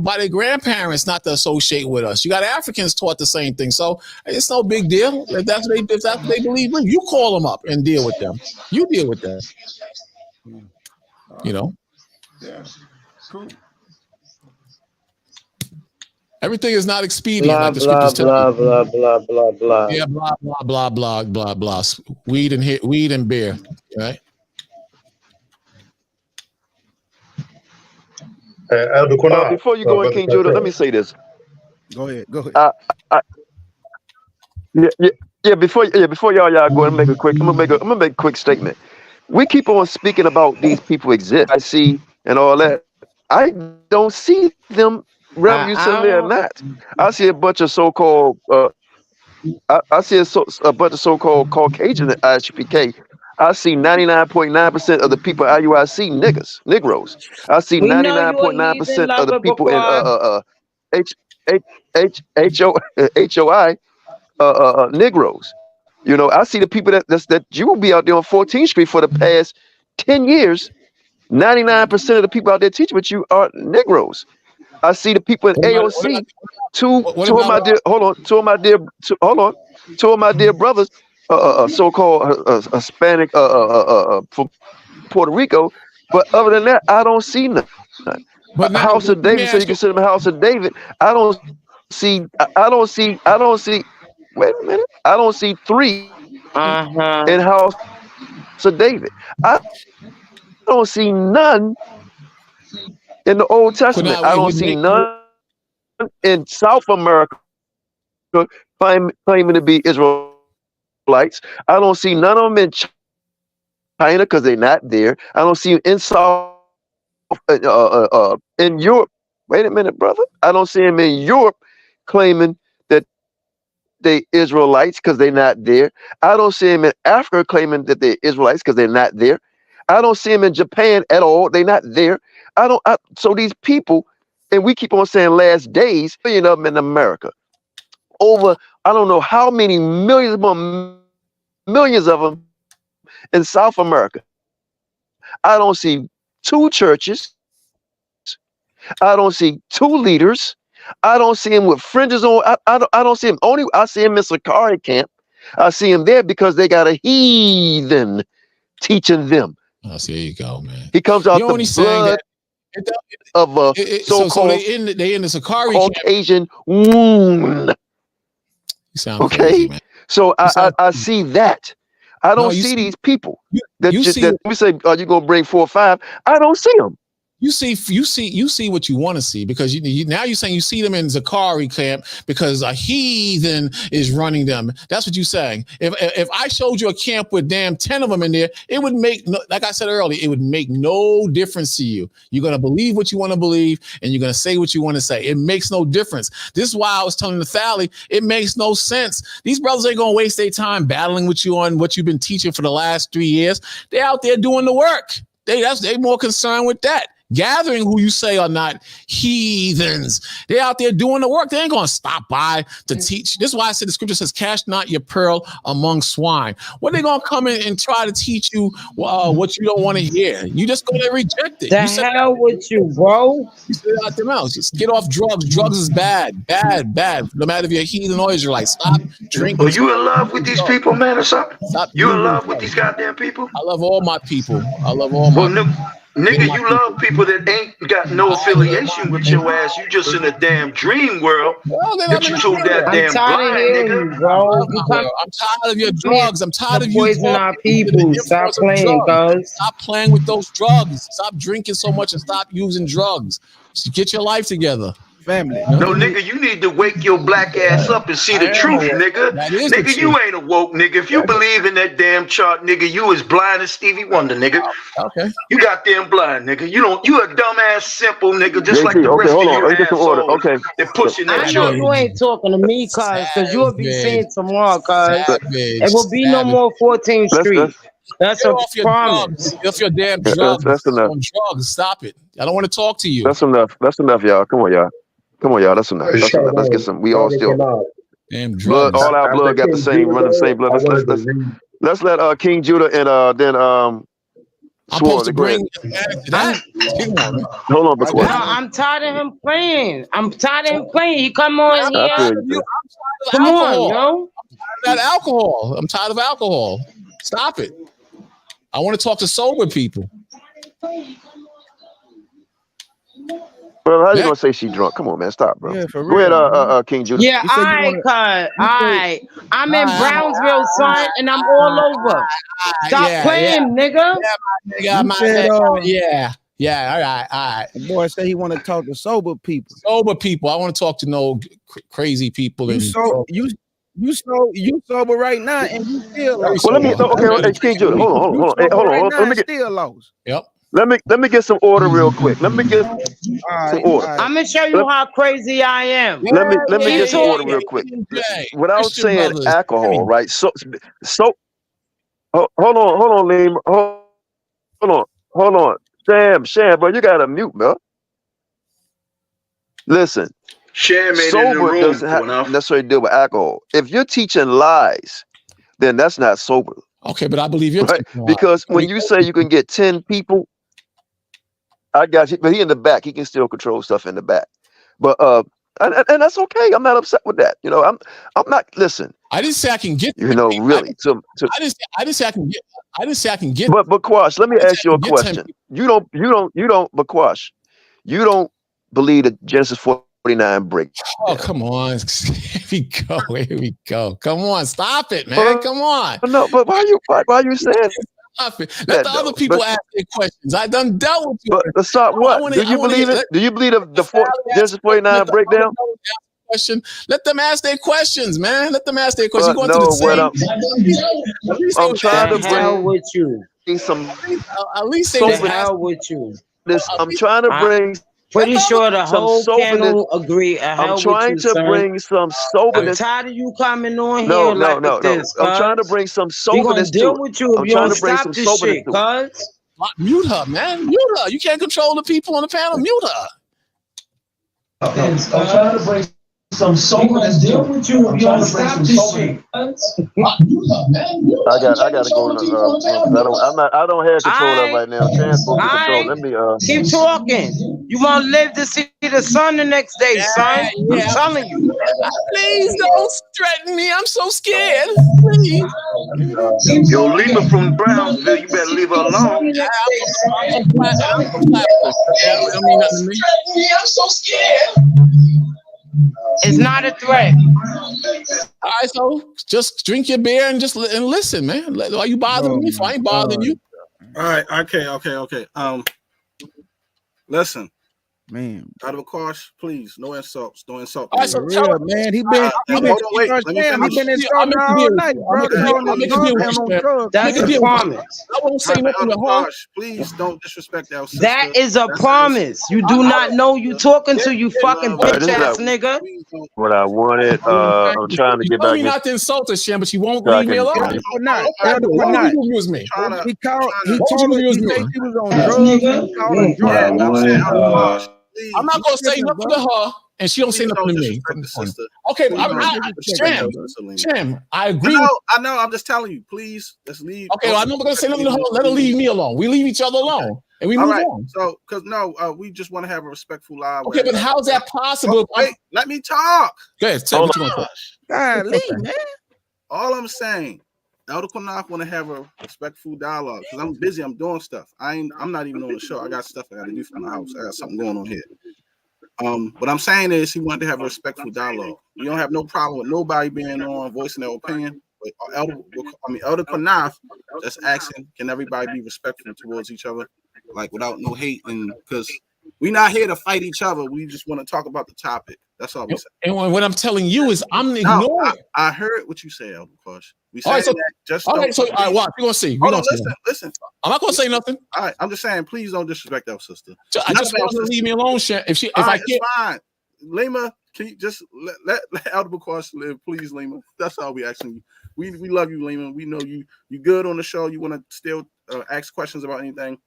by their grandparents not to associate with us. You got Africans taught the same thing. So it's no big deal. If that's what they believe in, you call them up and deal with them. You deal with them. You know. Yeah. Cool. Everything is not expedient, Blah, like the blah, scriptures tell blah, you. blah, blah, blah, blah. Yeah, blah, blah, blah, blah, blah, blah. Weed and beer, right? Elder Qanath, before you go in, King Judah, let me say this. Go ahead. Go ahead. Before y'all go and make a quick. I'm gonna make a quick statement. We keep on speaking about these people exist. I see and all that. I don't see them revolutionary or not. I see a bunch of so-called. I see a bunch of so-called Caucasian at ISPK. I see 99.9% of the people at IUIC Negroes. I see 99.9% of the people in HOI Negroes. You know, I see the people that you will be out there on 14th Street for the past 10 years. 99% of the people out there teaching with you are Negroes. I see the people in AOC. Two of my dear brothers, so-called Hispanic from Puerto Rico. But other than that, I don't see nothing. But House of David, so you consider the House of David. I don't see. Wait a minute. I don't see three in House of David. I don't see none in the Old Testament. I don't see none in South America claiming to be Israelites. I don't see none of them in China because they're not there. I don't see them in South in Europe. Wait a minute, brother. I don't see them in Europe claiming that they Israelites because they're not there. I don't see them in Africa claiming that they're Israelites because they're not there. I don't see them in Japan at all. They're not there. So these people, and we keep on saying last days, million of them in America. Over, I don't know how many millions of them in South America. I don't see 2 churches. I don't see 2 leaders. I don't see him with fringes on. I don't see him. I see him in Sakari camp. I see him there because they got a heathen teaching them. Oh, so there you go, man. He comes out the blood of a so-called so they in the Sakari Caucasian wound. You sound crazy, man. So I see that. I don't see these people that we say, are you gonna bring 4 or 5? I don't see them. You see what you want to see, because now you're saying you see them in Zakari camp because a heathen is running them. That's what you're saying. If I showed you a camp with damn 10 of them in there, it would make like I said earlier, it would make no difference to you. You're gonna believe what you want to believe, and you're gonna say what you want to say. It makes no difference. This is why I was telling Nathali, it makes no sense. These brothers ain't gonna waste their time battling with you on what you've been teaching for the last 3 years. They're out there doing the work. They more concerned with that. Gathering who you say are not heathens. They're out there doing the work. They ain't going to stop by to teach. This is why I said the scripture says, cast not your pearl among swine. What they going to come in and try to teach you what you don't want to hear? You just going to reject it. The hell with you, bro? You said out your mouth. Just get off drugs. Drugs is bad. Bad. No matter if you're a heathen or Israelite. Stop drinking. Are you in love with these people, man, or something? You in love with these goddamn people? I love all my people. I love all my people. Nigga, you love people that ain't got no affiliation with your ass. You just in a damn dream world that you so goddamn blind, nigga. Bro. I'm tired of your drugs. I'm tired of you poisoning our people. Stop playing, guys. Stop playing with those drugs. Stop drinking so much and stop using drugs. Get your life together. Family. No, nigga, you need to wake your black ass up and see the truth, nigga. Nigga, you ain't awoke, nigga. If you believe in that damn chart, nigga, you as blind as Stevie Wonder, nigga. Okay. You got damn blind, nigga. You a dumbass simple nigga, just like the rest of you assholes. Okay. They're pushing that I know chart. you ain't talking to me, cuz you'll be saying tomorrow, cuz it will be no more 14th Street. That's a promise. If your damn drugs, that's enough. On drugs, stop it. I don't want to talk to you. That's enough. That's enough, y'all. Come on, y'all. That's enough. That's enough. Let's get some. We all still damn blood. All our blood got the same, running the same blood. Let's let King Judah and then I'm supposed to bring hold on, before. I'm tired of him playing. He come on here. Come on, yo. I'm tired of that alcohol. I'm tired of alcohol. Stop it. I want to talk to sober people. Bro, how you gonna say she drunk? Come on, man, stop, bro. Yeah, for Go real. ahead, King Judah. Yeah, I'm in Brownsville, son, and I'm all over. Stop playing, nigga. Yeah, all right. The boy said he want to talk to sober people. Sober people. I want to talk to no crazy people. You sober right now, and you still lost. Well, okay, King Judah, hold on. Let me get still lost. Yep. Let me get some order real quick. Let me get some order. I'm gonna show you how crazy I am. Let me get some order real quick. Without saying alcohol, right? So hold on, Liam. Hold on. Sham, bro, you gotta mute, bro. Listen. Sober doesn't have necessarily deal with alcohol. If you're teaching lies, then that's not sober. Okay, but I believe you're right. Because when you say you can get 10 people, I got you. But he in the back, he can still control stuff in the back. But and that's okay. I'm not upset with that. You know, I'm not. Listen, I didn't say I can get. You know, really. I didn't say I can get. I didn't say I can get. But Quash, let me ask you a question. You don't. But Quash, you don't believe that Genesis 49 break. Oh, come on. Here we go. Come on. Stop it, man. Come on. No, but why you saying Stop it. Let the other people ask their questions. I done dealt with you. But stop what? Do you believe it? Do you believe the Genesis 49 breakdown? Question. Let them ask their questions, man. Let them ask their questions. I'm trying to bring with you. Some at least the hell with you. I'm trying to bring. Pretty sure the whole panel agree. I'm trying to bring some soberness. I'm tired of you coming on here like this. I'm trying to bring some soberness to deal with you. I'm trying to bring some soberness to it. Mute her, man. Mute her. You can't control the people on the panel. Mute her. I'm trying to bring some soberness deal with you. I'm trying to bring some soberness. I gotta go. I don't have control of right now. Let me keep talking. You want to live to see the sun the next day, son. I'm telling you. Please don't threaten me. I'm so scared. Please. Yo, Lima from Brownsville, you better leave her alone. I'm so scared. It's not a threat. All right, so just drink your beer and just and listen, man. Why you bothering me? If I ain't bothering you. All right. Okay. Listen. Man, out of course, please, no insults. Don't insult. All right, so tell him, man, he been insulting all night, bro. That's a promise. I won't say nothing to her. Please don't disrespect our sister. That is a promise. You do not know you talking to, you fucking bitch ass nigga. What I wanted, I'm trying to get back. Me not to insult her, Shem, but she won't leave me alone. He told her he was on drugs. I'm not gonna say nothing to her, and she don't say nothing to me. Okay, Shem, I agree. I know. I'm just telling you. Please, let's leave. Okay, well, I'm not gonna say nothing to her. Let her leave me alone. We leave each other alone, and we move on. So, because we just want to have a respectful live. Okay, but how's that possible? Wait, let me talk. Go ahead. Say what you want to talk. Man. All I'm saying, Elder Qanath want to have a respectful dialogue because I'm busy. I'm doing stuff. I'm not even on the show. I got stuff I got to do for my house. I got something going on here. What I'm saying is he wanted to have a respectful dialogue. You don't have no problem with nobody being on, voicing their opinion. But Elder Qanath just asking, can everybody be respectful towards each other, like without no hate? And because we're not here to fight each other, we just want to talk about the topic. That's all we say. And what I'm telling you is I'm ignoring. I heard what you say, Elder Kosh. We all right, so, that just all right, so all right, watch. We're gonna see. Listen. I'm not gonna say nothing. All right, I'm just saying, please don't disrespect our sister. I just want her to leave me alone, Shem. If I can't, it's fine. Lima, can you just let Elder Kosh live, please, Lima? That's all we asking you. We love you, Lima. We know you good on the show. You want to still ask questions about anything?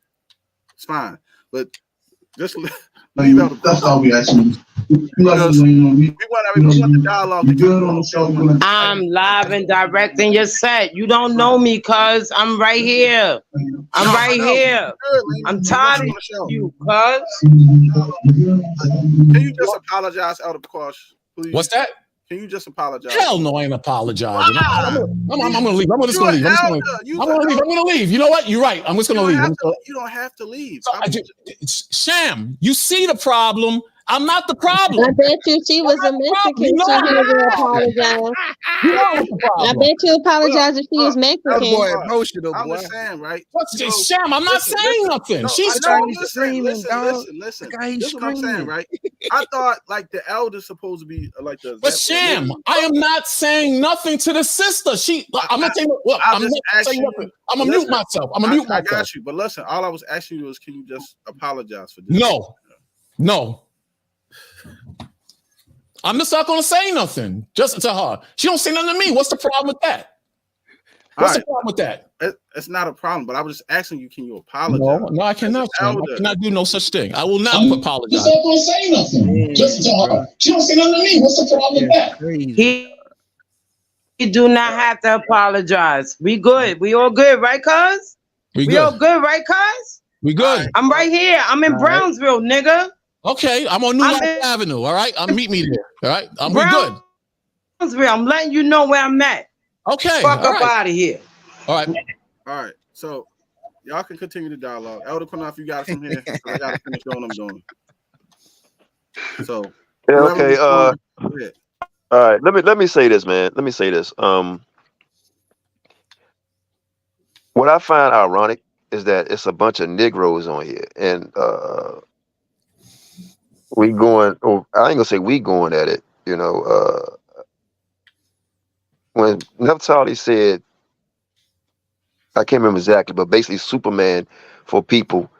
It's fine, but just leave out. That's all we asking. We want the dialogue. I'm live and direct in your set. You don't know me, cuz I'm right here. I'm here. I'm tired of you, cuz. Can you just apologize, Elder Kosh, please? What's that? Can you just apologize? Hell no, I ain't apologizing. I'm gonna leave. I'm just gonna leave. I'm gonna leave. You know what? You're right. I'm just gonna leave. You don't have to leave. Sham, you see the problem. I'm not the problem. I bet you she was a Mexican. She never apologized. I bet you apologize if she was Mexican. Boy, emotional, boy. I'm just saying, right? Sham, I'm not saying nothing. She's screaming. Listen. This is what I'm saying, right? I thought like the elder's supposed to be like the. But Sham, I am not saying nothing to the sister. I'm not saying. Look, I'm not saying nothing. I'm gonna mute myself. I got you. But listen, all I was asking you was, can you just apologize for this? No. I'm just not going to say nothing just to her. She don't say nothing to me. What's the problem with that? What's the problem with that? It's not a problem, but I was just asking you, can you apologize? No, I cannot. I cannot do no such thing. I will not apologize. She's not going to say nothing. Just to her. She don't say nothing to me. What's the problem with that? He do not have to apologize. We good. We all good, right, cuz? We all good, right, cuz? We good. I'm right here. I'm in Brownsville, nigga. Okay, I'm on New York Avenue. All right, meet me there. All right, we good. I'm letting you know where I'm at. Okay, fuck up out of here. All right. So y'all can continue the dialogue. Elder Qanath, you got it from here. I got to finish doing what I'm doing. So yeah, okay. All right. Let me say this, man. Let me say this. What I find ironic is that it's a bunch of Negroes on here, and we going, or I ain't gonna say we going at it, you know. When Naphtali said, I can't remember exactly, but basically Superman for people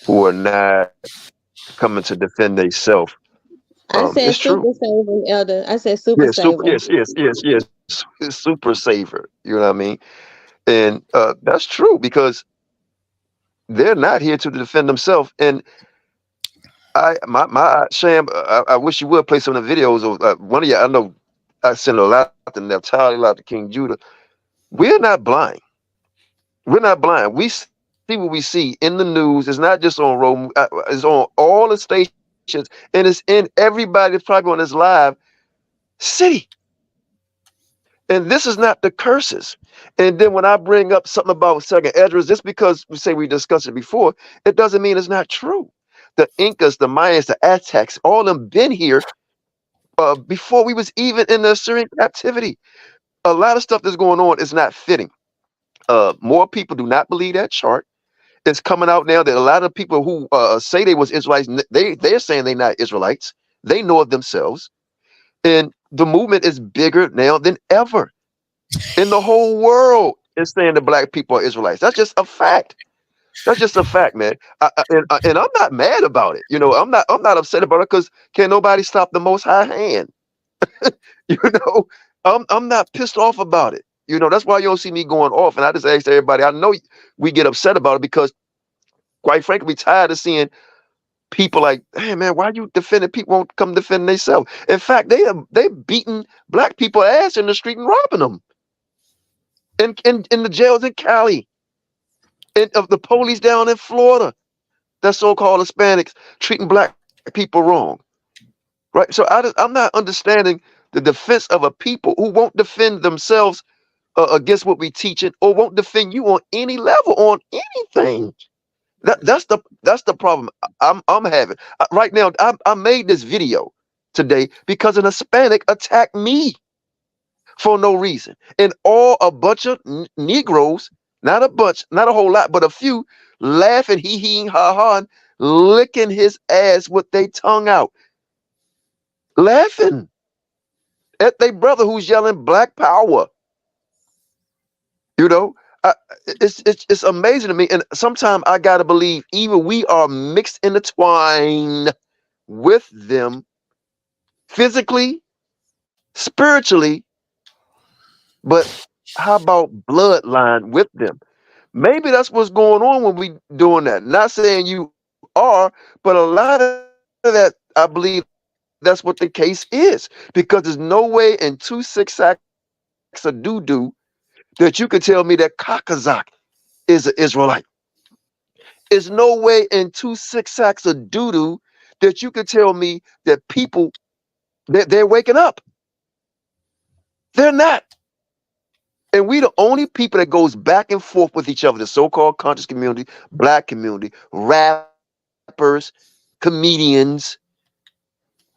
who are not coming to defend themselves. I said super saver, Elder. I said super saver. Yes. It's super saver. You know what I mean? And that's true because they're not here to defend themselves. And Sham, I wish you would play some of the videos of one of you. I know I send a lot to Naphtali, a lot to King Judah. We're not blind. We're not blind. We see what we see in the news. It's not just on road. It's on all the stations, and it's in everybody that's probably on this live city. And this is not the curses. And then when I bring up something about Second Esdras, just because we say we discussed it before, it doesn't mean it's not true. The Incas, the Mayans, the Aztecs, all of them been here before we was even in the Assyrian captivity. A lot of stuff that's going on is not fitting. More people do not believe that chart. It's coming out now that a lot of people who say they was Israelites, they're saying they're not Israelites. They know it themselves. And the movement is bigger now than ever. In the whole world is saying the black people are Israelites. That's just a fact. That's just a fact, man. And I'm not mad about it. You know, I'm not upset about it because can't nobody stop the Most High hand. You know, I'm not pissed off about it. You know, that's why you don't see me going off. And I just ask everybody, I know we get upset about it because, quite frankly, we tired of seeing people like, hey, man, why you defending people won't come defend themselves? In fact, they beating black people ass in the street and robbing them. In the jails in Cali. And of the police down in Florida, that so-called Hispanics treating black people wrong. Right? So I'm not understanding the defense of a people who won't defend themselves against what we teach it, or won't defend you on any level on anything. That's the problem I'm having right now. I made this video today because an Hispanic attacked me for no reason, and all a bunch of Negroes, not a bunch, not a whole lot, but a few, laughing, hee ha ha, and licking his ass with their tongue out, laughing at their brother who's yelling Black Power. You know, it's amazing to me, and sometimes I gotta believe even we are mixed intertwined with them physically, spiritually, but how about bloodline with them? Maybe that's what's going on when we doing that. Not saying you are, but a lot of that, I believe that's what the case is, because there's no way in 2 6 sacks of doo-doo that you could tell me that Kakazak is an Israelite. There's no way in 2 6 sacks of doo-doo that you could tell me that people, they're waking up. They're not. And we the only people that goes back and forth with each other, the so-called conscious community, black community, rappers, comedians.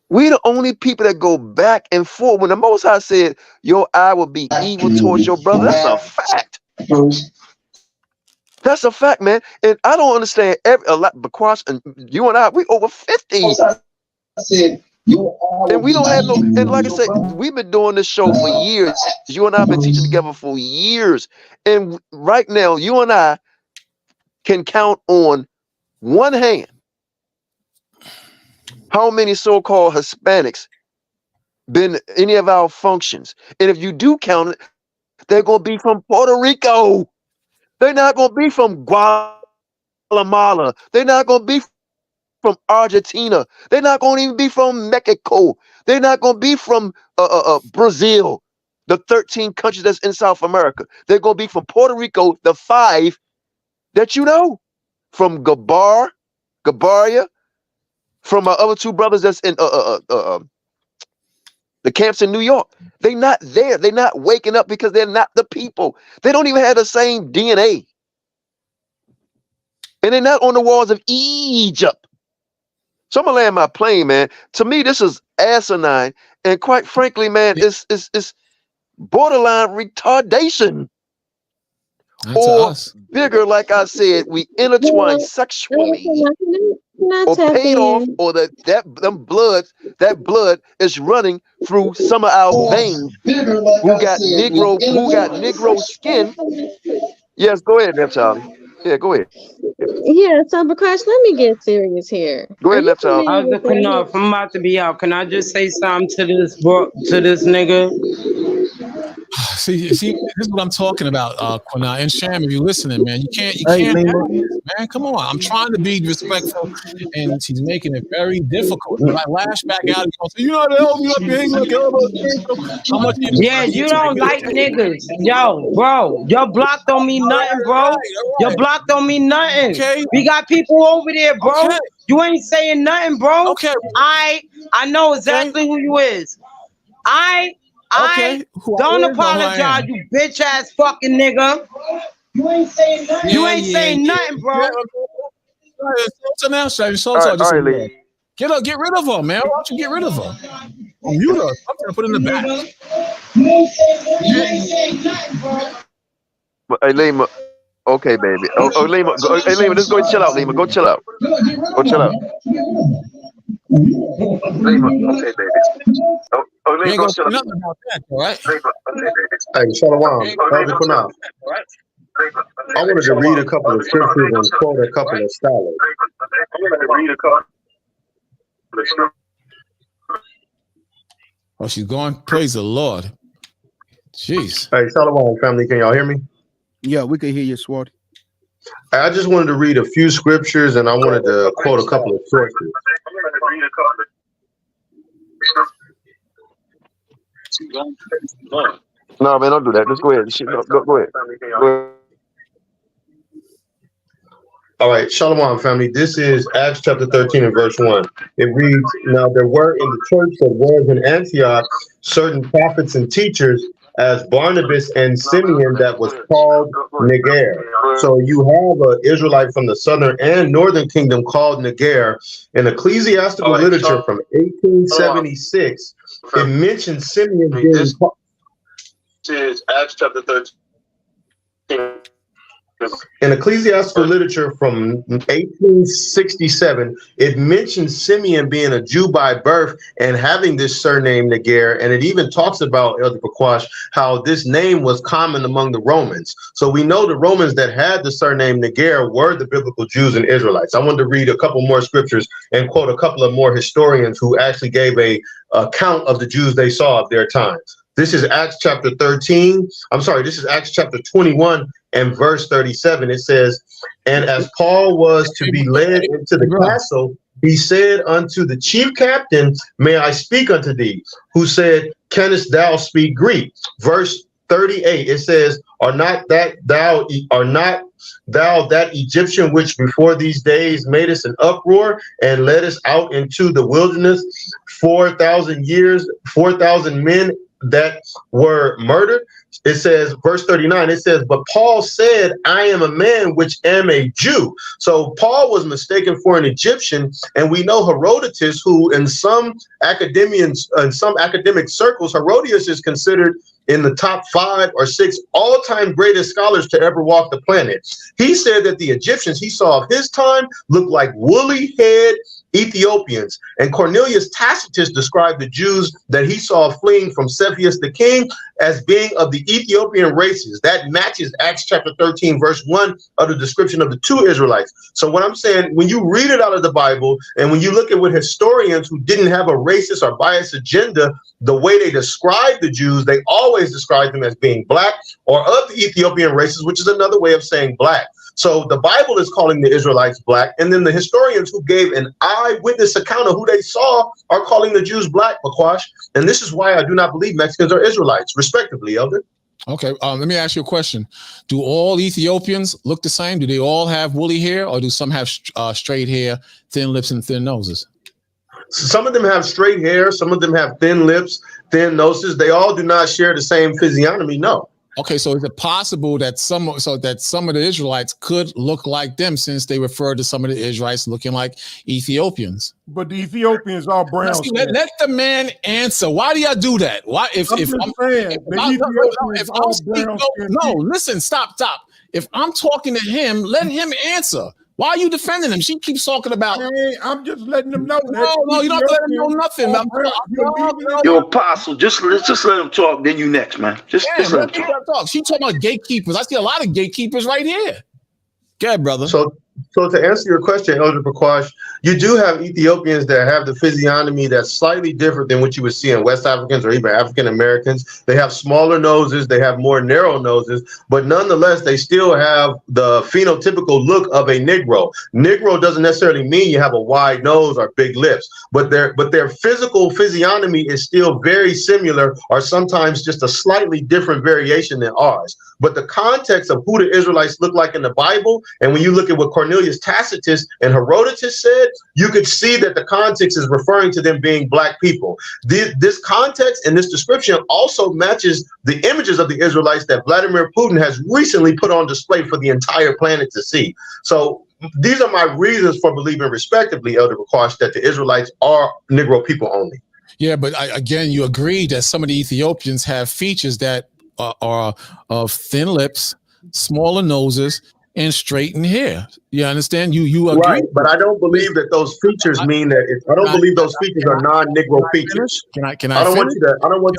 We the only people that go back and forth. When the Most High said, your eye will be evil towards your brother, that's a fact. That's a fact, man. And I don't understand a lot, because and you and I, we over 50. And we don't have no, and like I said, we've been doing this show for years. You and I have been teaching together for years. And right now, you and I can count on one hand how many so-called Hispanics been any of our functions. And if you do count it, they're going to be from Puerto Rico. They're not going to be from Guatemala. They're not going to be from Argentina. They're not going to even be from Mexico. They're not going to be from Brazil, the 13 countries that's in South America. They're going to be from Puerto Rico, the 5 that you know, from Gabaria, from my other 2 brothers that's in the camps in New York. They're not there. They're not waking up because they're not the people. They don't even have the same DNA. And they're not on the walls of Egypt. So I'm gonna land my plane, man. To me, this is asinine, and quite frankly, man, it's borderline retardation. Not or bigger, like I said, we intertwine sexually, or paid off, or that blood is running through some of our veins. Who got Negro skin? Yes, go ahead, Neptali. Yeah, go ahead. Yeah, so because let me get serious here. Go ahead, Neptali. Qanath, I'm about to be out. Can I just say something to this nigga? See, this is what I'm talking about, Qanath. And Sham, if you're listening, man, you can't have this, man. Come on. I'm trying to be respectful, and she's making it very difficult. If I lash back out, you know the hell you up here, how much yeah, you don't like niggas. Yo, bro, your block don't mean nothing, bro. Your block don't mean nothing. Okay. We got people over there, bro. Okay. You ain't saying nothing, bro. Okay. I know exactly who you is. I don't apologize, you bitch ass fucking nigga. You ain't saying nothing. You ain't saying nothing, bro. Get rid of her, man. Why don't you get rid of her? Mute her. I'm gonna put it in the back. You ain't saying nothing, bro. Hey, Lima. Okay, baby. Lima. Hey, Lima, just go and chill out, Lima. Go chill out. Go chill out. Lima. Okay, baby. Lima, go chill out. Nothing about that, all right? Hey, Shalom. Elder Qanath. I wanted to read a couple of scriptures and quote a couple of scholars. Oh, she's gone. Praise the Lord. Jeez. Hey, Shalom, family. Can y'all hear me? Yeah, we can hear you, Swart. I just wanted to read a few scriptures and I wanted to quote a couple of sources. No, man, don't do that. Just go ahead. Go ahead. Go ahead. All right, Shalom, family. This is Acts chapter 13 and verse 1. It reads, "Now there were in the church that was in Antioch certain prophets and teachers, as Barnabas and Simeon that was called Niger." So you have an Israelite from the southern and northern kingdom called Niger. In ecclesiastical literature from 1876, it mentions Simeon being called. This is Acts chapter 13. In ecclesiastical literature from 1867, it mentions Simeon being a Jew by birth and having this surname Niger, and it even talks about, Elder Pequash, how this name was common among the Romans. So we know the Romans that had the surname Niger were the biblical Jews and Israelites. I wanted to read a couple more scriptures and quote a couple of more historians who actually gave a account of the Jews they saw of their time. This is Acts chapter 13. This is Acts chapter 21 and verse 37. It says, "And as Paul was to be led into the castle, he said unto the chief captain, May I speak unto thee? Who said, Canst thou speak Greek?" Verse 38, it says, Are not thou that Egyptian which before these days made us an uproar and led us out into the wilderness 4,000 years, 4,000 men that were murdered? It says, verse 39, it says, "But Paul said, I am a man which am a Jew." So Paul was mistaken for an Egyptian, and we know Herodotus, who in some academic circles, Herodotus is considered in the top 5 or 6 all-time greatest scholars to ever walk the planet. He said that the Egyptians he saw of his time looked like woolly-head Ethiopians, and Cornelius Tacitus described the Jews that he saw fleeing from Cepheus the king as being of the Ethiopian races. That matches Acts chapter 13 verse 1 of the description of the 2 Israelites. So what I'm saying, when you read it out of the Bible and when you look at what historians who didn't have a racist or biased agenda, the way they describe the Jews, they always describe them as being black or of the Ethiopian races, which is another way of saying black. So the Bible is calling the Israelites black, and then the historians who gave an eyewitness account of who they saw are calling the Jews black, Makwash. And this is why I do not believe Mexicans are Israelites, respectively, Elder. Okay, let me ask you a question. Do all Ethiopians look the same? Do they all have woolly hair, or do some have straight hair, thin lips, and thin noses? Some of them have straight hair. Some of them have thin lips, thin noses. They all do not share the same physiognomy, no. Okay, so is it possible that some of the Israelites could look like them, since they refer to some of the Israelites looking like Ethiopians? But the Ethiopians are brown. See, let the man answer. Why do y'all do that? Why? Listen, stop. If I'm talking to him, let him answer. Why are you defending him? She keeps talking about. Hey, I'm just letting them know. No, you don't have to let him know nothing. Yo, Apostle, just let him talk. Then you next, man. Just let him talk. She talking about gatekeepers. I see a lot of gatekeepers right here. Go ahead, brother. So to answer your question, Elder Pequash, you do have Ethiopians that have the physiognomy that's slightly different than what you would see in West Africans or even African Americans. They have smaller noses, they have more narrow noses, but nonetheless, they still have the phenotypical look of a Negro. Negro doesn't necessarily mean you have a wide nose or big lips, but their physical physiognomy is still very similar, or sometimes just a slightly different variation than ours. But the context of who the Israelites look like in the Bible, and when you look at what Cornelius Tacitus and Herodotus said, you could see that the context is referring to them being black people. This context and this description also matches the images of the Israelites that Vladimir Putin has recently put on display for the entire planet to see. So these are my reasons for believing respectively, Elder Bakash, that the Israelites are Negro people only. Yeah, but again, you agree that some of the Ethiopians have features that are of thin lips, smaller noses, and straightened hair. You understand? You agree? Right, but I don't believe that those features mean that. I don't believe those features are non-Negro features. I don't want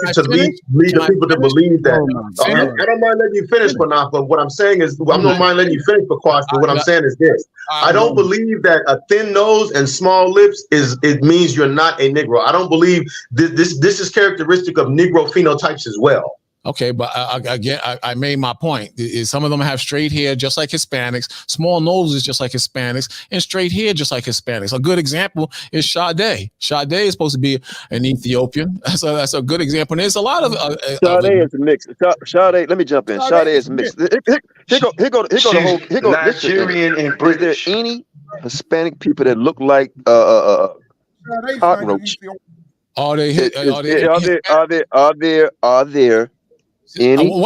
you to lead the people to believe that. I don't mind letting you finish, Qanath, but what I'm saying is, I don't mind letting you finish, Bakash, but what I'm saying is this. I don't believe that a thin nose and small lips it means you're not a Negro. I don't believe this is characteristic of Negro phenotypes as well. Okay, but again, I made my point. Some of them have straight hair, just like Hispanics, small noses, just like Hispanics, and straight hair, just like Hispanics. A good example is Sade. Sade is supposed to be an Ethiopian. So that's a good example. And there's a lot of Sade is mixed. Sade, let me jump in. Sade is mixed. Here go the whole. Nigerian and British. Is there any Hispanic people that look like cockroach? Are there any?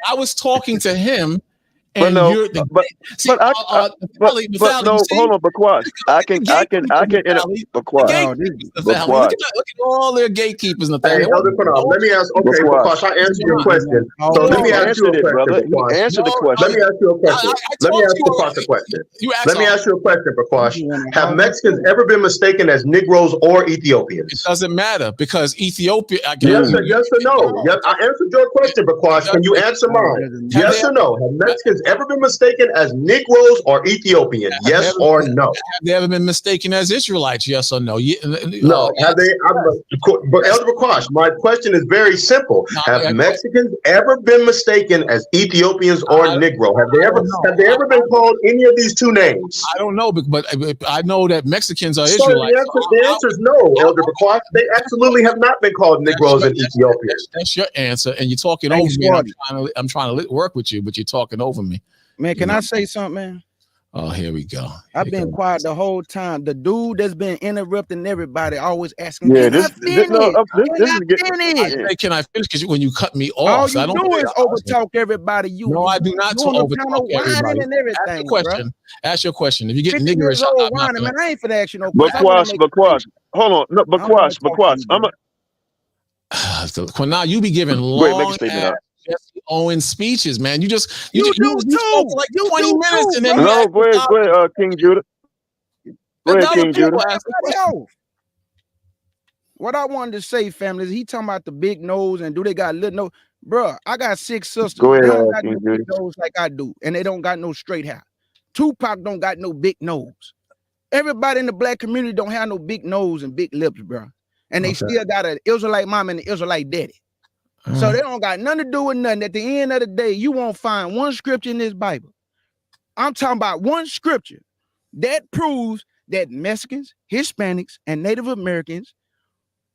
I was talking to him, and hold on, Bakash. I can Look at all their gatekeepers in the valley. Hey, Elder Qanath, let me ask. Okay, Bakash, I answered your question. So let me ask you a question. Answer the question. Let me ask you a question. Let me ask Bakash a question. Let me ask you a question, Bakash. Have Mexicans ever been mistaken as Negroes or Ethiopians? It doesn't matter because Ethiopia. Yes or no? Yes, I answered your question, Bakash. Can you answer mine? Yes or no? Have Mexicans ever been mistaken as Negroes or Ethiopians? Yes or no? Have they ever been mistaken as Israelites? Yes or no? No. Have they? But Elder Bakash, my question is very simple. Have Mexicans ever been mistaken as Ethiopians or Negro? Have they ever been called any of these two names? I don't know, but I know that Mexicans are Israelites. The answer is no, Elder Bakash. They absolutely have not been called Negroes and Ethiopians. That's your answer, and you're talking over me. I'm trying to work with you, but you're talking over me. Man, can I say something, man? Oh, here we go. I've been quiet the whole time. The dude that's been interrupting everybody, always asking, "Can I finish? Can I finish?" Because when you cut me all off, you do is overtalk everybody. No, I do not overtalk everybody. And everything, Ask your question. If you get niggerish, man, I ain't for that. You know, Bakash. Hold on, no, Bakash. Now you be giving long Jesse Owens speeches, man. You spoke for like 20 minutes and then go ahead, King Judah. Go ahead, King Judah. What I wanted to say, family, is he talking about the big nose and do they got little nose? Bruh, I got 6 sisters. Go ahead, they don't got no big nose like I do, and they don't got no straight hair. Tupac don't got no big nose. Everybody in the black community don't have no big nose and big lips, bruh. And they still got an Israelite mom and an Israelite daddy. So they don't got nothing to do with nothing. At the end of the day, you won't find one scripture in this Bible. I'm talking about one scripture that proves that Mexicans, Hispanics, and Native Americans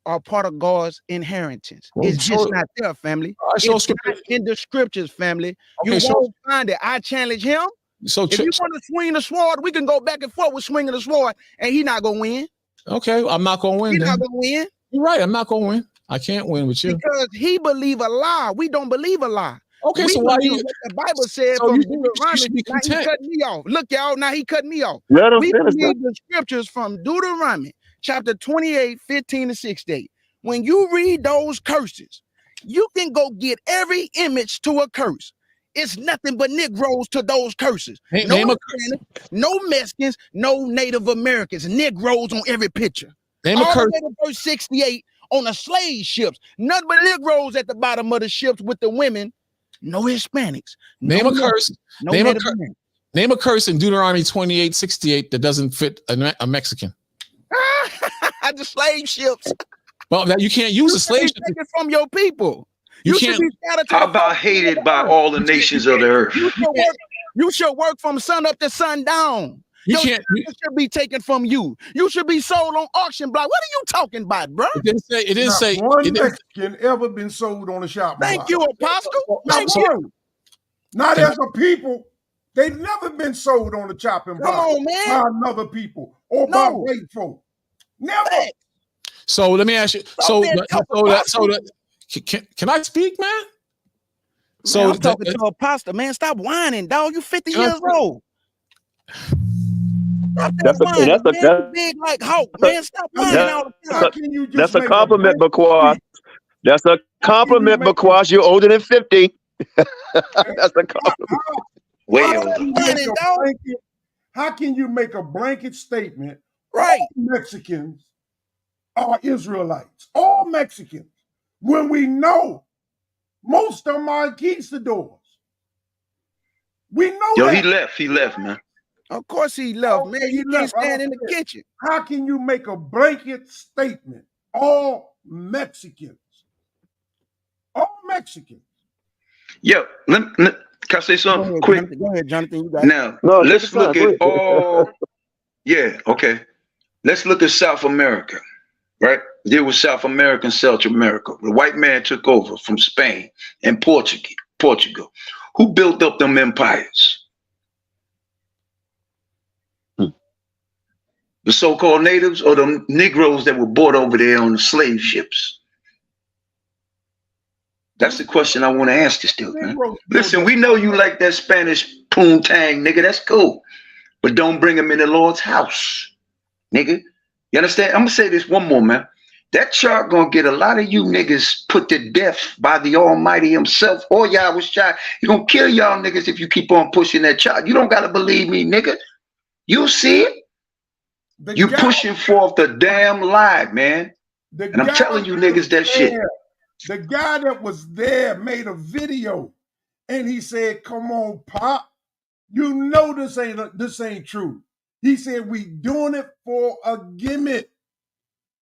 are part of God's inheritance. It's just not there, family. It's not in the scriptures, family. You won't find it. I challenge him. So if you want to swing the sword, we can go back and forth with swinging the sword, and he's not going to win. Okay, I'm not going to win. He's not going to win. You're right. I'm not going to win. I can't win with you. Because he believe a lie. We don't believe a lie. Okay, so why you? What the Bible said from Deuteronomy. Now he cut me off. Look, y'all. Now he cut me off. We believe the scriptures from Deuteronomy, chapter 28, 15 to 68. When you read those curses, you can go get every image to a curse. It's nothing but Negroes to those curses. No Mexicans, no Native Americans. Negroes on every picture. Name a curse. Verse 68 on the slave ships. Nothing but Negroes at the bottom of the ships with the women. No Hispanics. Name a curse. Name a curse in Deuteronomy 28:68 that doesn't fit a Mexican. The slave ships. Well, you can't use a slave ship from your people. You can't. How about hated by all the nations of the earth? You should work from sun up to sundown. You should be taken from you. You should be sold on auction block. What are you talking about, bro? It didn't say one Mexican ever been sold on a shop block. Thank you, Apostle. Thank you. Not as a people. They've never been sold on the chopping block on, man. by another people or by white folk. Never. So let me ask you. Can I speak, man? So I'm talking to a pastor, man. Stop whining, dog. You 50 years old. That's big like Hulk, man. Stop whining all the time. How can you just that's a compliment, Bakwas. That's a compliment, Bakwas. You're older than 50. That's a compliment. How can you make a blanket statement? Right. All Mexicans are Israelites. All Mexicans. When we know most of them are conquistadors. We know that. He left, man. Of course he left, man. You can't stand in the kitchen. How can you make a blanket statement? All Mexicans. All Mexicans. Yo, can I say something quick? Go ahead, Jonathan. You got now, let's look at all. Yeah, okay. Let's look at South America, right? There was South America and Central America. The white man took over from Spain and Portugal. Who built up them empires? The so-called natives or the Negroes that were brought over there on the slave ships? That's the question I want to ask you still, man. Listen, we know you like that Spanish poontang, nigga. That's cool. But don't bring them in the Lord's house, nigga. You understand? I'm going to say this one more, man. That chart going to get a lot of you niggas put to death by the Almighty himself or Yahawashi. He going to kill y'all niggas if you keep on pushing that chart. You don't got to believe me, nigga. You see it? You pushing forth the damn lie, man. And I'm telling you niggas that shit. The guy that was there made a video and he said, come on, Pop. You know this ain't true. He said, we doing it for a gimmick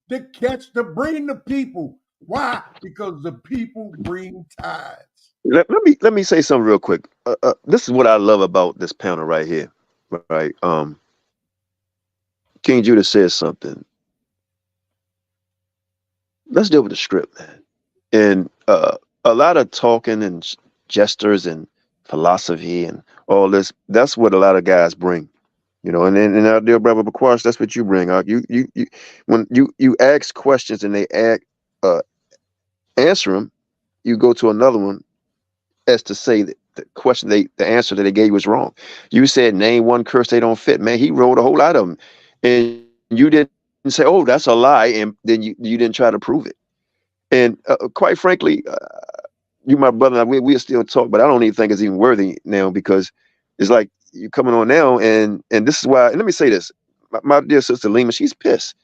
to bring the people. Why? Because the people bring tithes. Let me say something real quick. This is what I love about this panel right here. Right. King Judah says something. Let's deal with the script, man. And a lot of talking and gestures and philosophy and all this, that's what a lot of guys bring. You know, and our dear brother Bakwas, that's what you bring out. When you ask questions and they answer them, you go to another one as to say that the answer that they gave was wrong. You said name one curse they don't fit, man. He wrote a whole lot of them, and you didn't say, oh, that's a lie, and then you didn't try to prove it. And quite frankly, you, my brother, we still talk, but I don't even think it's even worthy now, because it's like you coming on now, and this is why. And let me say this, my dear sister Lima, she's pissed,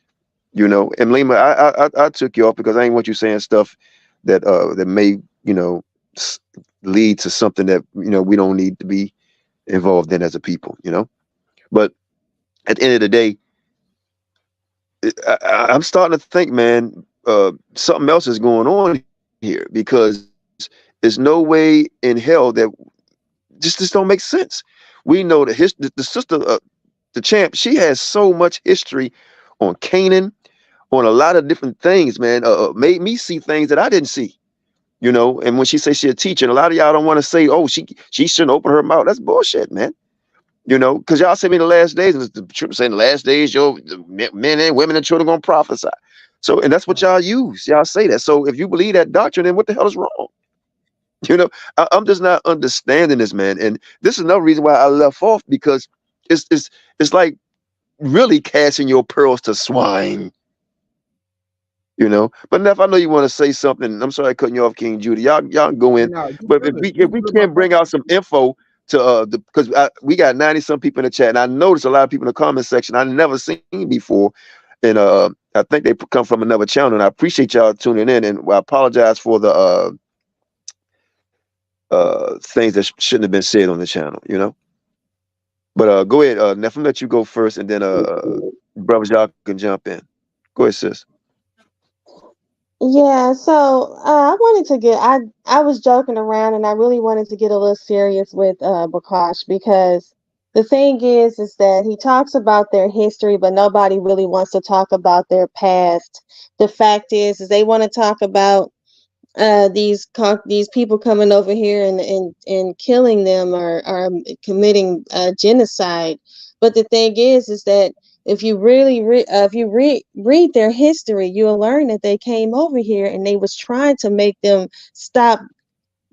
you know. And Lima, I took you off because I ain't want you saying stuff that that may, you know, lead to something that, you know, we don't need to be involved in as a people, you know. But at the end of the day, I'm starting to think, man, something else is going on here, because there's no way in hell that just don't make sense. We know the sister, the champ, she has so much history on Canaan, on a lot of different things, man. Made me see things that I didn't see, you know. And when she says she's a teacher, and a lot of y'all don't want to say, oh, she shouldn't open her mouth. That's bullshit, man. You know, because y'all say me in the last days, and the trip saying the last days, men and women and children gonna prophesy. So, and that's what y'all use. Y'all say that. So if you believe that doctrine, then what the hell is wrong? You know, I'm just not understanding this, man. And this is another reason why I left off, because it's like really casting your pearls to swine. You know, but Neff, I know you want to say something. I'm sorry I cutting you off, King Judah. Y'all go in. No, but if we can't bring out some info to because we got 90-some people in the chat, and I noticed a lot of people in the comment section I never seen before, and I think they come from another channel, and I appreciate y'all tuning in, and I apologize for the things that shouldn't have been said on the channel, you know. But go ahead, Neff, I'm let you go first, and then brothers, y'all can jump in. Go ahead, sis. Yeah, so I wanted to get I was joking around, and I really wanted to get a little serious with Bakash, because the thing is that he talks about their history, but nobody really wants to talk about their past. The fact is they want to talk about these people coming over here and killing them or committing genocide. But the thing is that if you really read their history, you'll learn that they came over here and they was trying to make them stop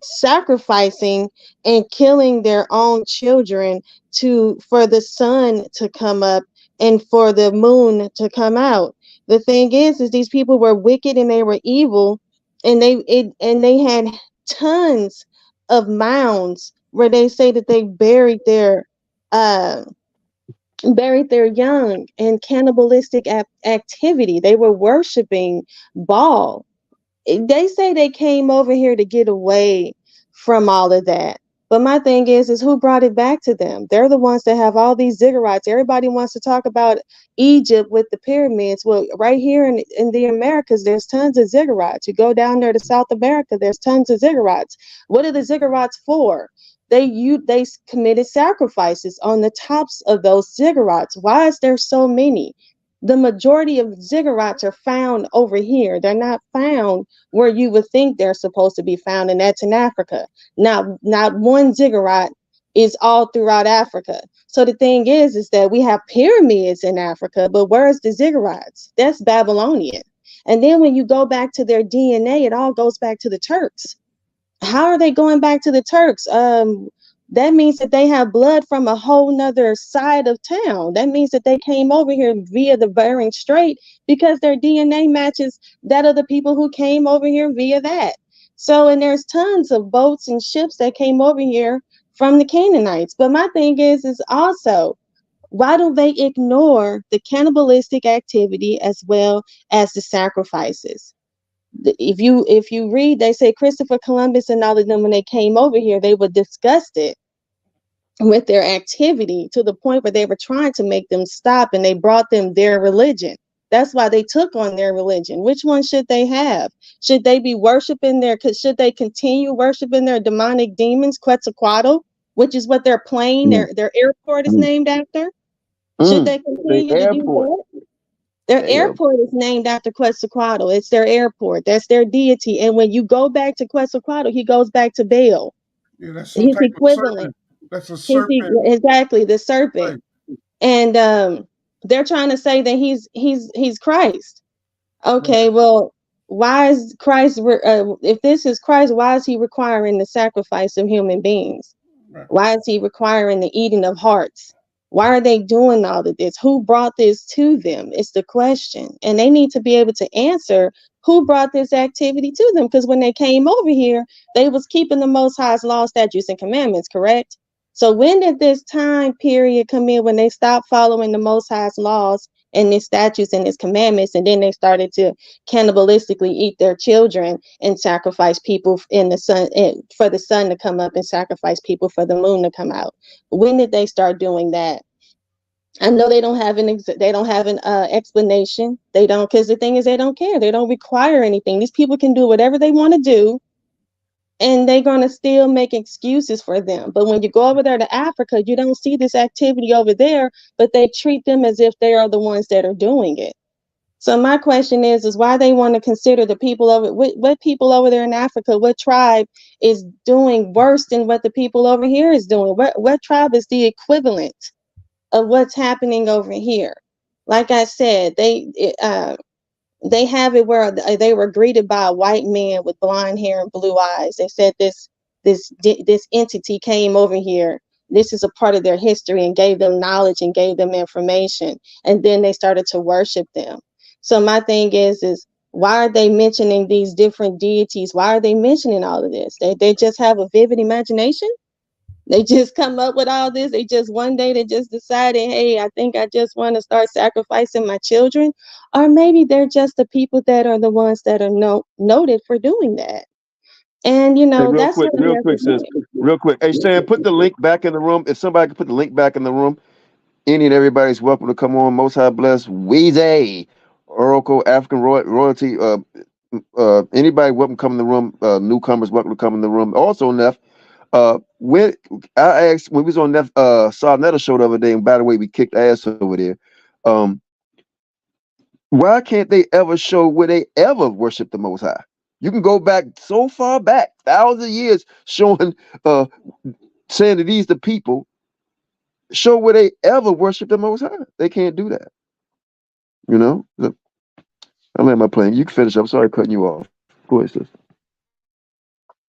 sacrificing and killing their own children for the sun to come up and for the moon to come out. The thing is these people were wicked and they were evil, and they had tons of mounds where they say that they buried their young in cannibalistic activity. They were worshiping Baal. They say they came over here to get away from all of that. But my thing is who brought it back to them? They're the ones that have all these ziggurats. Everybody wants to talk about Egypt with the pyramids. Well, right here in the Americas, there's tons of ziggurats. You go down there to South America, there's tons of ziggurats. What are the ziggurats for? They committed sacrifices on the tops of those ziggurats. Why is there so many? The majority of ziggurats are found over here. They're not found where you would think they're supposed to be found, and that's in Africa. Not one ziggurat is all throughout Africa. So the thing is that we have pyramids in Africa, but where's the ziggurats? That's Babylonian. And then when you go back to their DNA, it all goes back to the Turks. How are they going back to the Turks? That means that they have blood from a whole nother side of town. That means that they came over here via the Bering Strait because their DNA matches that of the people who came over here via that. So, and there's tons of boats and ships that came over here from the Canaanites. But my thing is also, why do they ignore the cannibalistic activity as well as the sacrifices? If you read, they say Christopher Columbus and all of them, when they came over here, they were disgusted with their activity to the point where they were trying to make them stop, and they brought them their religion. That's why they took on their religion. Which one should they have? Should they be worshiping should they continue worshiping their demonic demons, Quetzalcoatl, which is what their plane, their airport is named after? Should they continue to do that? Their airport is named after Quetzalcoatl. It's their airport. That's their deity. And when you go back to Quetzalcoatl, he goes back to Baal. Yeah, that's some type of serpent. That's a serpent. Exactly, the serpent. Right. And they're trying to say that he's Christ. Okay, right. Well, why is Christ? If this is Christ, why is he requiring the sacrifice of human beings? Right. Why is he requiring the eating of hearts? Why are they doing all of this? Who brought this to them? It's the question. And they need to be able to answer who brought this activity to them. Because when they came over here, they was keeping the Most High's law, statutes, and commandments, correct? So when did this time period come in when they stopped following the Most High's laws and his statutes and his commandments, and then they started to cannibalistically eat their children and sacrifice people in the sun, for the sun to come up, and sacrifice people for the moon to come out? When did they start doing that? I know they don't have an explanation. They don't, because the thing is, they don't care. They don't require anything. These people can do whatever they want to do, and they're going to still make excuses for them. But when you go over there to Africa, you don't see this activity over there, but they treat them as if they are the ones that are doing it. So my question is why they want to consider the people over, what people over there in Africa, what tribe is doing worse than what the people over here is doing? What tribe is the equivalent of what's happening over here? Like I said, they have it where they were greeted by a white man with blonde hair and blue eyes. They said this entity came over here. This is a part of their history, and gave them knowledge and gave them information. And then they started to worship them. So my thing is why are they mentioning these different deities? Why are they mentioning all of this? They just have a vivid imagination. They just come up with all this. They just one day they just decided, hey, I think I just want to start sacrificing my children. Or maybe they're just the people that are the ones that are noted for doing that. And you know, hey, real quick. Hey, Sam, put the link back in the room. If somebody can put the link back in the room, any and everybody's welcome to come on. Most High bless Weezy, Oracle, African royalty. Anybody welcome to come in the room. Newcomers welcome to come in the room. Also, Neff. When I asked, when we was on Saw Netta show the other day, and by the way, we kicked ass over there. Why can't they ever show where they ever worship the Most High? You can go back so far back, thousands of years, showing, saying that these the people, show where they ever worship the Most High. They can't do that. You know? I land my plane. You can finish up. Sorry cutting you off. Go ahead, sis.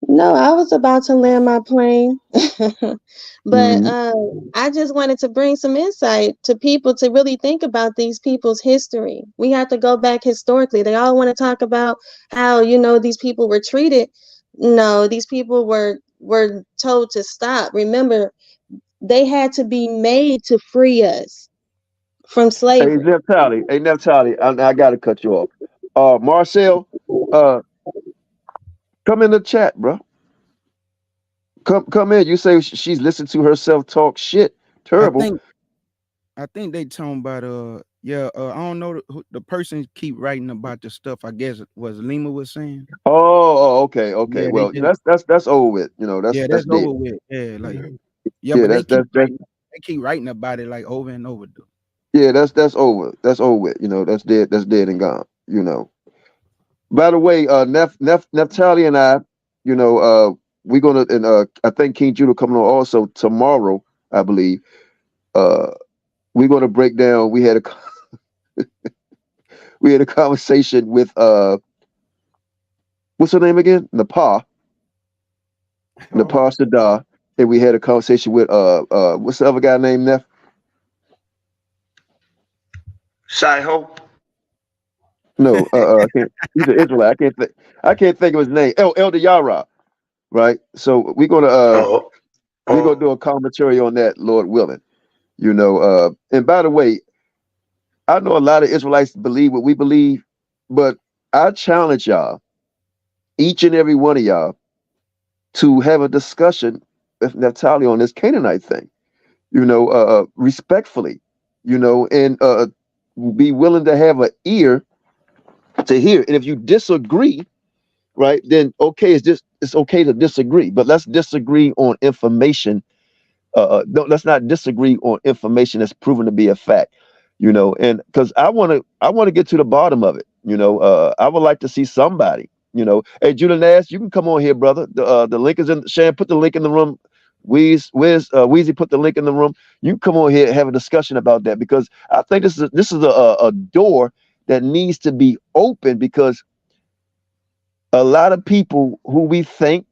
No, I was about to land my plane. But I just wanted to bring some insight to people to really think about these people's history. We have to go back historically. They all want to talk about how, these people were treated. No, these people were told to stop. Remember, they had to be made to free us from slavery. Hey, Neftali, I got to cut you off. Marcel, come in the chat, bro. Come in. You say she's listened to herself talk shit. Terrible. I think they talking about I don't know the person keep writing about the stuff. I guess was Lima was saying. Oh, okay. Yeah, Well, that's over with. That's dead. over with. Yeah, like but they keep writing about it like over and over. Though. Yeah, that's over. That's over with. That's dead. That's dead and gone. By the way, Neftali and I, we're gonna, and I think King Judah coming on also tomorrow, I believe. We're gonna break down. We had a conversation with what's her name again? Nepal Sadar, and we had a conversation with what's the other guy named Neff? Saiho. No, I can't. He's an Israelite. I can't think of his name. Elder Yara, right? So we're gonna do a commentary on that, Lord willing. And by the way, I know a lot of Israelites believe what we believe, but I challenge y'all, each and every one of y'all, to have a discussion with Naphtali on this Canaanite thing. Respectfully, and be willing to have an ear to hear. And if you disagree, right, then okay, it's okay to disagree, but let's disagree on information. Let's not disagree on information that's proven to be a fact, and because I want to get to the bottom of it. I would like to see somebody, hey, Judah Nash, you can come on here, brother. The link is in. Shan, put the link in the room. Weezy put the link in the room. You come on here and have a discussion about that, because I think this is a door that needs to be open, because a lot of people who we think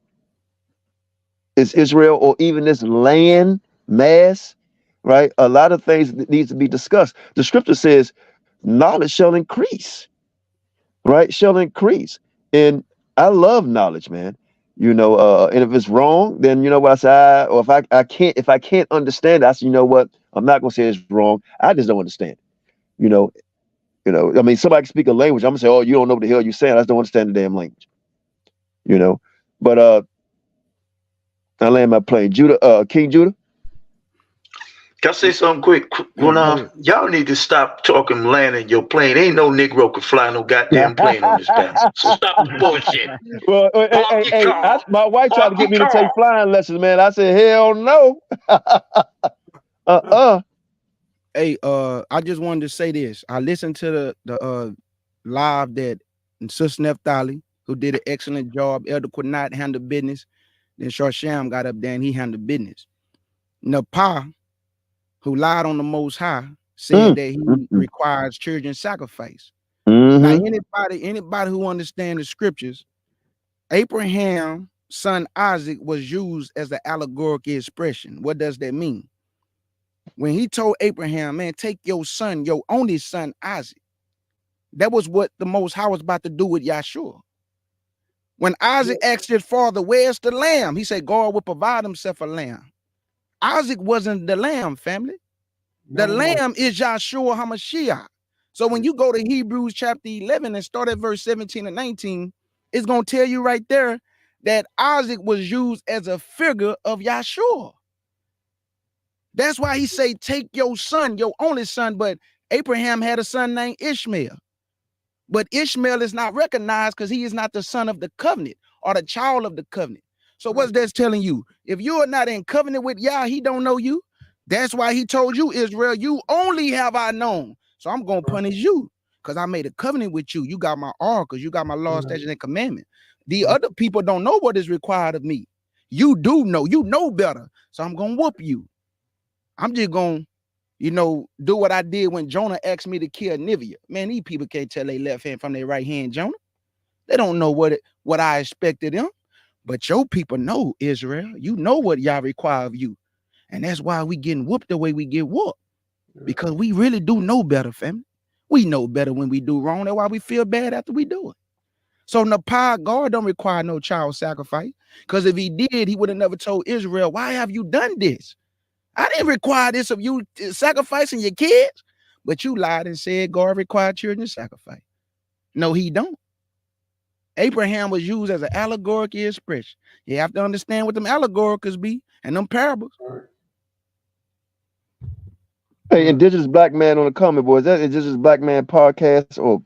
is Israel, or even this land mass, right? A lot of things that needs to be discussed. The scripture says knowledge shall increase, right? Shall increase. And I love knowledge, man. And if it's wrong, then what I say, or if I can't understand it, I say, what? I'm not gonna say it's wrong. I just don't understand it. I mean, somebody can speak a language. I'm gonna say, oh, you don't know what the hell you're saying. I just don't understand the damn language. But I land my plane. King Judah. Can I say something quick? Y'all need to stop talking landing your plane. Ain't no Negro can fly no goddamn plane on this path. So stop the bullshit. Well, hey, my wife tried to get me to take flying lessons, man. I said, hell no. Hey, I just wanted to say this. I listened to the live that Sister Neftali, who did an excellent job. Elder Qanath handled business. Then Sham got up there and he handled business. Nepal, who lied on the Most High, said that he requires children sacrifice. Now, anybody who understands the scriptures, Abraham's son Isaac was used as the allegorical expression. What does that mean? When he told Abraham, man, take your son, your only son, Isaac, that was what the Most High was about to do with Yahshua. When Isaac asked his father, where's the lamb? He said, God will provide himself a lamb. Isaac wasn't the lamb, family. The lamb is Yahshua Ha Mashayach. So when you go to Hebrews chapter 11 and start at verse 17 and 19, it's going to tell you right there that Isaac was used as a figure of Yahshua. That's why he say, take your son, your only son. But Abraham had a son named Ishmael. But Ishmael is not recognized because he is not the son of the covenant or the child of the covenant. So what's that telling you? If you are not in covenant with Yah, he don't know you. That's why he told you, Israel, you only have I known. So I'm going to punish you because I made a covenant with you. You got my all because you got my law, statute, and commandment. The other people don't know what is required of me. You do know. You know better. So I'm going to whoop you. I'm just going to, do what I did when Jonah asked me to kill Nineveh. Man, these people can't tell their left hand from their right hand, Jonah. They don't know what I expected them. But your people know, Israel. You know what y'all require of you. And that's why we getting whooped the way we get whooped. Because we really do know better, family. We know better when we do wrong. That's why we feel bad after we do it. So in the power, God don't require no child sacrifice. Because if he did, he would have never told Israel, why have you done this? I didn't require this of you sacrificing your kids. But you lied and said God required children to sacrifice. No, he don't. Abraham was used as an allegorical expression. You have to understand what them allegoricals be and them parables. Hey, Indigenous Black Man on the comment, boys. Is that Indigenous Black Man podcast, or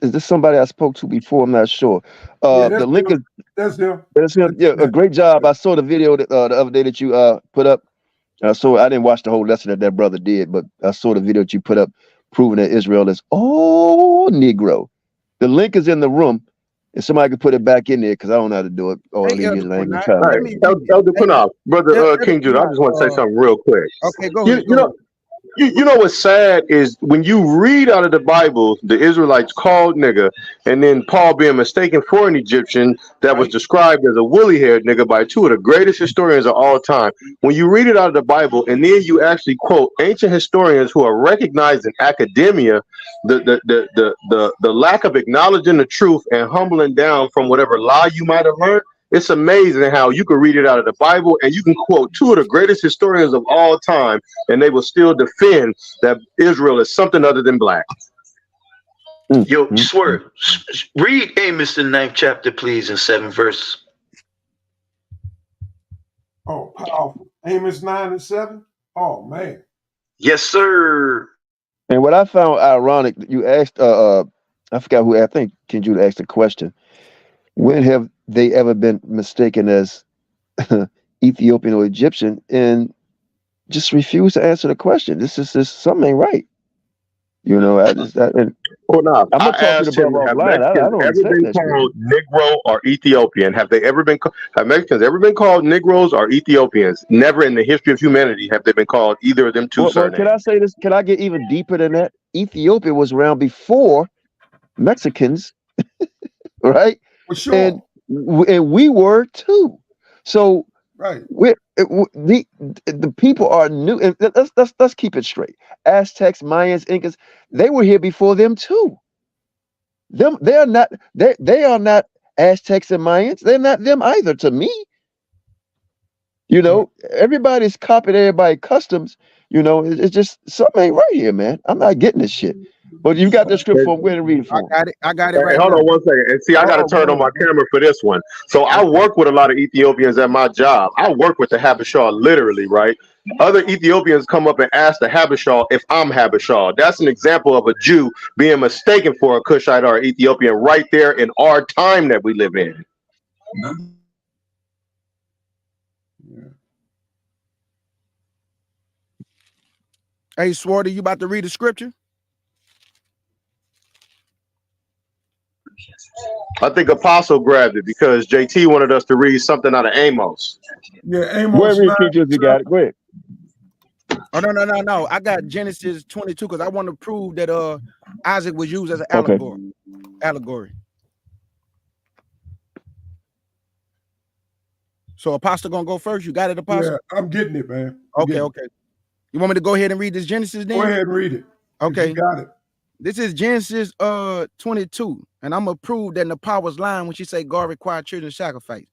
is this somebody I spoke to before? I'm not sure. The link is that's him. That's him. Yeah, a great job. I saw the video that, the other day that you put up. So I didn't watch the whole lesson that brother did, but I saw the video that you put up proving that Israel is all Negro. The link is in the room. If somebody could put it back in there, because I don't know how to do it. All right, Elder Qanath, brother King Judah, I just want to say something real quick. Okay, go ahead. You know what's sad is when you read out of the Bible, the Israelites called nigga, and then Paul being mistaken for an Egyptian that was described as a woolly-haired nigga by two of the greatest historians of all time. When you read it out of the Bible, and then you actually quote ancient historians who are recognized in academia, the lack of acknowledging the truth and humbling down from whatever lie you might have learned. It's amazing how you can read it out of the Bible and you can quote two of the greatest historians of all time, and they will still defend that Israel is something other than black. Yo, Swerve, read Amos the 9th chapter, please, in 7 verses. Oh, powerful. Amos 9 and 7? Oh, man. Yes, sir. And what I found ironic, you asked, I forgot who, I think King Judah asked the question. When have they ever been mistaken as Ethiopian or Egyptian, and just refuse to answer the question? This is something ain't right. I'm gonna talk to the brother offline. I don't ever been called Negro or Ethiopian? Have Mexicans ever been called Negroes or Ethiopians? Never in the history of humanity have they been called either of them two surnames. Can I say this? Can I get even deeper than that? Ethiopia was around before Mexicans, right? For sure. And we were too. So right. The people are new, and let's keep it straight. Aztecs, Mayans, Incas, they were here before them too. They are not Aztecs and Mayans. They're not them either to me. Everybody's copying everybody's customs. It's just something ain't right here, man. I'm not getting this shit. But you got the script for where to read it from. I got it right. Hold on one second. And see, I got to turn on my camera for this one. So I work with a lot of Ethiopians at my job. I work with the Habashah literally, right? Other Ethiopians come up and ask the Habashah if I'm Habashah. That's an example of a Jew being mistaken for a Cushite or Ethiopian right there in our time that we live in. Hey, Swarty, you about to read the scripture? I think Apostle grabbed it because JT wanted us to read something out of Amos. Yeah, Amos. You got it. Go ahead. Oh, no. I got Genesis 22 because I want to prove that Isaac was used as an allegory. So Apostle gonna go first. You got it, Apostle? Yeah, I'm getting it, man. Okay. You want me to go ahead and read this Genesis then? Go ahead and read it. Okay. You got it. This is Genesis 22, and I'm gonna prove that in the power's line when she say God required children sacrifice.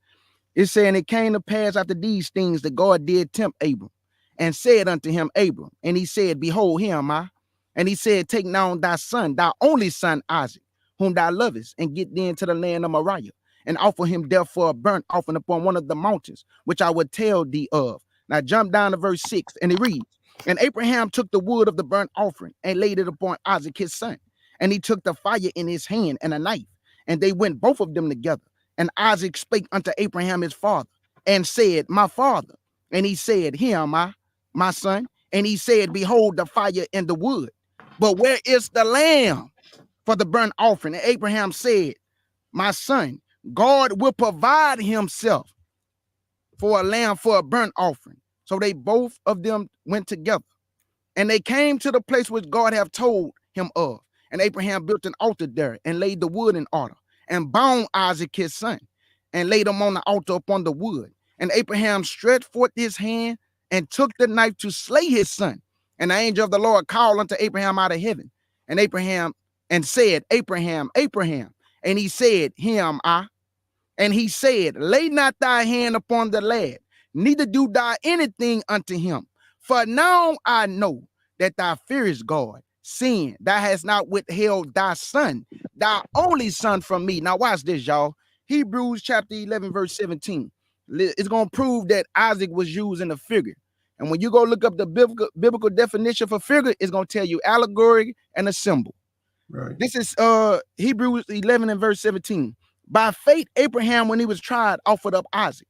It's saying it came to pass after these things that God did tempt Abram, and said unto him, Abram, and he said, Behold, here am I. And he said, Take now thy son, thy only son Isaac, whom thou lovest, and get thee into the land of Moriah, and offer him therefore a burnt offering upon one of the mountains, which I would tell thee of. Now jump down to verse 6, and it reads, And Abraham took the wood of the burnt offering and laid it upon Isaac his son. And he took the fire in his hand and a knife, and they went both of them together. And Isaac spake unto Abraham his father, and said, My father. And he said, Here am I, my son. And he said, Behold the fire and the wood, but where is the lamb for the burnt offering. And Abraham said, my son, God will provide himself for a lamb for a burnt offering. So they both of them went together. And they came to the place which God have told him of. And Abraham built an altar there and laid the wood in order and bound Isaac his son and laid him on the altar upon the wood. And Abraham stretched forth his hand and took the knife to slay his son. And the angel of the Lord called unto Abraham out of heaven. And Abraham and said, Abraham, Abraham. And he said, here am I. And he said, lay not thy hand upon the lad, neither do thou anything unto him. For now I know that thou fearest God, seeing thou hast not withheld thy son, thy only son from me. Now watch this, y'all. Hebrews chapter 11, verse 17. It's going to prove that Isaac was used in a figure. And when you go look up the biblical definition for figure, it's going to tell you allegory and a symbol. Right. This is Hebrews 11 and verse 17. By faith, Abraham, when he was tried, offered up Isaac.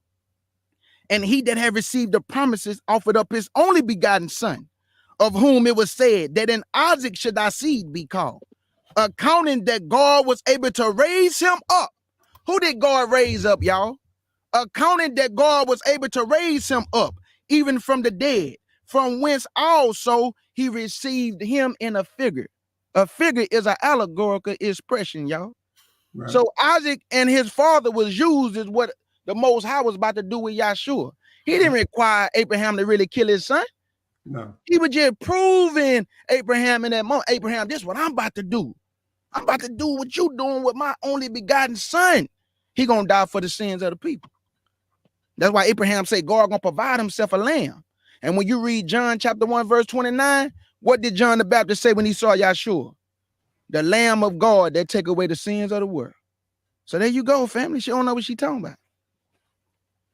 And he that had received the promises offered up his only begotten son, of whom it was said that in Isaac should thy seed be called, accounting that God was able to raise him up. Who did God raise up, y'all? Accounting that God was able to raise him up, even from the dead, from whence also he received him in a figure. A figure is an allegorical expression, y'all. Right. So Isaac and his father was used as what the Most High was about to do with Yahshua. He didn't require Abraham to really kill his son. No. He was just proving Abraham in that moment. Abraham, this is what I'm about to do. I'm about to do what you doing with my only begotten son. He gonna die for the sins of the people. That's why Abraham said God gonna provide himself a lamb. And when you read John chapter 1, verse 29, what did John the Baptist say when he saw Yahshua? The Lamb of God that take away the sins of the world. So there you go, family. She don't know what she talking about.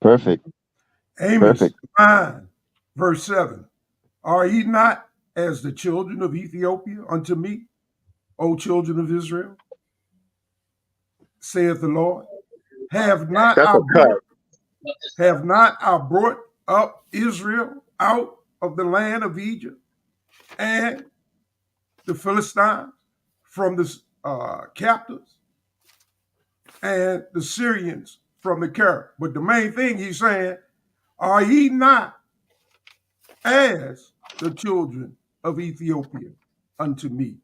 Perfect. Amos 9, verse 7. Are ye not as the children of Ethiopia unto me, O children of Israel? Saith the Lord. Have not I brought up Israel out of the land of Egypt and the Philistines from the captives and the Syrians from the Ker? But the main thing he's saying, are ye not as the children of Ethiopia unto me,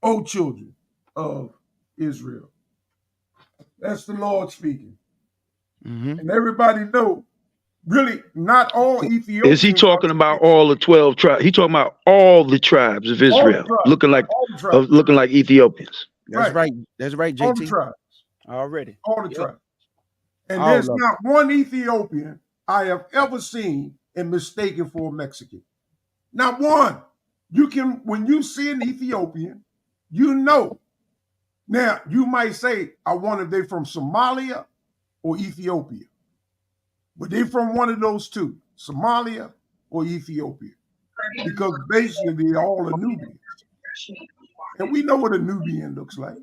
O children of Israel? That's the Lord speaking. Mm-hmm. And everybody know, really, not all Ethiopians. Is he talking about all the 12 tribes? He talking about all the tribes of Israel, looking like Ethiopians. That's right. That's right, JT. All the tribes. Already. All the tribes. And there's not one Ethiopian I have ever seen and mistaken for a Mexican. Not one. You can, when you see an Ethiopian, you know. Now, you might say, I wonder if they're from Somalia or Ethiopia. But they're from one of those two, Somalia or Ethiopia. Because basically they're all a Nubian. And we know what a Nubian looks like.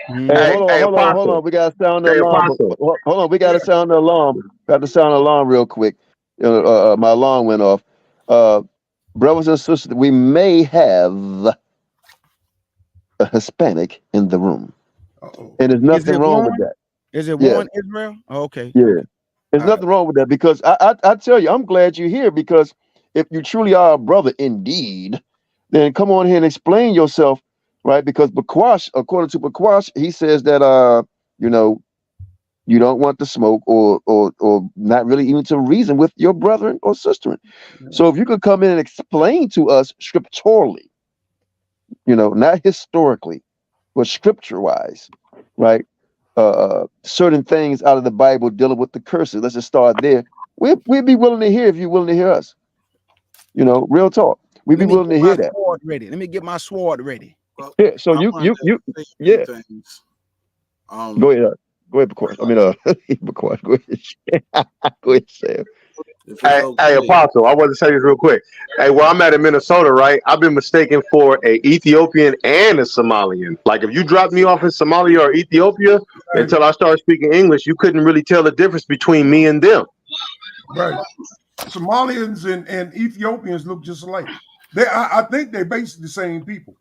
Hey, hold on. We got to sound the alarm. Hold on, we got to sound the alarm. Got to sound the alarm real quick. My alarm went off. Brothers and sisters, we may have a Hispanic in the room. And there's nothing wrong with that. Is it one Israel? Oh, okay. Yeah. There's nothing wrong with that, because I tell you, I'm glad you're here, because if you truly are a brother indeed, then come on here and explain yourself, right? Because Bakwash, according to Bakwash, he says that you don't want to smoke or not really even to reason with your brethren or sister. So if you could come in and explain to us scripturally, not historically, but scripture-wise, right? Certain things out of the Bible dealing with the curses. Let's just start there. We'd be willing to hear if you're willing to hear us. Real talk. We'd be willing to hear that. Ready. Let me get my sword ready. Well, yeah. So you yeah. Go ahead. Go ahead, Bakwash. I mean, Bakwash. Go ahead. Go ahead, Sam. Hey, Apostle, I want to say this real quick. Hey, where I'm at in Minnesota, right? I've been mistaken for an Ethiopian and a Somalian. Like, if you dropped me off in Somalia or Ethiopia until I started speaking English, you couldn't really tell the difference between me and them. Right. Somalians and Ethiopians look just alike. I think they're basically the same people.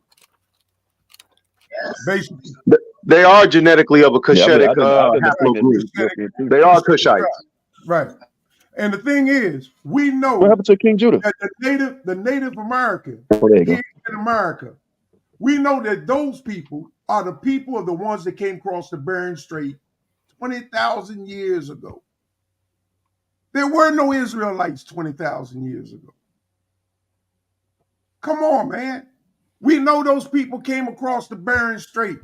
Basically. They are genetically of a Cushitic I've been haplogroup. too. They are Cushites. Right. And the thing is, we know What happened to King Judah? that the Native American Oh, there you go. here in America, we know that those people are the people of the ones that came across the Bering Strait 20,000 years ago. There were no Israelites 20,000 years ago. Come on, man. We know those people came across the Bering Strait.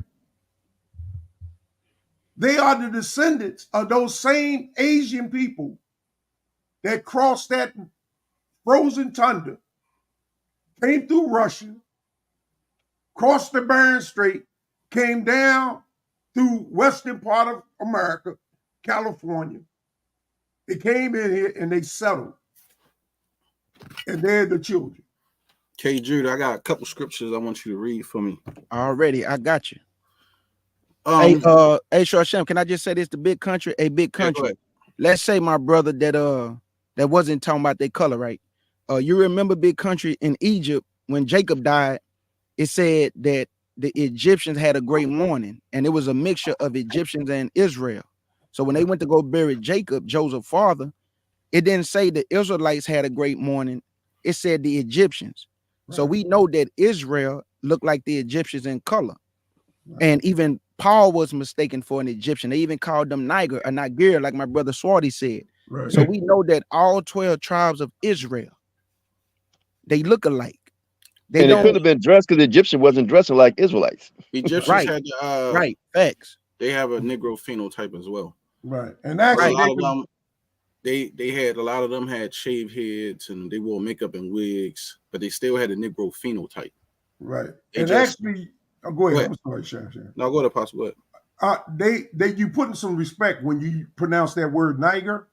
They are the descendants of those same Asian people that crossed that frozen tundra, came through Russia, crossed the Bering Strait, came down through western part of America, California. They came in here and they settled. And they're the children. K. Jude, I got a couple scriptures I want you to read for me. Already, I got you. Hey, Short Shem, can I just say this? The big country, a big country. Yeah, let's say my brother that wasn't talking about their color, right? You remember big country in Egypt when Jacob died? It said that the Egyptians had a great mourning, and it was a mixture of Egyptians and Israel. So when they went to go bury Jacob, Joseph's father, it didn't say the Israelites had a great mourning. It said the Egyptians. Right. So we know that Israel looked like the Egyptians in color. Right. And even Paul was mistaken for an Egyptian. They even called them Niger or Niger, like my brother Swarty said. Right. So we know that all 12 tribes of Israel, they look alike. It could have been dressed because the Egyptian wasn't dressing like Israelites. Egyptians had the, right, facts. They have a Negro phenotype as well. Right. And actually, a lot of them had shaved heads and they wore makeup and wigs, but they still had a Negro phenotype. Right. Actually, go ahead. I'm sorry, Sharon. No, go ahead, Apostle. Go ahead. You putting some respect when you pronounce that word Niger,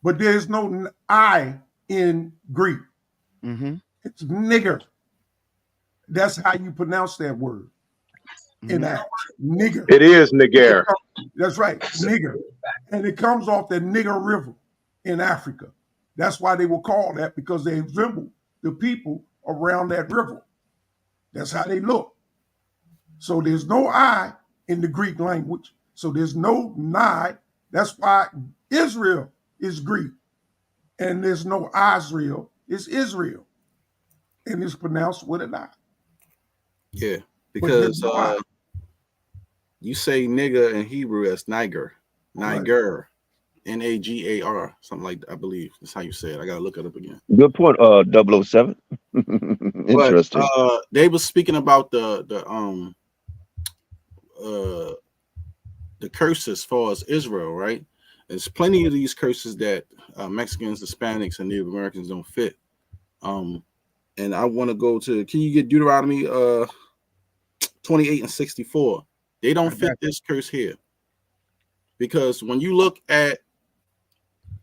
but there's no I in Greek. Mm-hmm. It's nigger. That's how you pronounce that word. In that nigger. It is nigger. That's right, nigger. And it comes off the Nigger River in Africa. That's why they were called that, because they resemble the people around that river. That's how they look. So there's no I in the Greek language. So there's no Ni. That's why Israel is Greek. And there's no Israel. It's Israel. And it's pronounced with an I. Yeah, because you say nigger in Hebrew as Niger. Niger. Right. Nagar, something like that, I believe. That's how you say it. I gotta look it up again. Good point, 007. Interesting. But, they were speaking about the curses as far as Israel, right? There's plenty of these curses that Mexicans, Hispanics, and Native Americans don't fit. And I want to go to, can you get Deuteronomy 28 and 64? They don't fit this curse here. Because when you look at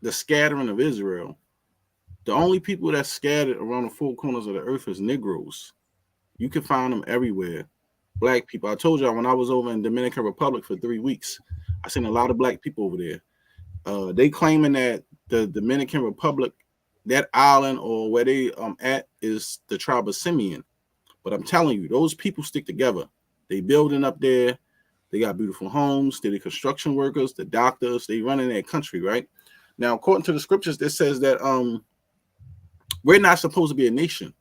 the scattering of Israel, the only people that's scattered around the four corners of the earth is Negroes. You can find them everywhere. Black people. I told y'all when I was over in Dominican Republic for 3 weeks, I seen a lot of black people over there. They claiming that the Dominican Republic, that island or where they at is the tribe of Simeon. But I'm telling you, those people stick together. They building up there. They got beautiful homes. They're the construction workers, the doctors. They running their country, right? Now, according to the scriptures, it says that we're not supposed to be a nation,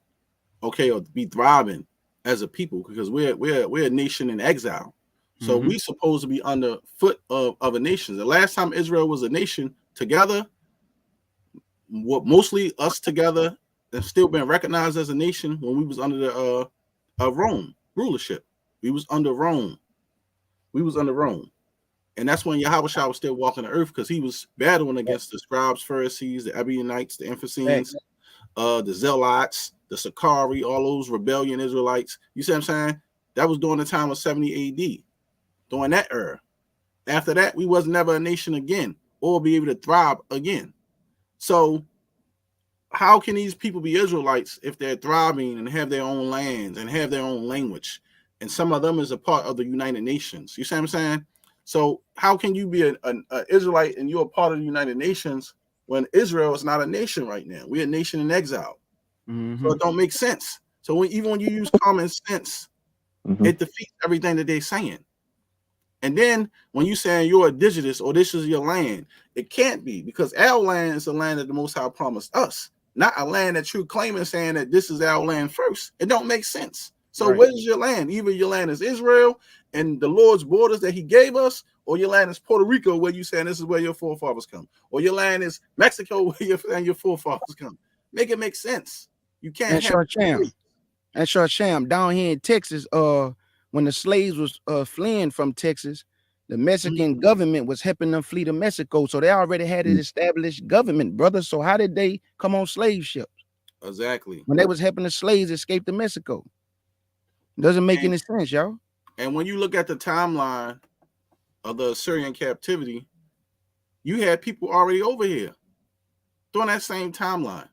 okay, or be thriving as a people, because we're a nation in exile. So we supposed to be under foot of other nations. The last time Israel was a nation together, mostly us together, and still been recognized as a nation when we was under the Rome rulership. We was under Rome. And that's when Yahawashi was still walking the earth, because he was battling against the scribes, Pharisees, the Ebionites, the Emphasenes, the Zealots, the Sakari, all those rebellion Israelites. You see what I'm saying? That was during the time of 70 AD, during that era. After that, we was never a nation again or be able to thrive again. So how can these people be Israelites if they're thriving and have their own lands and have their own language? And some of them is a part of the United Nations. You see what I'm saying? So how can you be an Israelite and you're a part of the United Nations when Israel is not a nation right now? We're a nation in exile. So it don't make sense. So even when you use common sense It defeats everything that they're saying. And then when you saying you're indigenous or this is your land, it can't be, because our land is the land that the Most High promised us, not a land that you're claiming saying that this is our land first. It don't make sense. So where is your land? Either your land is Israel and the Lord's borders that he gave us, or your land is Puerto Rico where you saying this is where your forefathers come, or your land is Mexico where you're saying your forefathers come. Make it make sense. You can't have Sham down here in Texas, when the slaves was fleeing from Texas, the Mexican government was helping them flee to Mexico. So they already had an established government, brother. So how did they come on slave ships? Exactly. When they was helping the slaves escape to Mexico. Doesn't make any sense, y'all. And when you look at the timeline of the Assyrian captivity, you had people already over here during that same timeline.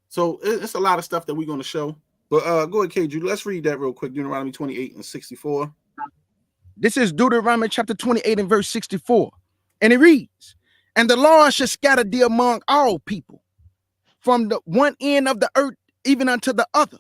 So it's a lot of stuff that we're going to show. But go ahead, KJ. Let's read that real quick. Deuteronomy 28 and 64. This is Deuteronomy chapter 28 and verse 64. And it reads, and the Lord shall scatter thee among all people, from the one end of the earth even unto the other.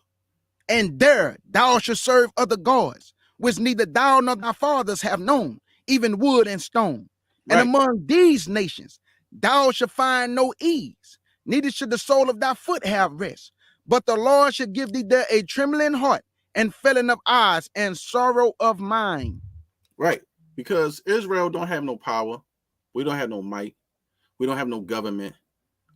And there thou shalt serve other gods, which neither thou nor thy fathers have known, even wood and stone. And among these nations thou shalt find no ease, neither should the sole of thy foot have rest. But the Lord shall give thee there a trembling heart and failing of eyes and sorrow of mind. Right. Because Israel don't have no power. We don't have no might. We don't have no government.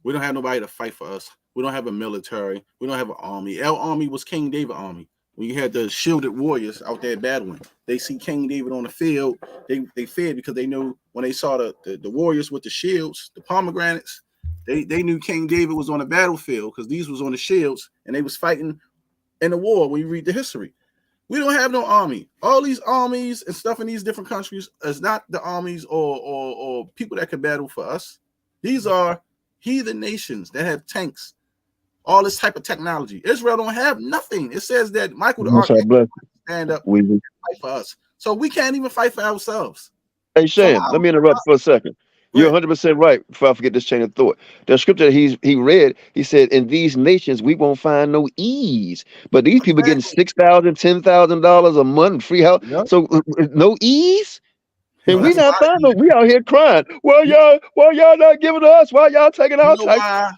We don't have nobody to fight for us. We don't have a military. We don't have an army. Our army was King David's army. When you had the shielded warriors out there battling, they see King David on the field. They feared because they knew when they saw the warriors with the shields, the pomegranates, they knew King David was on the battlefield because these was on the shields and they was fighting in the war. When you read the history, we don't have no army. All these armies and stuff in these different countries is not the armies or people that could battle for us. These are heathen nations that have tanks, all this type of technology. Israel don't have nothing. It says that Michael the Archangel stand up and fight for us. So we can't even fight for ourselves. Hey, Sham, let me interrupt for a second. You're 100% right. Before I forget this chain of thought, the scripture he read, he said, "In these nations we won't find no ease." But these people getting $6,000, $10,000 a month free house, so no ease. And we not finding. We out here crying. Well, y'all not giving to us. Why y'all taking our tax?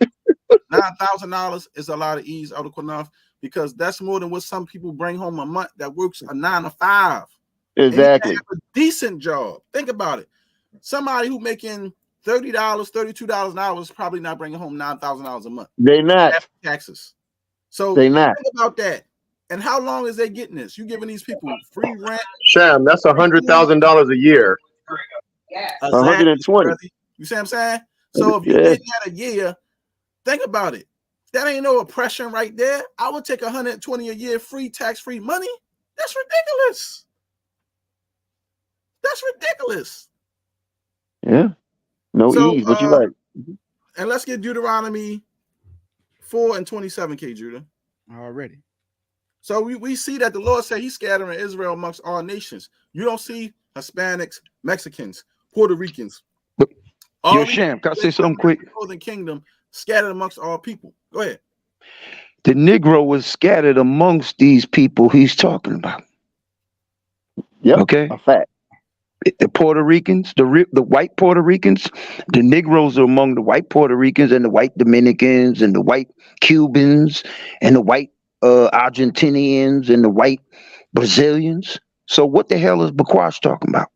$9,000 is a lot of ease out of Qanath, because that's more than what some people bring home a month that works a 9 to 5. Exactly. And have a decent job. Think about it. Somebody who making $30, $32 an hour is probably not bringing home $9,000 a month. They not after taxes. So they not. think about that. And how long is they getting this? You giving these people free rent? Sham, that's $100,000 a year. Exactly. 120. You see what I'm saying? So if you get that a year, think about it. That ain't no oppression right there. I would take 120 a year free, tax-free money. That's ridiculous. That's ridiculous. Yeah. No ease, but you like. And let's get Deuteronomy 4 and 27, K. Judah. Already. So we see that the Lord said he's scattering Israel amongst all nations. You don't see Hispanics, Mexicans, Puerto Ricans. Yo, Sham, can I say something quick? Northern Kingdom scattered amongst all people. Go ahead. The Negro was scattered amongst these people he's talking about. Yeah. Okay. A fact. The Puerto Ricans, the white Puerto Ricans, the Negroes are among the white Puerto Ricans and the white Dominicans and the white Cubans and the white Argentinians and the white Brazilians. So what the hell is Bakwash talking about?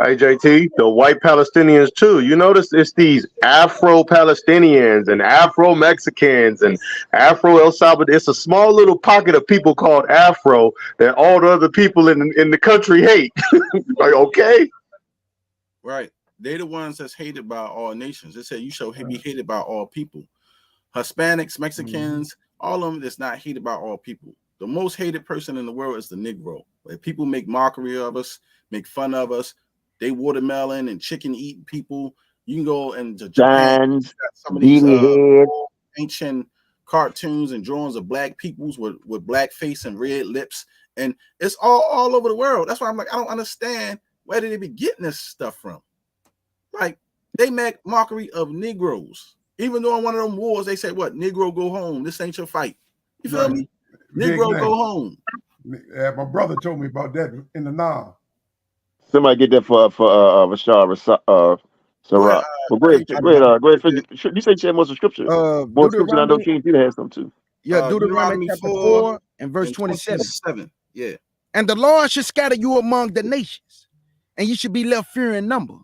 Hey, JT, the white Palestinians too. You notice it's these Afro-Palestinians and Afro-Mexicans and Afro-El Salvador. It's a small little pocket of people called Afro that all the other people in the country hate. Like, okay. Right. They're the ones that's hated by all nations. They say you shall be hated by all people. Hispanics, Mexicans, all of them that's not hated by all people. The most hated person in the world is the Negro. Like, people make mockery of us, make fun of us. They watermelon and chicken eating people. You can go into Japan. Some of these ancient cartoons and drawings of black peoples with black face and red lips, and it's all over the world. That's why I'm like, I don't understand where did they be getting this stuff from. Like, they make mockery of Negroes. Even though in one of them wars they said, "What, Negro go home? This ain't your fight." You feel me? Negro go home. My brother told me about that in the Nam. Somebody get that for Rashad Go ahead, Sarat. Well, K. go ahead. You say you had more scripture. More scripture. I know Deuteronomy, King Peter has some too. Deuteronomy Deuteronomy chapter 4 4 and verse and 27. 27. Yeah. And the Lord should scatter you among the nations, and you should be left few in number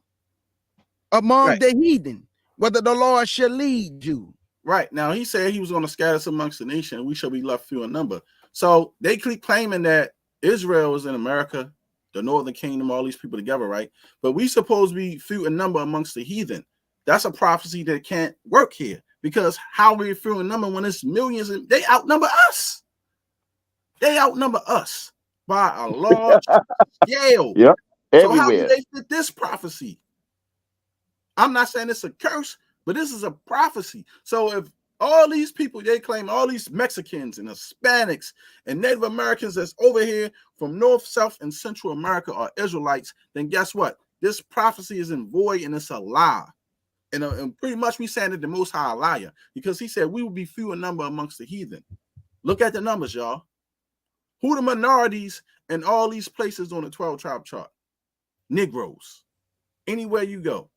among Right. the heathen, whether the Lord shall lead you. Right. Now, he said he was going to scatter us amongst the nation, and we shall be left few in number. So they keep claiming that Israel is in America, the northern kingdom, all these people together, right? But we supposed to be few in number amongst the heathen. That's a prophecy that can't work here, because how are we few in number when it's millions and they outnumber us? They outnumber us by a large scale. Yep. So how do Everywhere. they fit this prophecy? I'm not saying it's a curse, but this is a prophecy. So if all these people, they claim all these Mexicans and Hispanics and Native Americans that's over here from North, South, and Central America are Israelites, then guess what? This prophecy is in void and it's a lie. And pretty much we saying that the Most High a liar, because he said we will be few in number amongst the heathen. Look at the numbers, y'all. Who the minorities in all these places on the 12 tribe chart? Negroes. Anywhere you go.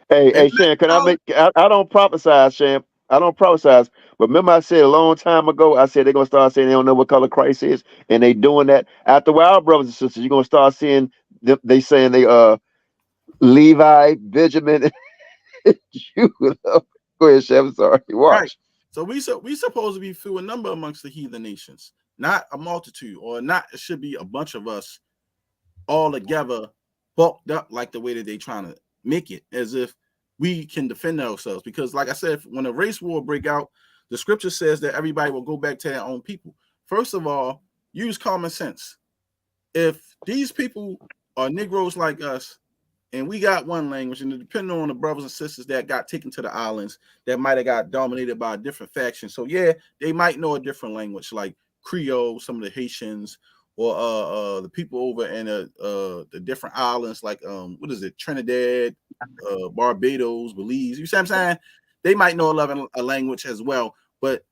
Hey, Shan, can I make? I don't prophesize, Shan. I don't prophesize. But remember, I said a long time ago, I said they're gonna start saying they don't know what color Christ is, and they doing that. After a while, brothers and sisters, you're gonna start seeing they saying they Levi, Benjamin, Judah. Go ahead, Chef. I'm sorry. Watch. Right. So we supposed to be few in number amongst the heathen nations, not a multitude, or not. It should be a bunch of us all together, bulked up like the way that they trying to make it, as if we can defend ourselves. Because, like I said, when a race war break out, the scripture says that everybody will go back to their own people. First of all, use common sense. If these people are Negroes like us, and we got one language, and depending on the brothers and sisters that got taken to the islands, that might have got dominated by a different faction. So yeah, they might know a different language, like Creole, some of the Haitians, or the people over in the different islands, like what is it, Trinidad, Barbados, Belize. You see what I'm saying? They might know a language as well, but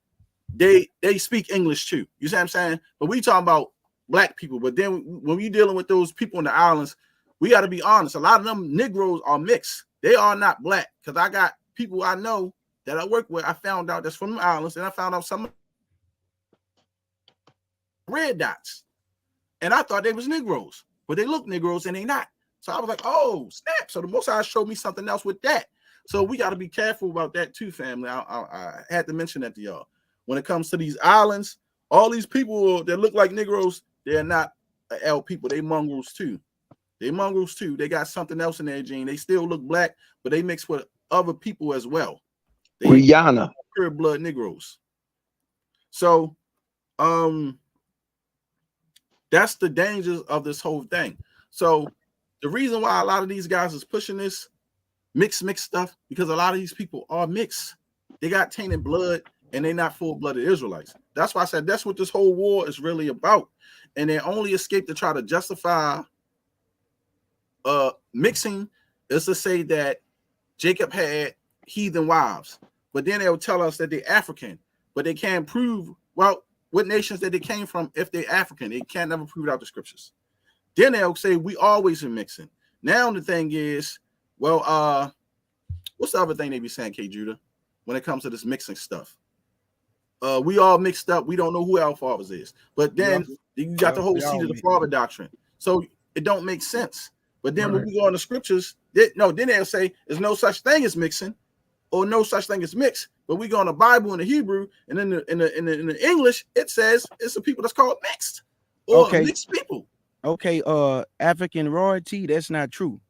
they speak English too. You see what I'm saying? But we talking about black people. But then when we dealing with those people in the islands, we got to be honest. A lot of them Negroes are mixed. They are not black. Because I got people I know that I work with, I found out that's from the islands, and I found out some red dots. And I thought they was Negroes, but they look Negroes and they not. So I was like, oh, snap. So the Most High showed me something else with that. So we got to be careful about that too, family. I had to mention that to y'all. When it comes to these islands, all these people that look like Negroes, they're not L people. They mongrels too. They mongrels too. They got something else in their gene. They still look black, but they mix with other people as well. They Rihanna. Pure blood Negroes. So, that's the dangers of this whole thing. So the reason why a lot of these guys is pushing this mixed stuff, because a lot of these people are mixed. They got tainted blood and they're not full-blooded Israelites. That's why I said that's what this whole war is really about. And they only escape to try to justify mixing is to say that Jacob had heathen wives, but then they'll tell us that they're African, but they can't prove, well, what nations that they came from if they're African. They can't never prove it out the scriptures. Then they'll say we always been mixing. Now the thing is, well, what's the other thing they be saying, K. Judah, when it comes to this mixing stuff? We all mixed up. We don't know who our fathers is. But then you got the whole seed of the father doctrine. So it don't make sense. But then when we go on the scriptures, then they'll say there's no such thing as mixing, or no such thing as mixed. But we go on the Bible in the Hebrew, and in the English, it says it's the people that's called mixed, or mixed people. Okay, African royalty, that's not true.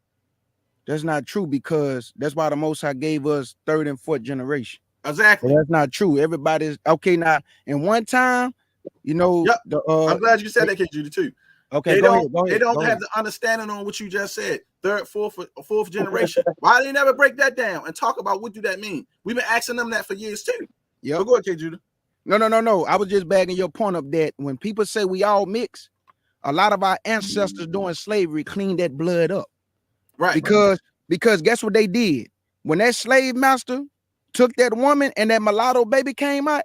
That's not true, because that's why the Most High gave us third and fourth generation. Exactly. But that's not true. Everybody's okay now. In one time, you know, I'm glad you said that, K. Judy, too. Okay, they go don't ahead. have the understanding on what you just said, third, fourth generation. Why they never break that down and talk about what do that mean? We've been asking them that for years too. Yeah, so go ahead, K. Judah. No. I was just bagging your point up that when people say we all mix, a lot of our ancestors during slavery cleaned that blood up. Right. Because guess what they did? When that slave master took that woman and that mulatto baby came out,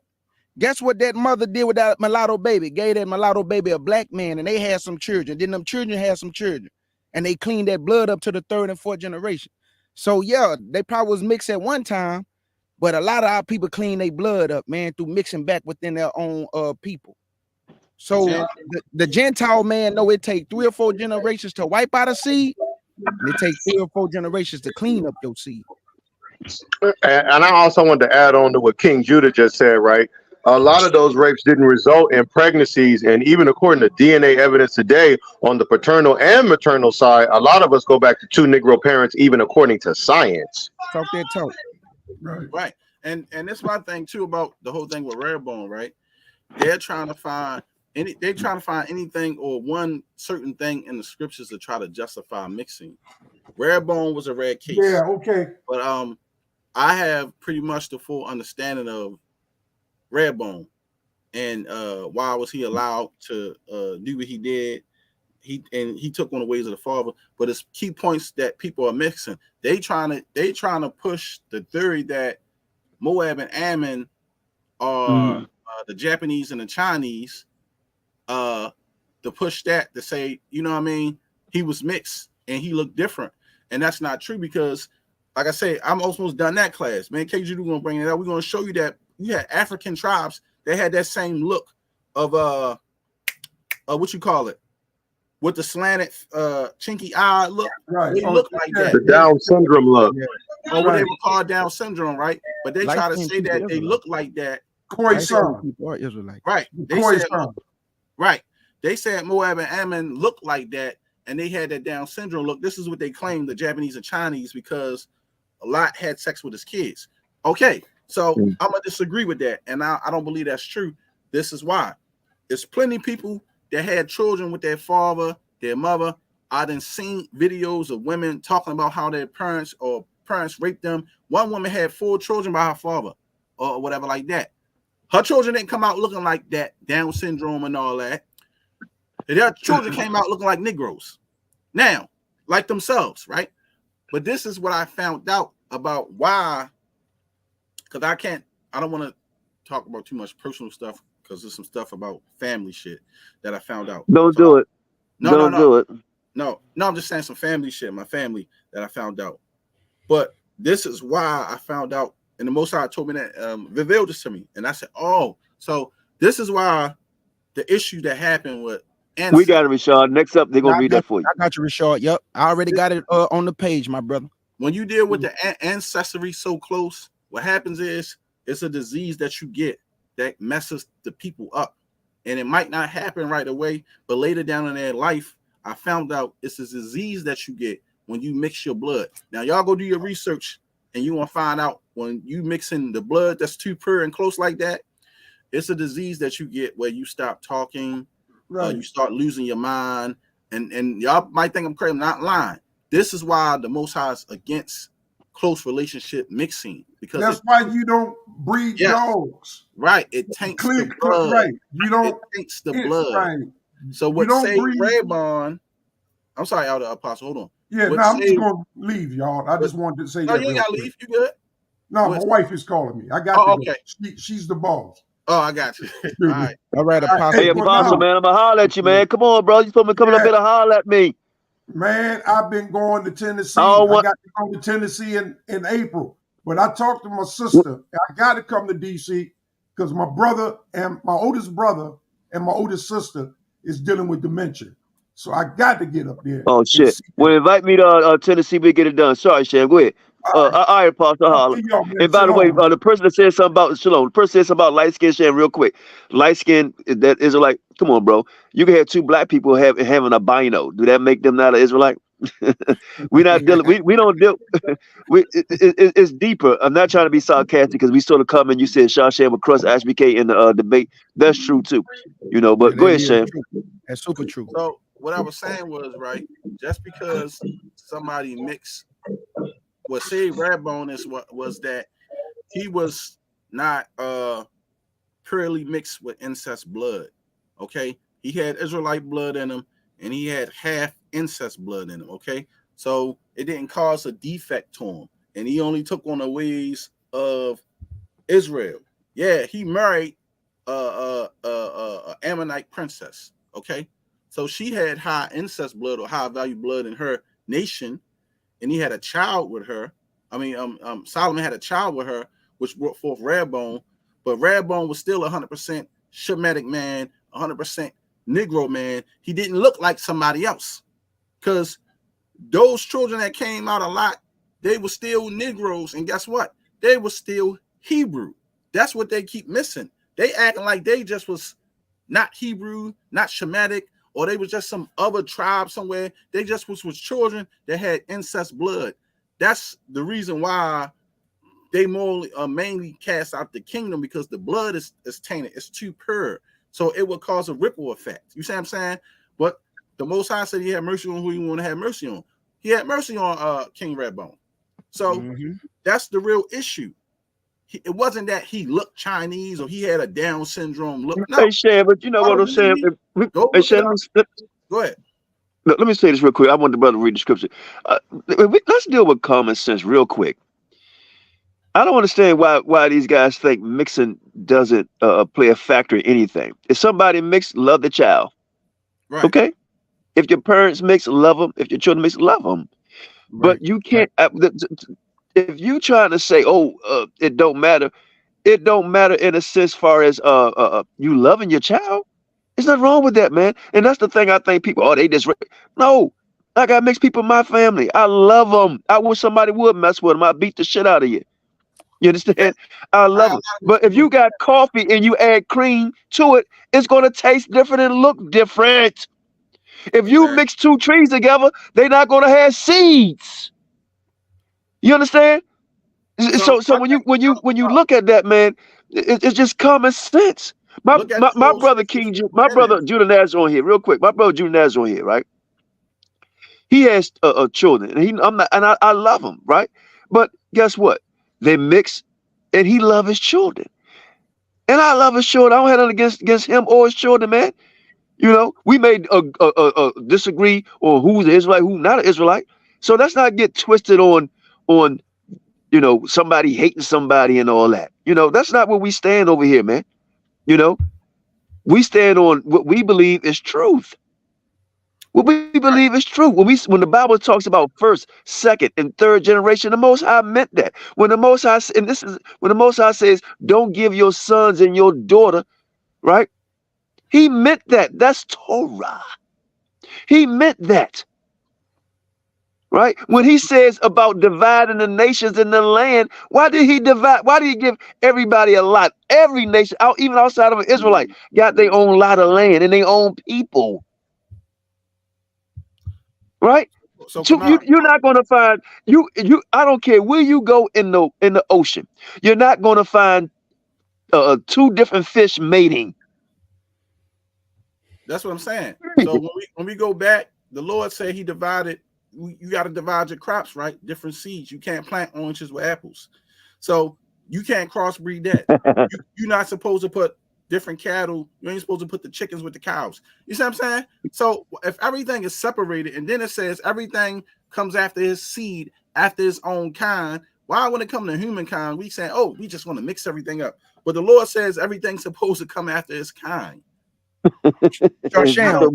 Guess what that mother did with that mulatto baby? Gave that mulatto baby a black man, and they had some children. Then them children had some children, and they cleaned that blood up to the 3rd and 4th generation. So yeah, they probably was mixed at one time, but a lot of our people clean their blood up, man, through mixing back within their own people. So the Gentile man know it take 3 or 4 generations to wipe out a seed, and it takes 3 or 4 generations to clean up your seed. And I also wanted to add on to what King Judah just said, right? A lot of those rapes didn't result in pregnancies, and even according to DNA evidence today on the paternal and maternal side, a lot of us go back to 2 Negro parents, even according to science. Talk that talk. Right. And that's my thing too about the whole thing with Redbone, right? They're trying to find anything or one certain thing in the scriptures to try to justify mixing. Redbone was a rare case. Yeah, okay. But I have pretty much the full understanding of Redbone and why was he allowed to do what he did. He took on the ways of the Father, but it's key points that people are mixing. They trying to push the theory that Moab and Ammon are the Japanese and the Chinese, to push that, to say, you know what I mean, he was mixed and he looked different. And that's not true, because like I say, I'm almost done that class, man. KG, we're gonna bring it up. We're gonna show you that you had African tribes that had that same look of what you call it, with the slanted chinky eye look. Right. They look like that. The Down syndrome look. Or what they would call Down syndrome, right? But they try to say that they look like that. People are Israelite. Right. They said Moab and Ammon looked like that, and they had that Down syndrome look. This is what they claim, the Japanese and Chinese, because a lot had sex with his kids. Okay, so I'm gonna disagree with that, and I don't believe that's true. This is why. There's plenty of people that had children with their father, their mother. I done seen videos of women talking about how their parents raped them. One woman had 4 children by her father, or whatever like that. Her children didn't come out looking like that, Down syndrome and all that. Their children came out looking like Negroes. Now, like themselves, right? But this is what I found out about why, because I don't want to talk about too much personal stuff, because there's some stuff about family shit that I found out. Don't do it. Don't do it. No, I'm just saying some family shit, my family, that I found out. But this is why I found out, and the Most High told me that, revealed this to me. And I said, oh, so this is why the issue that happened with ancestry. We got it, Rashad. Next up, they're going to read that for you. I got you, Rashad. Yep. I already got it on the page, my brother. When you deal with the ancestry so close, what happens is it's a disease that you get that messes the people up. And it might not happen right away, but later down in their life, I found out it's a disease that you get when you mix your blood. Now, y'all go do your research, and you want to find out when you mixing the blood that's too pure and close like that, it's a disease that you get where you stop talking, you start losing your mind, and y'all might think I'm crazy. I'm not lying. This is why the Most High is against close relationship mixing, because that's why you don't breed dogs. Right. It taints the blood. Right. You don't. It taints the blood. Right. So what say Redbone? I'm sorry, Elder Apostle. Hold on. Yeah, no, I'm just going to leave, y'all. I just wanted to say that. No, you ain't got to leave. You good? No, my wife is calling me. I got to go. She's the boss. Oh, I got you. All right. All right, Apostle. Hey, Apostle, man, I'm going to holler at you, man. Come on, bro. You supposed to be coming up here to holler at me. Man, I've been going to Tennessee. I got to go to Tennessee in April. But I talked to my sister. I got to come to D.C. because my brother and my oldest brother and my oldest sister is dealing with dementia. So I got to get up there. Oh, shit. Well, invite me to Tennessee. We get it done. Sorry, Sham. Go ahead. All right, Apostle Holler. And by the way, the person that said something about Shalom, the person said something about light skin, Sham, real quick. Light skin, that Israelite. Come on, bro. You can have 2 black people having albino. Do that make them not an Israelite? We're not dealing. We don't deal. It's deeper. I'm not trying to be sarcastic because we sort of come and you said Sham would crush HBK in the debate. That's true too. You know, but go ahead, Sham. That's super true. So what I was saying was, right, just because somebody mixed, what saved Redbone is was that he was not purely mixed with incest blood. Okay, he had Israelite blood in him, and he had half incest blood in him. Okay, so it didn't cause a defect to him, and he only took on the ways of Israel. Yeah, he married Ammonite princess. Okay, so she had high incest blood or high value blood in her nation, and he had a child with her. I mean, Solomon had a child with her, which brought forth Rehoboam, but Rehoboam was still 100% Shemitic man, 100% Negro man. He didn't look like somebody else, because those children that came out a lot, they were still Negroes, and guess what? They were still Hebrew. That's what they keep missing. They acting like they just was not Hebrew, not Shemitic, or they was just some other tribe somewhere. They just was children that had incest blood. That's the reason why they mainly cast out the kingdom, because the blood is tainted. It's too pure. So it will cause a ripple effect. You see what I'm saying? But the Most High said he had mercy on who he want to have mercy on. He had mercy on King Rehoboam. So that's the real issue. It wasn't that he looked Chinese or he had a Down syndrome look. No. Hey, Shan, but you know what I'm saying? Hey, Shan, go ahead. Let me say this real quick. I want the brother to read the scripture. Let's deal with common sense real quick. I don't understand why these guys think mixing doesn't play a factor in anything. If somebody mix, love the child. Right. Okay? If your parents mix, love them. If your children mix, love them. Right. But you can't... if you trying to say, it don't matter in a sense far as you loving your child. There's nothing wrong with that, man. And that's the thing I think people, they just... No. I got mixed people in my family. I love them. I wish somebody would mess with them. I beat the shit out of you. You understand? I love it. But if you got coffee and you add cream to it, it's going to taste different and look different. If you mix two trees together, they're not going to have seeds. You understand? So when you look at that, man, it's just common sense. My brother Judah Naz on here, real quick. My brother Judah Naz on here, right? He has children, and I love him, right? But guess what? They mix, and he loves his children, and I love his children. I don't have nothing against him or his children, man. You know, we may disagree on who's an Israelite, who's not an Israelite. So let's not get twisted on somebody hating somebody and all that. You know, that's not where we stand over here, man. You know, we stand on what we believe is truth. What we believe is true. When the Bible talks about first, second, and third generation, the Most High meant that. When the Most High says, "Don't give your sons and your daughter," right? He meant that. That's Torah. He meant that, right? When he says about dividing the nations in the land, why did he divide? Why did he give everybody a lot? Every nation, even outside of an Israelite, got their own lot of land and their own people. Right? So you're not going to find you. I don't care where you go in the ocean. You're not going to find two different fish mating. That's what I'm saying. So when we go back, the Lord said He divided. You got to divide your crops, right? Different seeds. You can't plant oranges with apples. So you can't crossbreed that. You're not supposed to put different cattle. You ain't supposed to put the chickens with the cows. You see what I'm saying? So if everything is separated, and then it says everything comes after his seed, after his own kind, why when it comes to humankind, we say, we just want to mix everything up. But the Lord says everything's supposed to come after his kind. Shorsham,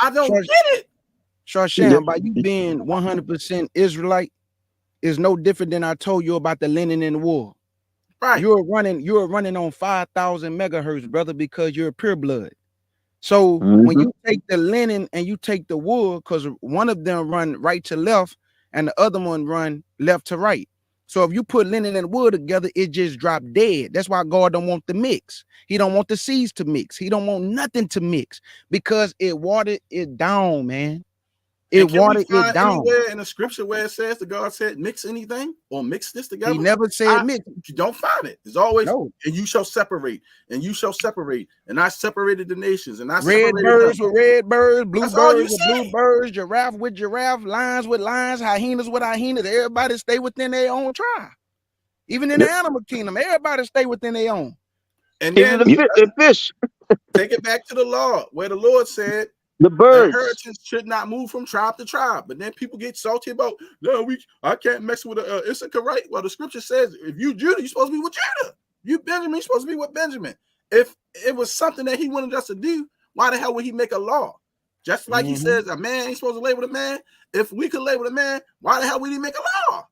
I don't get it. Shorsham, by you being 100% Israelite is no different than I told you about the linen and wool. Right. You're running on 5,000 megahertz, brother, because you're pure blood. So when you take the linen and you take the wool, because one of them run right to left and the other one run left to right. So if you put linen and wool together, it just drop dead. That's why God don't want the mix. He don't want the seeds to mix. He don't want nothing to mix because it watered it down, man. It watered it down. Anywhere in the scripture where it says the God said mix anything or mix this together? He never said mix. You don't find it. It's always and you shall separate, and you shall separate. And I separated the nations, and I red separated birds them. with red birds, blue That's birds with blue birds, giraffe with giraffe, lions with lions, hyenas with hyenas. Everybody stay within their own tribe. Even in the animal kingdom, everybody stay within their own. And then the fish. Take it back to the law, where the Lord said the birds inheritance should not move from tribe to tribe. But then people get salty about I can't mess with Issachar, right? Well, the scripture says if you Judah, you're supposed to be with Judah. You Benjamin, you're supposed to be with Benjamin. if it was something that he wanted us to do, why the hell would he make a law? Just like he says a man ain't supposed to label a man. If we could label a man, why the hell would he make a law?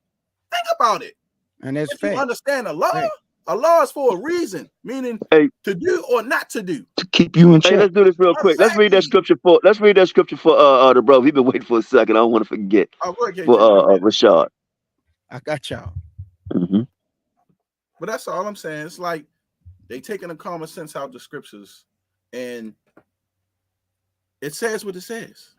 Think about it. And that's if you understand a law is for a reason, meaning to do or not to do. To keep you in check. Hey, let's do this real quick. Let's read that scripture for the bro. He's been waiting for a second. I don't want to forget. Oh, go ahead, for Rashad. I got y'all. But that's all I'm saying. It's like they taking the common sense out the scriptures, and it says what it says.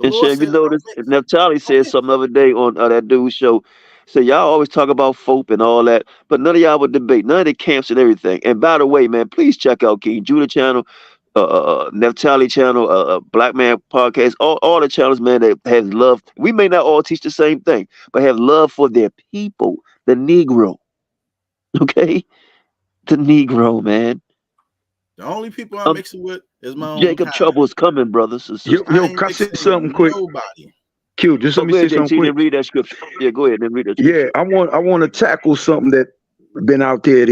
And Chef, you notice Naphtali said something the other day on that dude's show. Said y'all always talk about F.O.P.E and all that, but none of y'all would debate. None of the camps and everything. And by the way, man, please check out King Judah channel, Naphtali channel, Black Man Podcast, all the channels, man, that have love. We may not all teach the same thing, but have love for their people, the Negro. Okay? The Negro, man. The only people I'm mixing with is my own Jacob kind. Trouble is coming, brothers and sisters. Yo, can I say something quick? Nobody. Q, just let me say something quick. Read that scripture. Yeah, go ahead and read that scripture. Yeah, I want to tackle something that been out there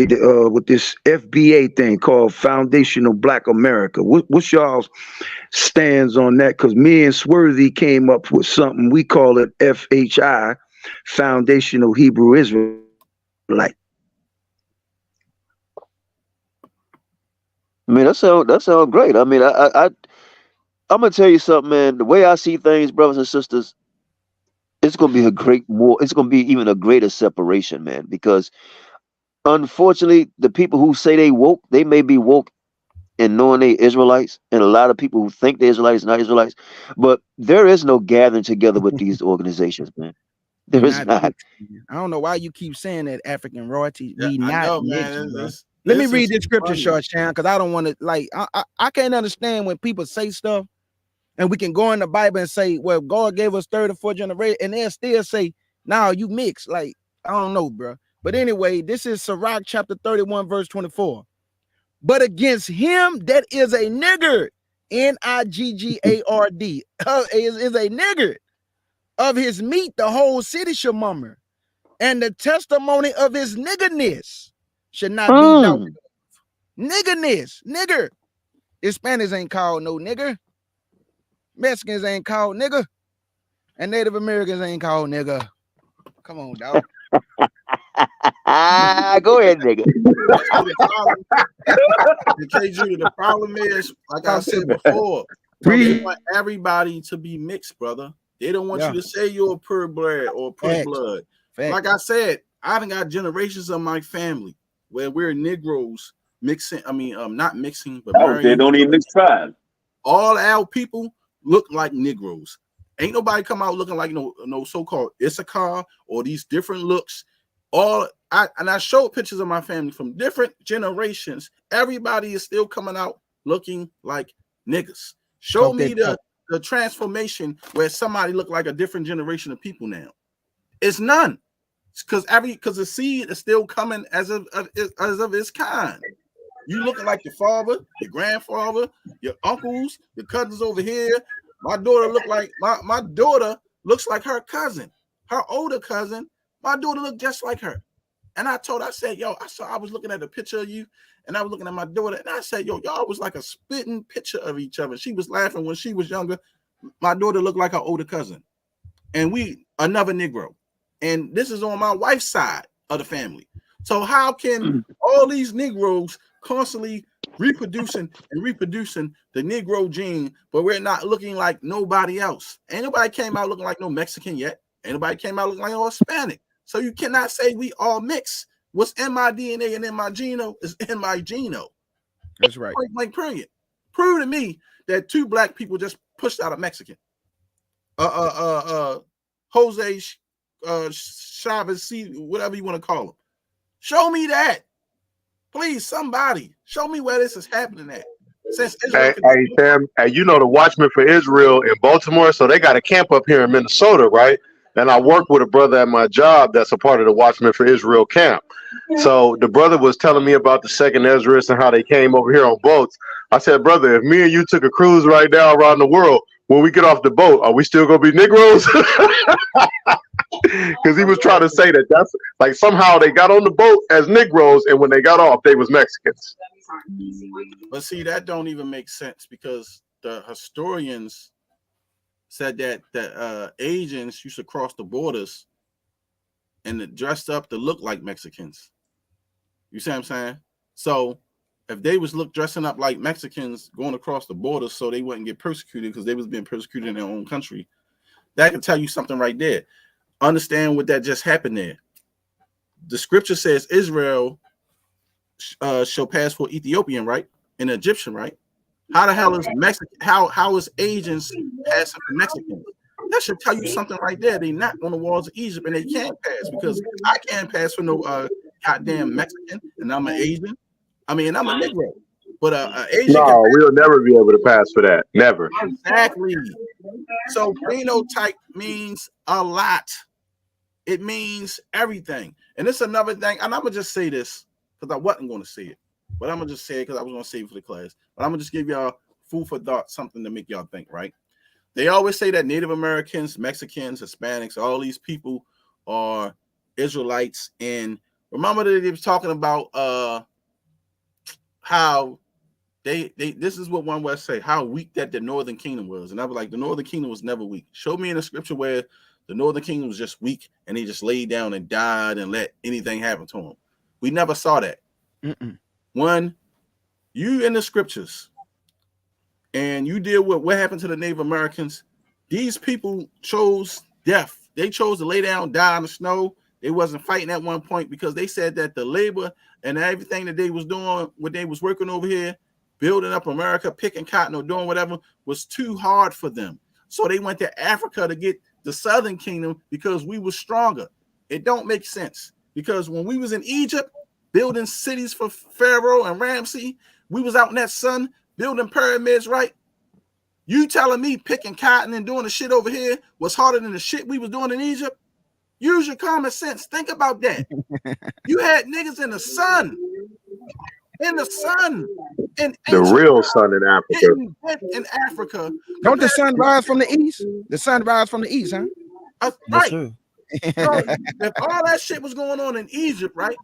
with this FBA thing called Foundational Black America. What's y'all's stands on that? Because me and Swerthy came up with something. We call it FHI, Foundational Hebrew Israelite. I mean, that sound great. I mean, I'm gonna tell you something, man. The way I see things, brothers and sisters, it's gonna be it's gonna be even a greater separation, man. Because unfortunately, the people who say they woke, they may be woke in knowing they Israelites, and a lot of people who think they're Israelites, not Israelites. But there is no gathering together with these organizations, man. There is not. I don't know why you keep saying that African royalty. Yeah, we not know, mixed, man. Let me read this scripture, H.Town, because I don't want to I can't understand when people say stuff and we can go in the Bible and say, well, God gave us 3rd or 4th generation, and they'll still say, nah, you mix. Like, I don't know, bro. But anyway, this is Sirach chapter 31, verse 24. But against him that is a niggard, Niggard, is a niggard. Of his meat, the whole city shall murmur, and the testimony of his niggerness should not be doubted. Niggerness, nigger. Hispanics ain't called no nigger. Mexicans ain't called nigger. And Native Americans ain't called nigger. Come on, dog. Go ahead, nigga. The problem is, like I said before, they want everybody to be mixed, brother. They don't want you to say you're a pure blood or pure blood. Like I said, I done got generations of my family where we're Negroes mixing. I mean, not mixing, but they don't even mix tribes. All our people look like Negroes. Ain't nobody come out looking like no so-called Issachar or these different looks. I showed pictures of my family from different generations. Everybody is still coming out looking like niggas. Show me the transformation where somebody look like a different generation of people now. It's none. Because the seed is still coming as of its kind. You looking like your father, your grandfather, your uncles, your cousins over here. My daughter my daughter looks like her cousin, her older cousin. My daughter looked just like her. And I said, yo, I was looking at a picture of you, and I was looking at my daughter, and I said, yo, y'all was like a spitting picture of each other. She was laughing when she was younger. My daughter looked like her older cousin. And we another Negro. And this is on my wife's side of the family. So how can all these Negroes constantly reproducing the Negro gene, but we're not looking like nobody else? Ain't nobody came out looking like no Mexican yet. Ain't nobody came out looking like no Hispanic. So you cannot say we all mix. What's in my DNA and in my genome is in my genome. That's right. Like period. Prove to me that 2 black people just pushed out a Mexican. Jose Chavez, whatever you want to call him. Show me that. Please, somebody. Show me where this is happening at. Since Israel Sam, you know the Watchmen for Israel in Baltimore, so they got a camp up here in Minnesota, right? And I work with a brother at my job that's a part of the Watchmen for Israel camp. So the brother was telling me about the second Ezra and how they came over here on boats. I said, brother, if me and you took a cruise right now around the world, when we get off the boat, are we still going to be Negroes? Because he was trying to say that's like somehow they got on the boat as Negroes, and when they got off, they was Mexicans. But see, that don't even make sense because the historians said that the Asians used to cross the borders and dressed up to look like Mexicans. You see what I'm saying? So if they was dressing up like Mexicans going across the border so they wouldn't get persecuted because they was being persecuted in their own country, that can tell you something right there. Understand what that just happened there. The scripture says Israel shall pass for Ethiopian, right? And Egyptian, right? How the hell is Mexican? How is Asians passing for Mexicans? That should tell you something right there. They not on the walls of Egypt and they can't pass because I can't pass for no goddamn Mexican and I'm an Asian. I mean, I'm a Negro, but Asian. No, we'll never be able to pass for that. Never. Exactly. So phenotype means a lot. It means everything. And it's another thing. And I'm gonna just say this because I wasn't going to say it, but I'm gonna just say it because I was going to save it for the class. But I'm gonna just give y'all food for thought, something to make y'all think. Right? They always say that Native Americans, Mexicans, Hispanics, all these people are Israelites. And remember that they were talking about how they this is what one would say, how weak that the Northern Kingdom was. And I was like, the Northern Kingdom was never weak. Show me in the scripture where the Northern Kingdom was just weak and they just laid down and died and let anything happen to them. We never saw that. When you in the scriptures and you deal with what happened to the Native Americans, these people chose death. They chose to lay down, die in the snow. They wasn't fighting at one point because they said that the labor and everything that they was doing, what they was working over here, building up America, picking cotton or doing whatever, was too hard for them. So they went to Africa to get the Southern Kingdom because we were stronger. It don't make sense because when we was in Egypt building cities for Pharaoh and Ramsey, we was out in that sun building pyramids, right? You telling me picking cotton and doing the shit over here was harder than the shit we was doing in Egypt? Use your common sense. Think about that. You had niggas in the sun. In the sun. In the real sun in Africa. In Africa. Don't the sun rise from the east? The sun rise from the east, huh? Right. So if all that shit was going on in Egypt, right?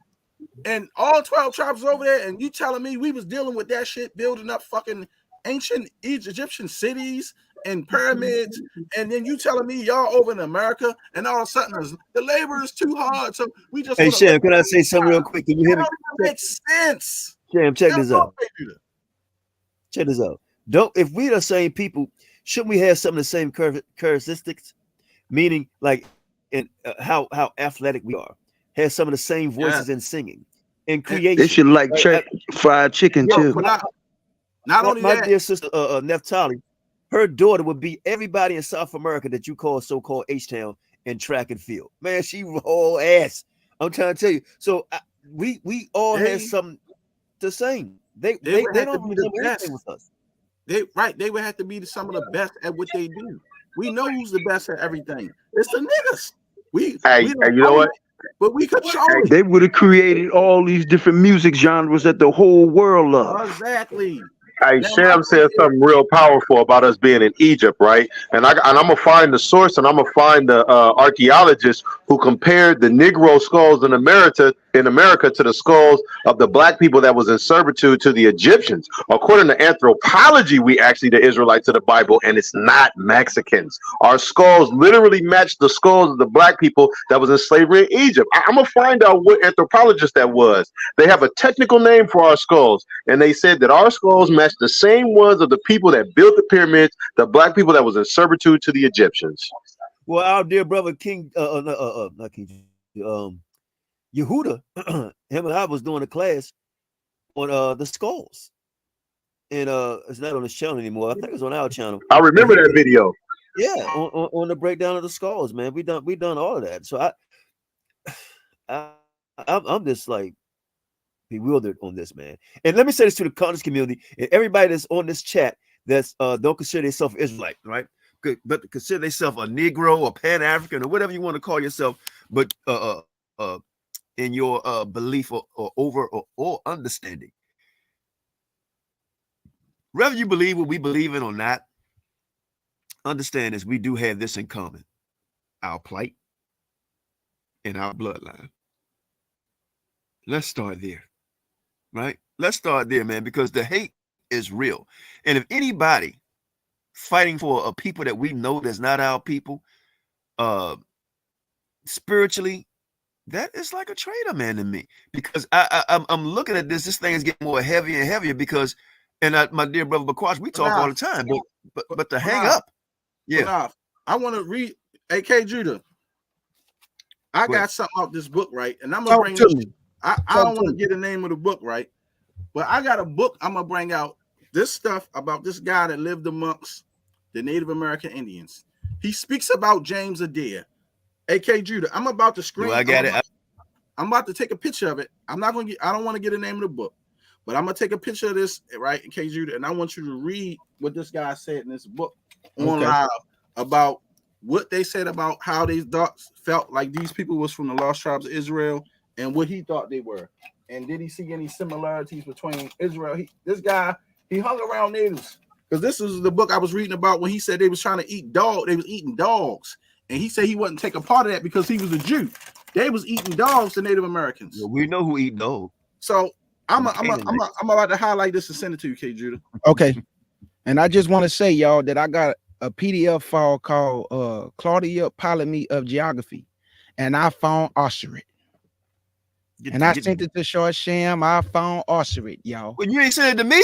And all 12 tribes over there, and you telling me we was dealing with that shit, building up fucking ancient Egyptian cities and pyramids, and then you telling me y'all over in America, and all of a sudden the labor is too hard, so we just. Hey Sham, can I say something real quick? Can you hear me? That makes sense. Sham, check this out. Check this out. If we the same people, shouldn't we have some of the same characteristics? Meaning, like, in how athletic we are, have some of the same voices in singing and creation. They should like fried chicken too. Not only my that, dear sister Naphtali, her daughter would beat everybody in South America that you call so-called H.Town in track and field. Man, she whole ass. I'm trying to tell you. So we all have something to sing. They don't do anything with us. They would have to be some of the best at what they do. We know who's the best at everything. It's the niggas. We you know what? But we could show it. They would have created all these different music genres that the whole world loves. Exactly. Hey, Sham said something real powerful about us being in Egypt, right? And I'm gonna find the source, and I'm gonna find the archaeologists who compared the Negro skulls in America to the skulls of the black people that was in servitude to the Egyptians. According to anthropology, we actually the Israelites of the Bible, and it's not Mexicans. Our skulls literally match the skulls of the black people that was in slavery in Egypt. I'm gonna find out what anthropologist that was. They have a technical name for our skulls, and they said that our skulls match the same ones of the people that built the pyramids, the black people that was in servitude to the Egyptians. Well, our dear brother King, not King, Yehuda, him and I was doing a class on the skulls, and it's not on his channel anymore. I think it's on our channel. I remember that video. Yeah, on the breakdown of the skulls, man. We done all of that. So I'm just like bewildered on this, man. And let me say this to the Qanath community and everybody that's on this chat that's don't consider themselves Israelite, right? Good, but consider themselves a Negro or Pan-African or whatever you want to call yourself, but in your belief or understanding. Whether you believe what we believe in or not, understand is we do have this in common: our plight and our bloodline. Let's start there. right? Let's start there, man, because the hate is real. And if anybody fighting for a people that we know that's not our people, spiritually, that is like a traitor, man, to me. Because I'm looking at this. This thing is getting more heavier and heavier because, and my dear brother Bakwash, we talk all the time, but to hang up, yeah. I want to read AK Judah. I got something out this book, right? And I'm gonna bring this. I don't want to get the name of the book, right? But I got a book I'm gonna bring out. This stuff about this guy that lived amongst the Native American Indians. He speaks about James Adair, AK Judah. I'm about to screen. I got it. I'm about to take a picture of it. I'm not gonna get. I don't want to get the name of the book, but I'm gonna take a picture of this, right, AK Judah, and I want you to read what this guy said in this book on live about what they said about how they felt like these people was from the lost tribes of Israel and what he thought they were. And did he see any similarities between Israel? This guy, he hung around natives. Because this is the book I was reading about when he said they was trying to eat dog. They was eating dogs. And he said he wasn't taking part of that because he was a Jew. They was eating dogs, the Native Americans. Well, we know who eat dogs. So I'm about to highlight this and send it to you, K. Judah. Okay. And I just want to say, y'all, that I got a PDF file called Claudia Ptolemy of Geography. And I found Osserit. And I sent it to Short Sham. I found Osserit, y'all. Well, you ain't sent it to me?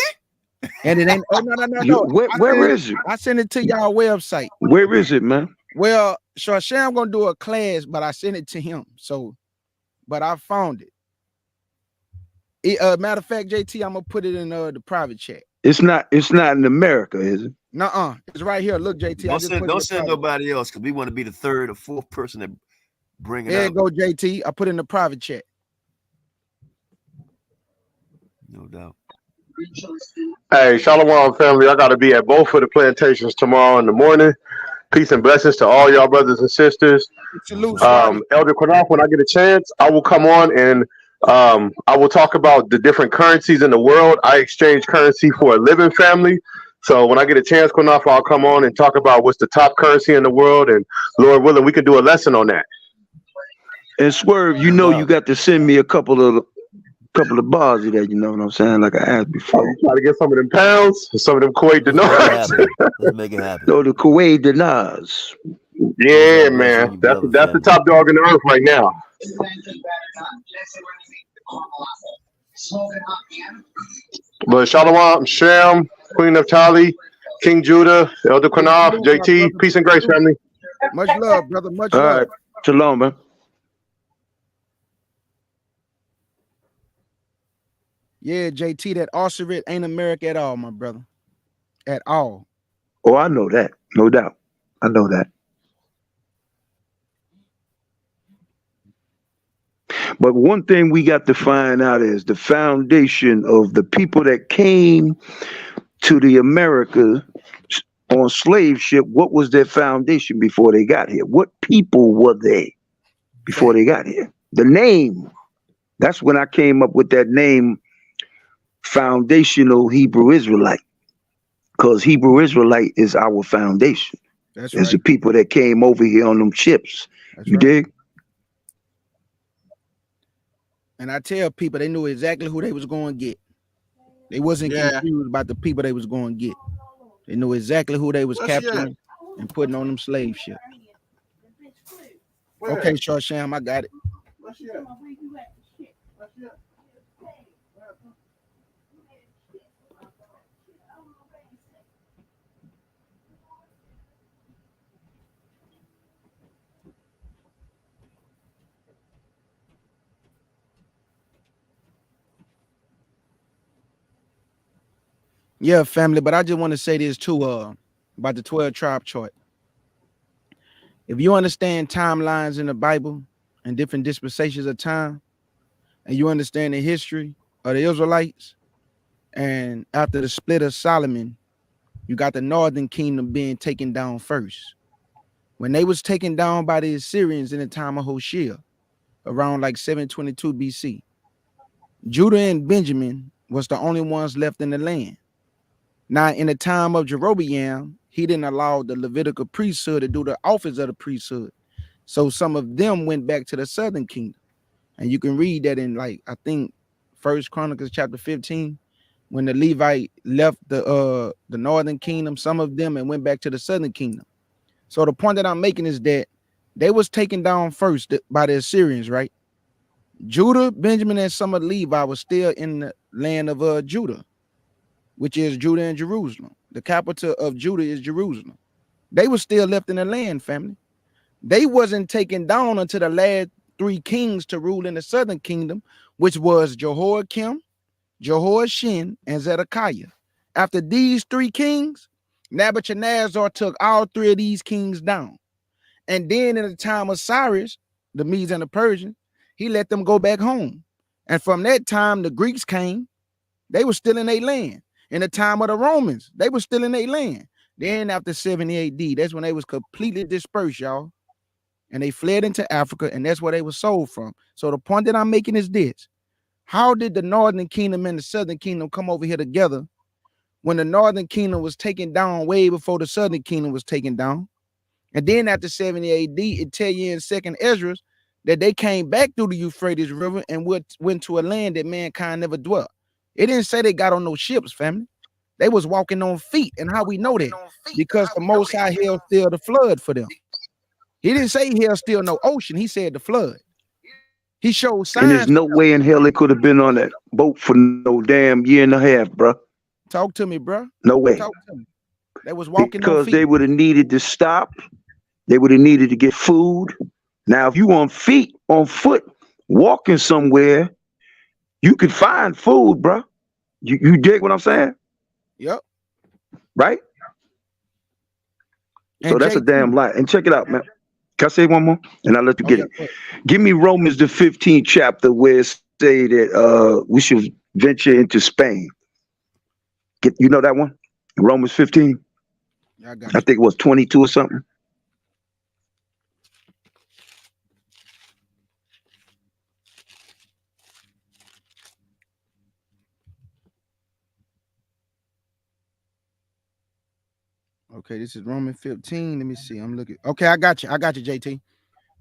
And it ain't. Oh, no. Where is it? I sent it to y'all website. Where is it, man? Well, Short Sham gonna do a class, but I sent it to him. So, but I found it. Matter of fact, JT, I'm gonna put it in the private chat. It's not in America, is it? Nuh-uh. It's right here. Look, JT. Don't send nobody else because we want to be the third or fourth person that bring it there out. There you go, JT. I put it in the private chat. No doubt. Hey, Shalom family. I gotta be at both of the plantations tomorrow in the morning. Peace and blessings to all y'all brothers and sisters. Elder Qanath, when I get a chance, I will come on and I will talk about the different currencies in the world. I exchange currency for a living family. So when I get a chance, Qanath, I'll come on and talk about what's the top currency in the world. And Lord willing, we can do a lesson on that. And Swerve, you know, you got to send me a couple of bars of that, you know what I'm saying? Like I asked before. Try to get some of them pounds, some of them Kuwait dinars. Let's make it happen. No, the Kuwait dinars. Yeah, man. That's the top dog in the earth right now. But Shalom, Shem, Queen of Tali, King Judah, Elder Qanath, JT, peace and grace, family. Much love, brother. Much All love. Right. Shalom, man. Yeah, JT, that Osserit ain't America at all, my brother. At all. Oh, I know that. No doubt. I know that. But one thing we got to find out is the foundation of the people that came to the America on slave ship. What was their foundation before they got here? What people were they before they got here? The name. That's when I came up with that name, foundational Hebrew Israelite, because Hebrew Israelite is our foundation. That's it's the people that came over here on them ships. That's you dig? And I tell people they knew exactly who they was going to get. They wasn't confused about the people they was going to get. They knew exactly who they was capturing and putting on them slave ships. Okay, Short Sham, I got it. Yeah, family, but I just want to say this too about the 12 tribe chart. If you understand timelines in the Bible and different dispensations of time, and you understand the history of the Israelites, and after the split of Solomon, you got the northern kingdom being taken down first. When they was taken down by the Assyrians in the time of Hoshea, around like 722 BC, Judah and Benjamin was the only ones left in the land. Now, in the time of Jeroboam, he didn't allow the Levitical priesthood to do the office of the priesthood. So some of them went back to the southern kingdom. And you can read that in, like, I think First Chronicles chapter 15, when the Levite left the northern kingdom, some of them, and went back to the southern kingdom. So the point that I'm making is that they was taken down first by the Assyrians, right? Judah, Benjamin, and some of Levi was still in the land of Judah, which is Judah and Jerusalem. The capital of Judah is Jerusalem. They were still left in the land, family. They wasn't taken down until the last 3 kings to rule in the southern kingdom, which was Jehoiakim, Jehoiachin, and Zedekiah. After these 3 kings, Nebuchadnezzar took all 3 of these kings down. And then in the time of Cyrus, the Medes and the Persians, he let them go back home. And from that time, the Greeks came. They were still in their land. In the time of the Romans, they were still in their land. Then after 70 AD, that's when they was completely dispersed, y'all. And they fled into Africa, and that's where they were sold from. So the point that I'm making is this. How did the northern kingdom and the southern kingdom come over here together when the northern kingdom was taken down way before the southern kingdom was taken down? And then after 70 AD, it tell you in 2nd Ezra that they came back through the Euphrates River and went to a land that mankind never dwelt. It didn't say they got on no ships, family. They was walking on feet. And how we know that? Because the Most High held still the flood for them. He didn't say he held still no ocean. He said the flood. He showed signs. And there's no way in hell they could have been on that boat for no damn year and a half, bro. Talk to me, bro. No way. Talk to me. They was walking because they would have needed to stop. They would have needed to get food. Now, if you on foot, walking somewhere, you could find food, bro. You dig what I'm saying? Yep. Right? And so that's a damn lie. And check it out, man. Can I say one more? And I'll let you get it. Give me Romans the 15th chapter where it say that we should venture into Spain. You know that one? Romans 15? Yeah, I think it was 22 or something. Okay, this is Romans 15. Let me see. I'm looking. Okay, I got you, JT.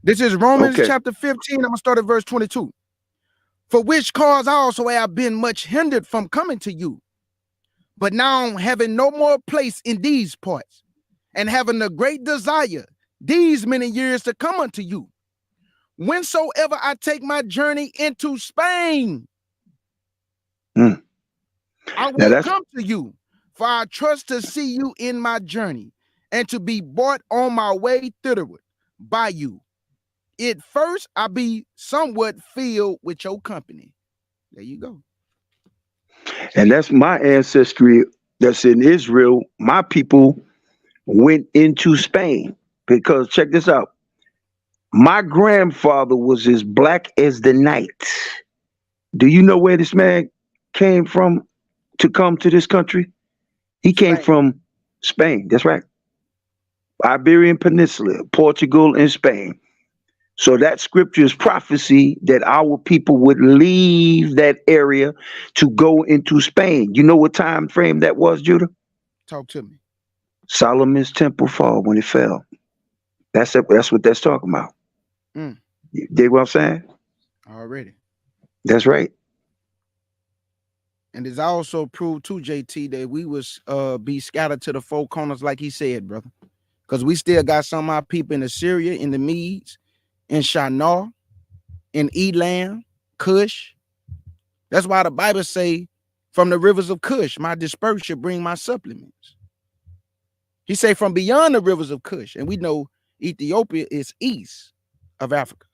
This is Romans chapter 15. I'm gonna start at verse 22. For which cause also I have been much hindered from coming to you, but now having no more place in these parts, and having a great desire these many years to come unto you, whensoever I take my journey into Spain, I will come to you. For I trust to see you in my journey, and to be brought on my way thitherward by you. At first, I be somewhat filled with your company. There you go. And that's my ancestry that's in Israel. My people went into Spain because check this out. My grandfather was as black as the night. Do you know where this man came from to come to this country? He came from Spain. That's right. Iberian Peninsula, Portugal, and Spain. So that scripture is prophecy that our people would leave that area to go into Spain. You know what time frame that was, Judah? Talk to me. Solomon's temple fall when it fell. That's it. That's what that's talking about. You dig what I'm saying? Already. That's right. And it's also proved too, JT, that we was be scattered to the 4 corners, like he said, brother. Because we still got some of our people in Assyria, in the Medes, in Shinar, in Elam, Cush. That's why the Bible say, from the rivers of Cush, my disperse shall bring my supplements. He say from beyond the rivers of Cush. And we know Ethiopia is east of Africa.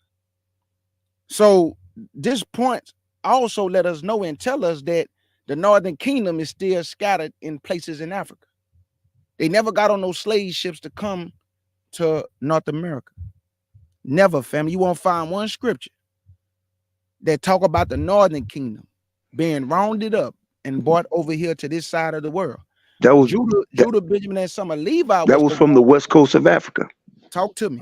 So this point also let us know and tell us that the northern kingdom is still scattered in places in Africa. They never got on those slave ships to come to North America. Never, family. You won't find one scripture that talk about the northern kingdom being rounded up and brought over here to this side of the world. That was Judah, Benjamin, and some of Levi. That was from the west coast of Africa. Talk to me.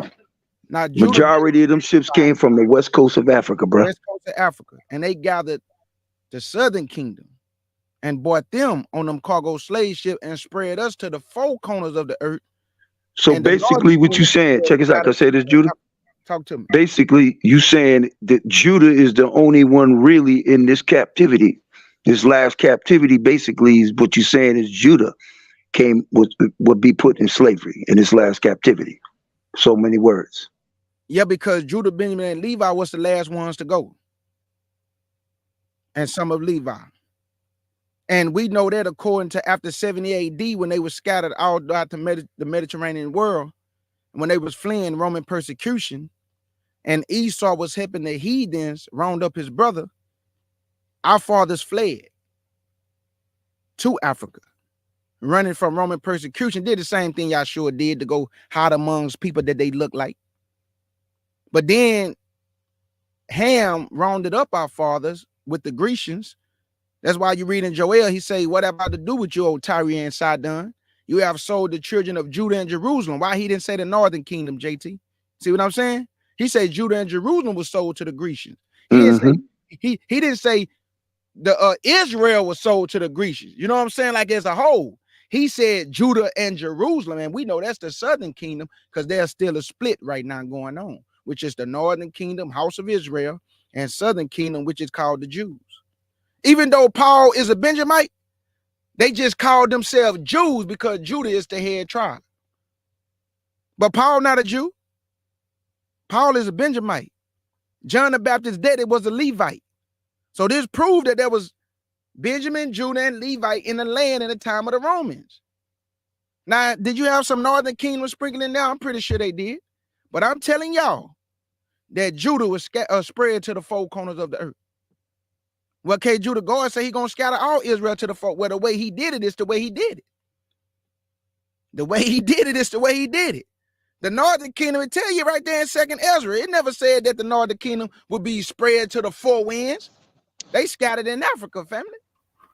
Now, majority of them ships came from the west coast of Africa, bro. West coast of Africa, and they gathered the southern kingdom and brought them on them cargo slave ship and spread us to the 4 corners of the earth. So basically what you saying, check this out, can I say this, Judah? Talk to me. Basically, you saying that Judah is the only one really in this captivity. This last captivity, basically, is what you're saying is Judah would be put in slavery in this last captivity. So many words. Yeah, because Judah, Benjamin, and Levi was the last ones to go. And some of Levi. And we know that according to after 70 AD, when they were scattered all throughout the Mediterranean world, when they was fleeing Roman persecution, and Esau was helping the heathens round up his brother, our fathers fled to Africa, running from Roman persecution. Did the same thing Yahshua did to go hide amongst people that they look like. But then Ham rounded up our fathers with the Grecians. That's why you read in Joel, he say, what have I to do with you, O Tyre and Sidon? You have sold the children of Judah and Jerusalem. Why he didn't say the northern kingdom, JT? See what I'm saying? He said Judah and Jerusalem was sold to the Grecians. He didn't say, he didn't say the Israel was sold to the Grecians. You know what I'm saying? Like as a whole. He said Judah and Jerusalem, and we know that's the southern kingdom because there's still a split right now going on, which is the northern kingdom, house of Israel, and southern kingdom, which is called the Jews. Even though Paul is a Benjamite, they just called themselves Jews because Judah is the head tribe. But Paul not a Jew. Paul is a Benjamite. John the Baptist's daddy was a Levite. So this proved that there was Benjamin, Judah, and Levite in the land in the time of the Romans. Now, did you have some northern kingdom sprinkled in there? I'm pretty sure they did. But I'm telling y'all that Judah was spread to the four corners of the earth. Well, K. Judah God say he gonna scatter all Israel to the four. Well, the way he did it is the way he did it. The way he did it is the way he did it. The northern kingdom, it tell you right there in 2nd Ezra, it never said that the northern kingdom would be spread to the four winds. They scattered in Africa, family.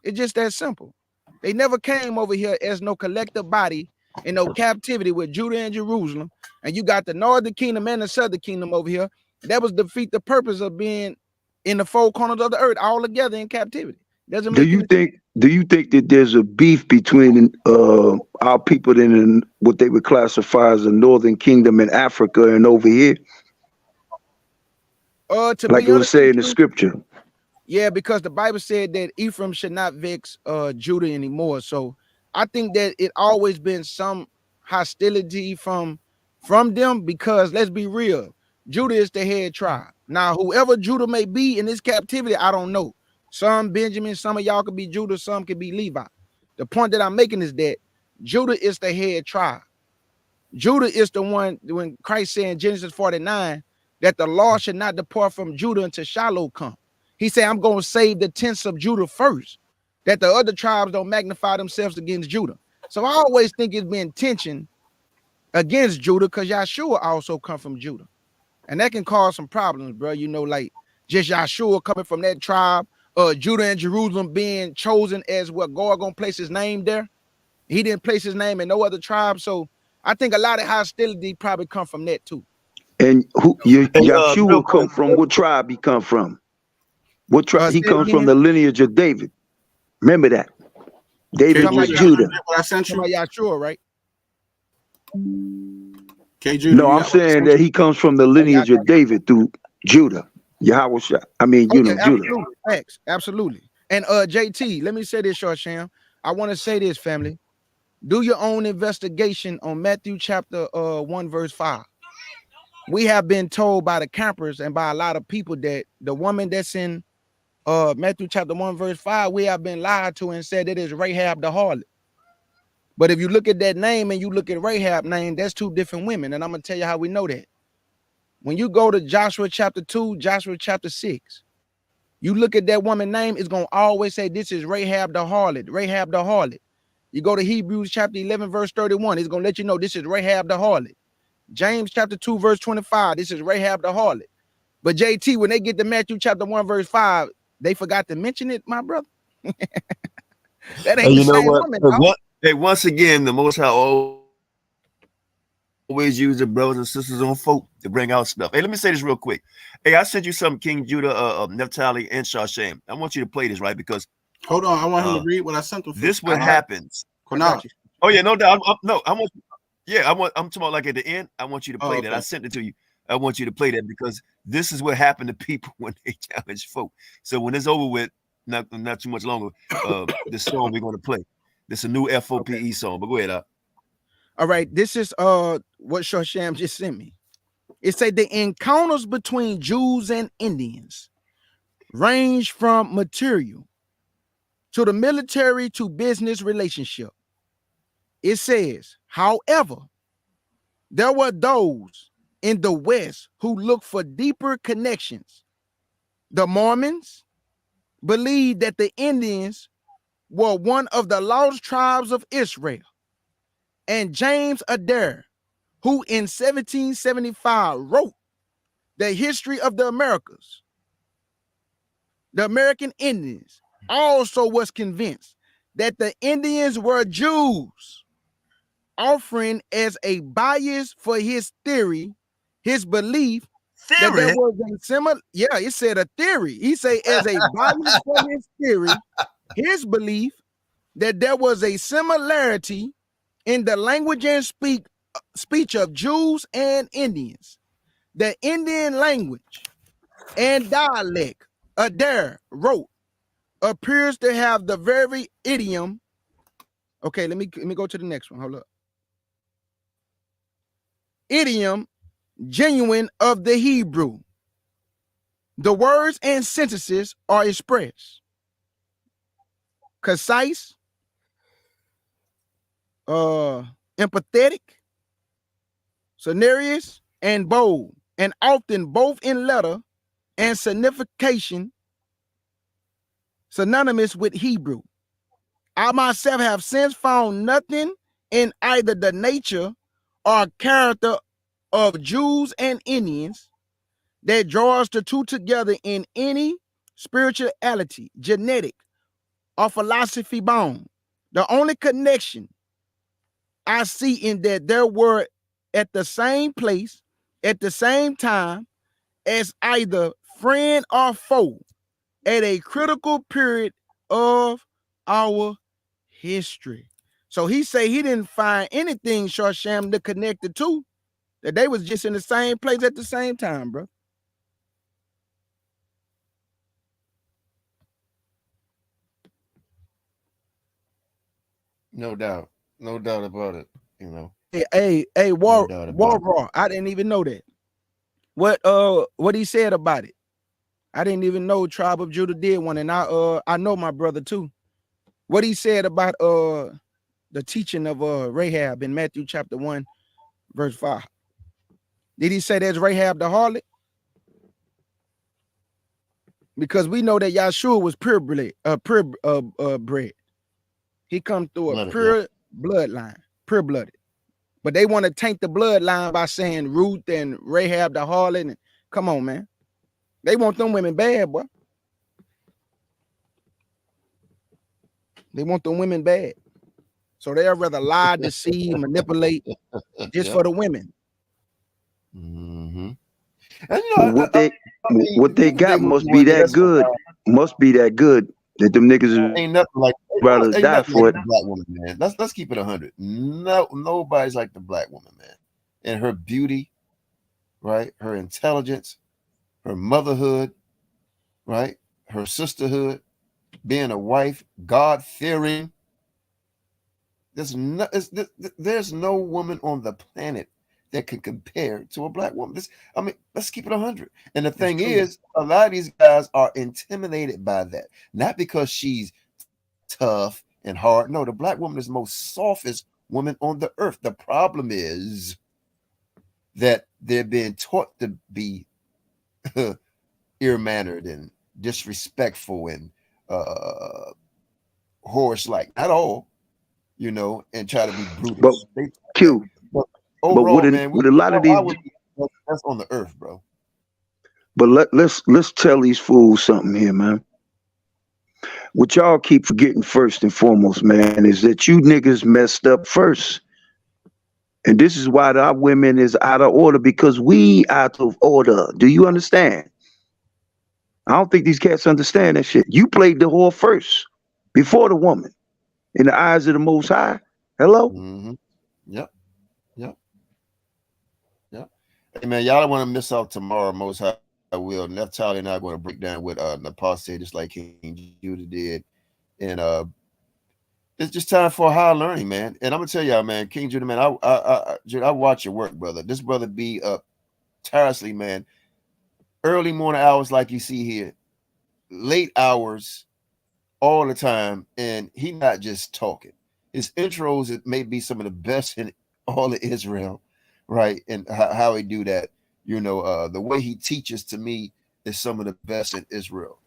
It's just that simple. They never came over here as no collective body in no captivity with Judah and Jerusalem. And you got the northern kingdom and the southern kingdom over here. That was defeat the purpose of being in the four corners of the earth all together in captivity. Doesn't make do you think that there's a beef between our people in what they would classify as the northern kingdom in Africa and over here? Like it was saying in the scripture. Yeah, because the Bible said that Ephraim should not vex Judah anymore. So I think that it always been some hostility from them because let's be real, Judah is the head tribe. Now, whoever Judah may be in this captivity, I don't know. Some Benjamin, some of y'all could be Judah, some could be Levi. The point that I'm making is that Judah is the head tribe. Judah is the one, when Christ said in Genesis 49, that the law should not depart from Judah until Shiloh come. He said, I'm going to save the tents of Judah first, that the other tribes don't magnify themselves against Judah. So I always think it's been tension against Judah because Yahshua also come from Judah. And that can cause some problems, bro. You know, like just Yahshua coming from that tribe, Judah and Jerusalem being chosen as what God gonna place his name there. He didn't place his name in no other tribe. So I think a lot of hostility probably come from that too. And Yahshua come from what tribe he come from? What tribe? He comes from the lineage of David. Remember that. David was Judah. I sent you Yahshua, right? No, I'm saying that he comes from the lineage of David through Judah. Yahawashi. I mean, Judah. Thanks. Absolutely. And JT, let me say this, Short Sham. I want to say this, family. Do your own investigation on Matthew chapter 1, verse 5. We have been told by the campers and by a lot of people that the woman that's in Matthew chapter 1, verse 5, we have been lied to and said it is Rahab the harlot. But if you look at that name and you look at Rahab name, that's two different women. And I'm going to tell you how we know that. When you go to Joshua chapter 2, Joshua chapter 6, you look at that woman name, it's going to always say this is Rahab the harlot, Rahab the harlot. You go to Hebrews chapter 11, verse 31, it's going to let you know this is Rahab the harlot. James chapter 2, verse 25, this is Rahab the harlot. But JT, when they get to Matthew chapter 1, verse 5, they forgot to mention it, my brother. That ain't the same woman. Hey, once again, the Most High always use the brothers and sisters on folk to bring out stuff. Hey, let me say this real quick. Hey, I sent you some King Judah, Naphtali, and Shashem. I want you to play this, right? Because hold on, I want him to read what I sent him. This what happens. Qanath. Oh yeah, no doubt. I'm talking about like at the end. I want you to play that. I sent it to you. I want you to play that because this is what happened to people when they challenge folk. So when it's over with, not too much longer, this song we're going to play. This is a new F.O.P.E song, but go ahead, Al. All right, this is what Sham just sent me. It said the encounters between Jews and Indians range from material to the military to business relationship. It says, however, there were those in the West who looked for deeper connections. The Mormons believed that the Indians were one of the lost tribes of Israel. And James Adair, who in 1775 wrote The History of the Americas, the American Indians, also was convinced that the Indians were Jews, offering as a bias for his theory, his belief that there was a similar, it said a theory. He said as a bias for his theory, his belief that there was a similarity in the language and speech of Jews and Indians. The Indian language and dialect Adair wrote appears to have the very idiom. Okay, let me go to the next one. Hold up. Idiom genuine of the Hebrew. The words and sentences are expressed, concise, empathetic, sonorous, and bold, and often both in letter and signification synonymous with Hebrew. I myself have since found nothing in either the nature or character of Jews and Indians that draws the two together in any spirituality, genetic, or philosophy bound. The only connection I see in that there were at the same place, at the same time, as either friend or foe at a critical period of our history. So he say he didn't find anything Sham to connect the two, that they was just in the same place at the same time, bro. No doubt about it. You know. Hey, War, I didn't even know that. What he said about it. I didn't even know Tribe of Judah did one, and I know my brother too. What he said about the teaching of Rahab in Matthew chapter 1, verse 5. Did he say that's Rahab the harlot? Because we know that Yahshua was purebred. He come through a pure bloodline, pure-blooded. But they want to taint the bloodline by saying Ruth and Rahab the harlot. And come on, man. They want them women bad, boy. They want them women bad. So they'll rather lie, deceive, manipulate just for the women. Mm-hmm. And, you know, what they got must be that good. Must be that good that them niggas ain't nothing like brothers die for it. Like black woman, man. Let's keep it 100. No, nobody's like the black woman, man. And her beauty, right? Her intelligence, her motherhood, right? Her sisterhood, being a wife, God-fearing. There's no woman on the planet that can compare to a black woman. Let's keep it 100. And the thing is, a lot of these guys are intimidated by that. Not because she's tough and hard. No, the black woman is the most softest woman on the earth. The problem is that they're being taught to be ear-mannered and disrespectful and horse-like. Not all, you know, and try to be brutal. But overall, man, with a lot of these, that's on the earth, bro. But let's tell these fools something here, man. What y'all keep forgetting first and foremost, man, is that you niggas messed up first. And this is why our women is out of order, because we out of order. Do you understand? I don't think these cats understand that shit. You played the whore first, before the woman, in the eyes of the Most High. Hello? Mm-hmm. Yep. Hey man, y'all don't want to miss out tomorrow. Most High will. Neftali and I are going to break down with Naposse, just like King Judah did. And it's just time for higher learning, man. And I'm gonna tell y'all, man, King Judah, man, I watch your work, brother. This brother be up tirelessly, man. Early morning hours, like you see here, late hours, all the time, and he not just talking. His intros, it may be some of the best in all of Israel, right? And how he do that, the way he teaches to me is some of the best in Israel.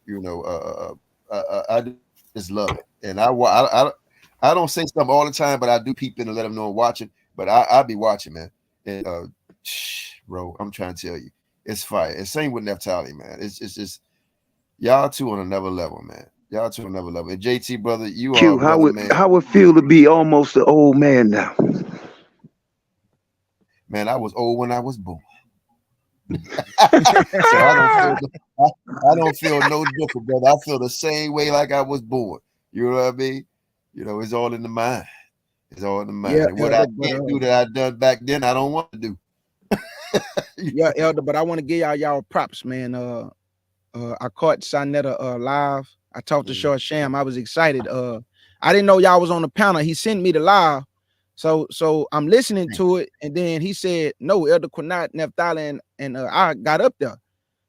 I just love it, and I don't say something all the time, but I do peep in and let them know I'm watching. But I be watching, man, and bro, I'm trying to tell you, it's fire. It's same with Neftali, man. It's just y'all two on another level, man. Y'all to another level. And JT, brother, you are Q, another man. how it feel to be almost an old man now? Man, I was old when I was born. So I don't feel no different, brother. I feel the same way like I was born. You know what I mean? It's all in the mind. It's all in the mind. Yeah, And what Elder, I can't do that I done back then, I don't want to do. Yeah, Elder, but I want to give y'all props, man. I caught Sonetta live. I talked to Short Sham. I was excited. I didn't know y'all was on the panel. He sent me the live. So I'm listening to it, and then he said, no, Elder Qanath, Neftali, and I got up there.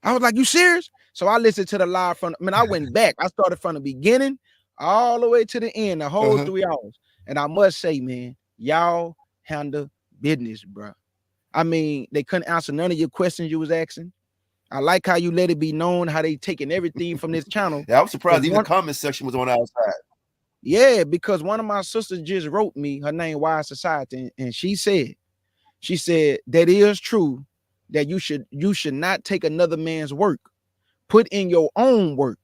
I was like, you serious? So I listened to the live I went back. I started from the beginning all the way to the end, the whole 3 hours. And I must say, man, y'all handle business, bro. I mean, they couldn't answer none of your questions you was asking. I like how you let it be known how they taking everything from this channel. Yeah, I was surprised even the comment section was on our side. Yeah, because one of my sisters just wrote me, her name Wise Society, and she said that is true, that you should not take another man's work. Put in your own work.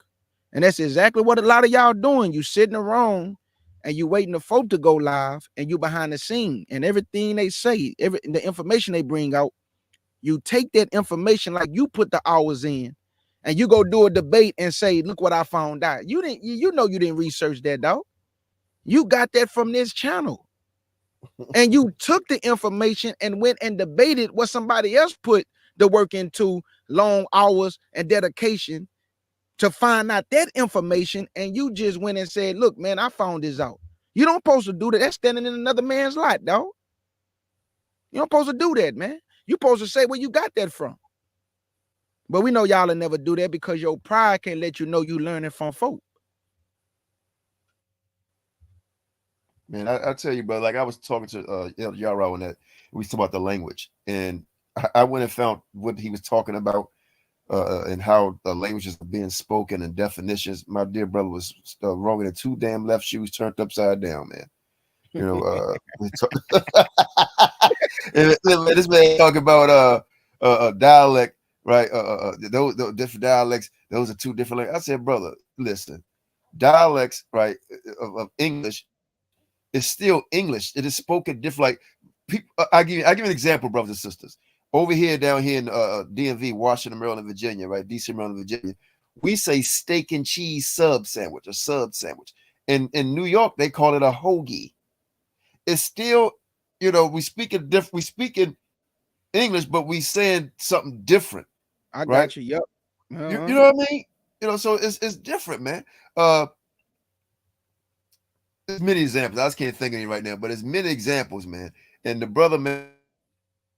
And that's exactly what a lot of y'all doing. You sitting around and you waiting for folk to go live, and you behind the scene, and everything they say, the information they bring out, you take that information like you put the hours in, and you go do a debate and say, look what I found out. You didn't research that, dog. You got that from this channel. And you took the information and went and debated what somebody else put the work into, long hours and dedication to find out that information, and you just went and said, look, man, I found this out. You don't supposed to do that. That's standing in another man's lot, dog. You don't supposed to do that, man. You supposed to say where you got that from. But we know y'all will never do that because your pride can't let you know you learning from folk. Man, I tell you, brother, like I was talking to Yara on that. We talked about the language, and I went and found what he was talking about and how the languages are being spoken and definitions. My dear brother was wrong in the 2 damn left shoes turned upside down, man. This man talking about dialect, right? Those different dialects. Those are 2 different languages. I said, brother, listen, dialects, right, of English is still English. It is spoken different. Like people, I give you an example, brothers and sisters. Over here, down here in DMV, Washington, Maryland, Virginia, right? DC, Maryland, Virginia, we say steak and cheese sub sandwich or sub sandwich. In New York, they call it a hoagie. It's still, we speak in English, but we saying something different. I got you. Yep. You know what I mean? So it's different, man. There's many examples. I just can't think of any right now, but there's many examples, man. And the brother, man,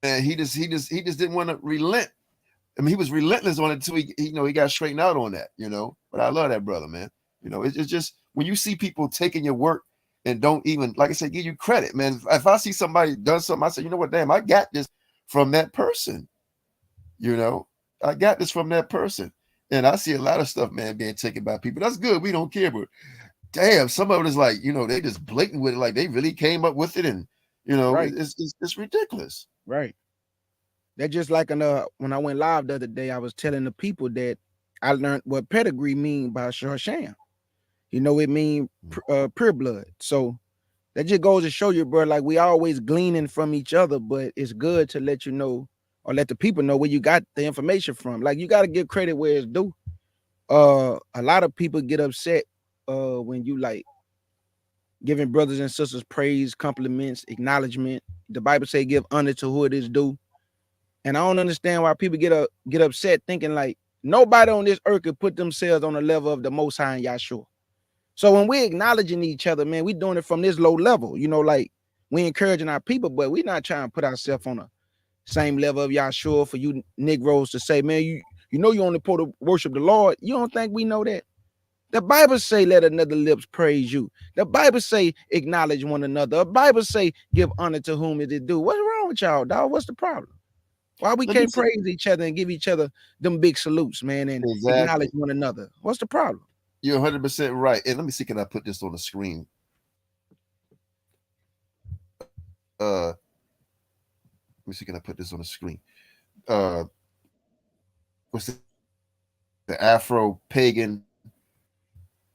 he just didn't want to relent. I mean, he was relentless on it until he got straightened out on that, But I love that brother, man. It's just when you see people taking your work and don't even, like I said, give you credit, man. If I see somebody does something, I say, you know what, damn, I got this from that person. I got this from that person. And I see a lot of stuff, man, being taken by people. That's good. We don't care, but damn, some of it is like, they just blatant with it, like they really came up with it, and right. It's ridiculous. Right. That just like when I went live the other day, I was telling the people that I learned what pedigree mean by Shorsham. It mean pure blood. So that just goes to show you, bro, like we always gleaning from each other, but it's good to let you know or let the people know where you got the information from. Like you got to give credit where it's due. A lot of people get upset when you like giving brothers and sisters praise, compliments, acknowledgement. The Bible say give honor to who it is due. And I don't understand why people get upset thinking like nobody on this earth could put themselves on the level of the Most High and Yahshua. So when we're acknowledging each other, man, we're doing it from this low level. You know, like we encouraging our people, but we're not trying to put ourselves on the same level of Yahshua for you Negroes to say, man, you know you only supposed to worship the Lord. You don't think we know that? The Bible say, let another lips praise you. The Bible say, acknowledge one another. The Bible say, give honor to whom it is due. What's wrong with y'all, dog? What's the problem? Why we can't praise each other and give each other them big salutes, man, and acknowledge one another? What's the problem? You're 100% right. And let me see, can I put this on the screen? Let me see, can I put this on the screen? What's the Afro pagan?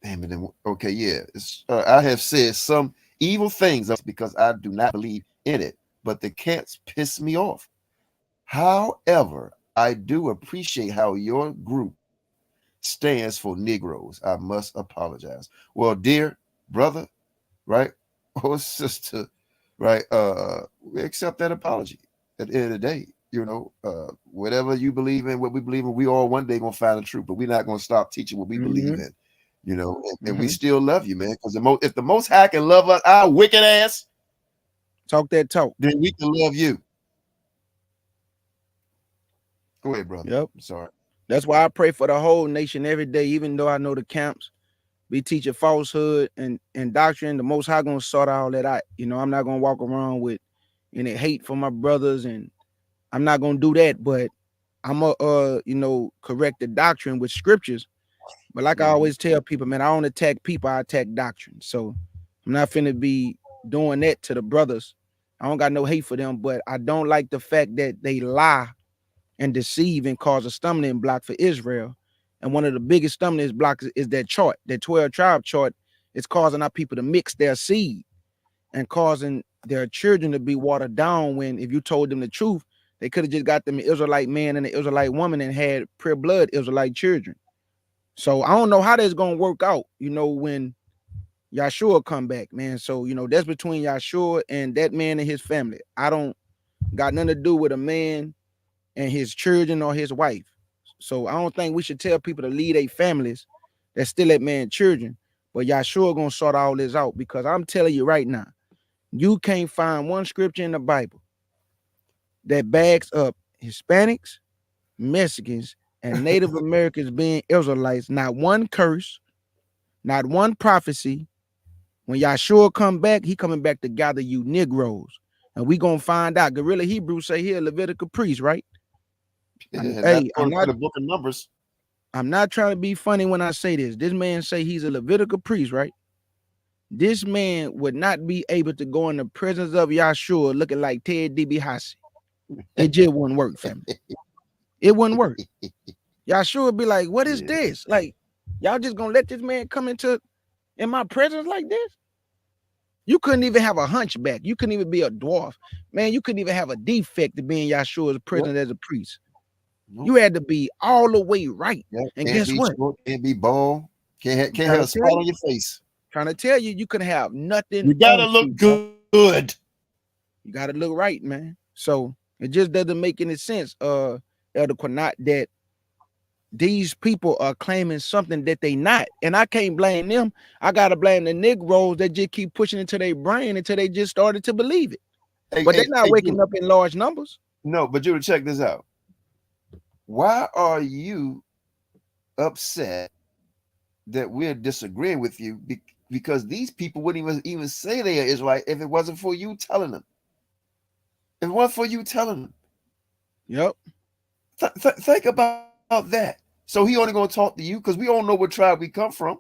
Damn it. Okay, yeah. I have said some evil things because I do not believe in it, but the cats piss me off. However, I do appreciate how your group stands for Negroes. I must apologize. Well, dear brother, right, or sister, right, we accept that apology at the end of the day. You know, whatever you believe in, what we believe in, we all one day gonna find the truth, but we're not gonna stop teaching what we believe in. You know, and we still love you, man. Because if the Most High can love us, our wicked ass, talk that talk, then we can love you. Go ahead, brother. Yep. I'm sorry. That's why I pray for the whole nation every day, even though I know the camps be teaching falsehood and doctrine. The Most High gonna sort all that out. You know, I'm not gonna walk around with any hate for my brothers, and I'm not gonna do that. But I'm gonna, you know, correct the doctrine with scriptures. But like I always tell people, man, I don't attack people, I attack doctrine. So I'm not finna be doing that to the brothers. I don't got no hate for them, but I don't like the fact that they lie and deceive and cause a stumbling block for Israel. And one of the biggest stumbling blocks is that chart, that 12 tribe chart. It's causing our people to mix their seed and causing their children to be watered down when if you told them the truth, they could have just got them an Israelite man and an Israelite woman and had pure blood Israelite children. So I don't know how that's gonna work out, you know, when Yahshua come back, man. So, you know, that's between Yahshua and that man and his family. I don't got nothing to do with a man and his children or his wife. So I don't think we should tell people to lead their families that's still that man children. But Yahshua gonna sort all this out because I'm telling you right now, you can't find one scripture in the Bible that backs up Hispanics, Mexicans, and Native Americans being Israelites. Not one curse, not one prophecy. When Yahshua come back, he coming back to gather you Negroes. And we gonna find out. Guerrilla Hebrews say he a Levitical priest, right? Yeah, hey, I'm not the book of Numbers. I'm not trying to be funny when I say this. This man say he's a Levitical priest, right? This man would not be able to go in the presence of Yahshua looking like Ted DiBiase. It just wouldn't work, family. It wouldn't work. Yahshua would be like, what is this? Like, y'all just gonna let this man come in my presence like this? You couldn't even have a hunchback. You couldn't even be a dwarf. Man, you couldn't even have a defect to be in Yahshua's presence as a priest. You had to be all the way right. And guess what? Short, can't be bald. Can't have a spot on your face. Trying to tell you, you can have nothing. You gotta look good. You gotta look right, man. So it just doesn't make any sense, Elder Qanath, that these people are claiming something that they not. And I can't blame them. I gotta blame the Negroes that just keep pushing into their brain until they just started to believe it. But they're not waking up in large numbers. No, but you check this out. Why are you upset that we're disagreeing with you? Because these people wouldn't even say they are Israelite if it wasn't for you telling them. If it wasn't for you telling them. Yep. Think about that. So he only going to talk to you because we don't know what tribe we come from.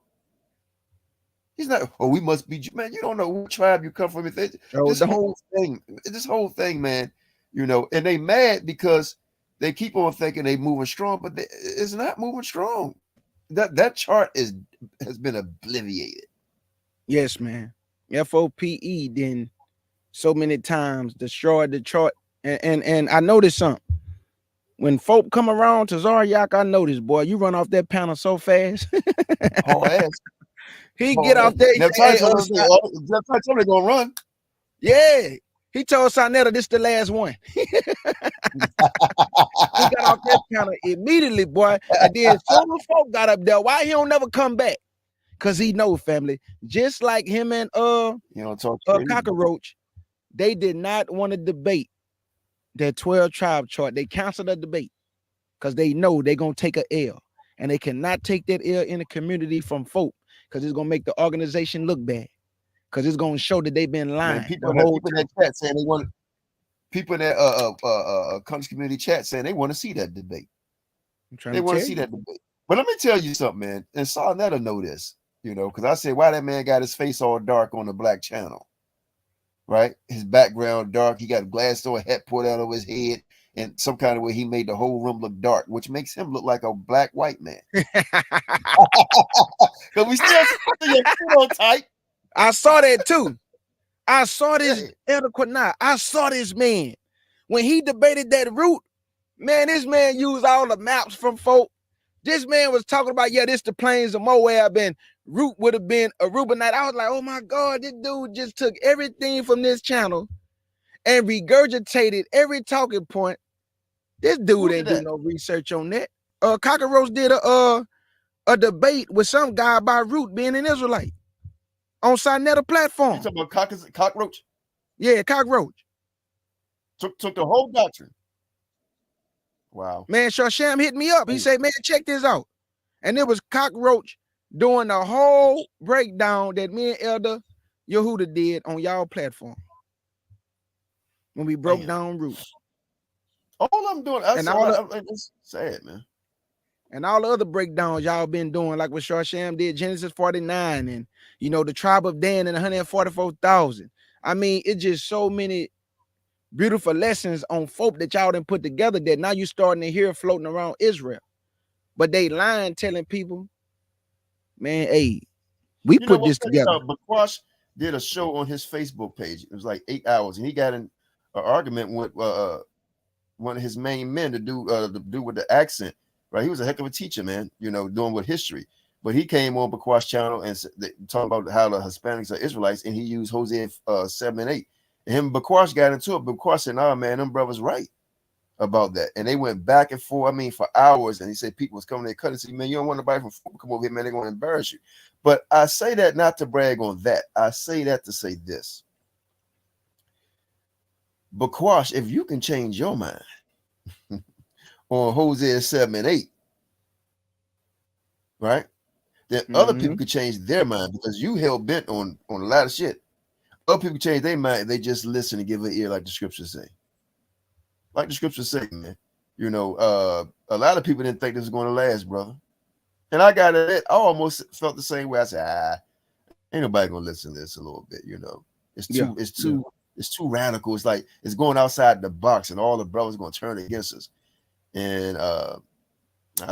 He's not, oh, we must be, man, you don't know what tribe you come from. This whole thing, man, you know, and they mad because they keep on thinking they moving strong, but it's not moving strong. That chart has been obliterated. Yes, man. F.O.P.E. then so many times destroyed the chart. And I noticed something. When folk come around to Zaryak, I noticed, boy, you run off that panel so fast. Oh, ass. He get off there. Next time somebody gonna run. Yeah. He told Sarnetta this the last one. He got off that counter immediately, boy. And then soon as folk got up there, why he don't never come back? Cause he know, family, just like him and Cockroach, they did not want to debate that 12 tribe chart. They canceled the debate because they know they're gonna take a L, and they cannot take that L in the community from folk because it's gonna make the organization look bad. Because it's gonna show that they've been lying. Man, people in that chat saying they want people in that country community chat saying they want to see that debate. They want to see that debate. But let me tell you something, man. And Sarnetta know this, because I said, why that man got his face all dark on the black channel, right? His background dark. He got a glass door hat pulled out over his head, and some kind of way he made the whole room look dark, which makes him look like a black white man. Because we still see your phenotype. I saw that too. I saw this Elder Qanath. I saw this man when he debated that root. Man, this man used all the maps from folk. This man was talking about, this the plains of Moab, and root would have been a Reubenite. I was like, oh my God, this dude just took everything from this channel and regurgitated every talking point. This dude ain't do no research on that. Cockroach did a debate with some guy about root being an Israelite on Sarnetta platform. You talking about Cockroach? Yeah, Cockroach. Took the whole doctrine. Wow. Man, Shasham hit me up. He said, man, check this out. And it was Cockroach doing the whole breakdown that me and Elder Yehuda did on y'all platform when we broke down root. All I'm doing, it's sad, man. And all the other breakdowns y'all been doing, like what Shasham did, Genesis 49, and the tribe of Dan and 144,000. I mean, it's just so many beautiful lessons on folk that y'all done put together that now you starting to hear floating around Israel. But they lying, telling people, man, hey, we put this together. Bakwash did a show on his Facebook page. It was like 8 hours, and he got in an argument with one of his main men to do with the accent. Right, he was a heck of a teacher, man. Doing with history. But he came on Bakwash channel and talked about how the Hispanics are Israelites, and he used Hosea 7 and 8. And him and Bakwash got into it. Bakwash said, "Nah, man, them brothers right about that." And they went back and forth. I mean, for hours. And he said people was coming there cutting. Said, "Man, you don't want nobody from come over here, man. They're going to embarrass you." But I say that not to brag on that. I say that to say this. Bakwash, if you can change your mind on Hosea 7 and 8, right? Then other people could change their mind because you hell bent on a lot of shit. Other people change their mind, they just listen and give an ear like the scriptures say. Like the scriptures say, man. A lot of people didn't think this was going to last, brother. And I got it. I almost felt the same way. I said, ain't nobody gonna listen to this a little bit, It's too radical. It's like it's going outside the box, and all the brothers gonna turn against us. And I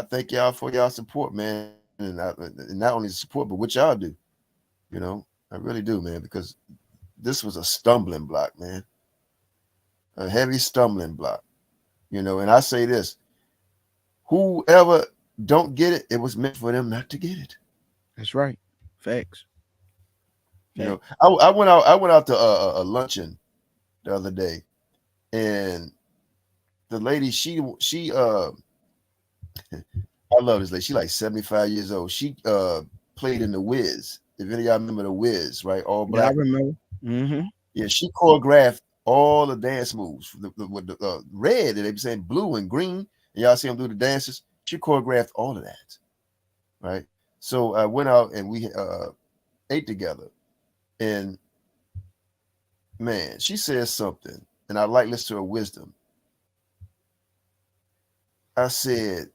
thank y'all for y'all support, man, and not only the support, but what y'all do. I really do, man, because this was a stumbling block, man, a heavy stumbling block, And I say this: whoever don't get it, it was meant for them not to get it. That's right. Facts. I went out to a luncheon the other day, and the lady, she I love this lady. She's like 75 years old. She played in the Wiz. If any of y'all remember the Wiz, right? All black. Yeah, I remember. Mm-hmm. Yeah, she choreographed all the dance moves with the red, and they be saying blue and green. And y'all see them do the dances. She choreographed all of that, right? So I went out and we ate together, and man, she says something, and I like listen to her wisdom. I said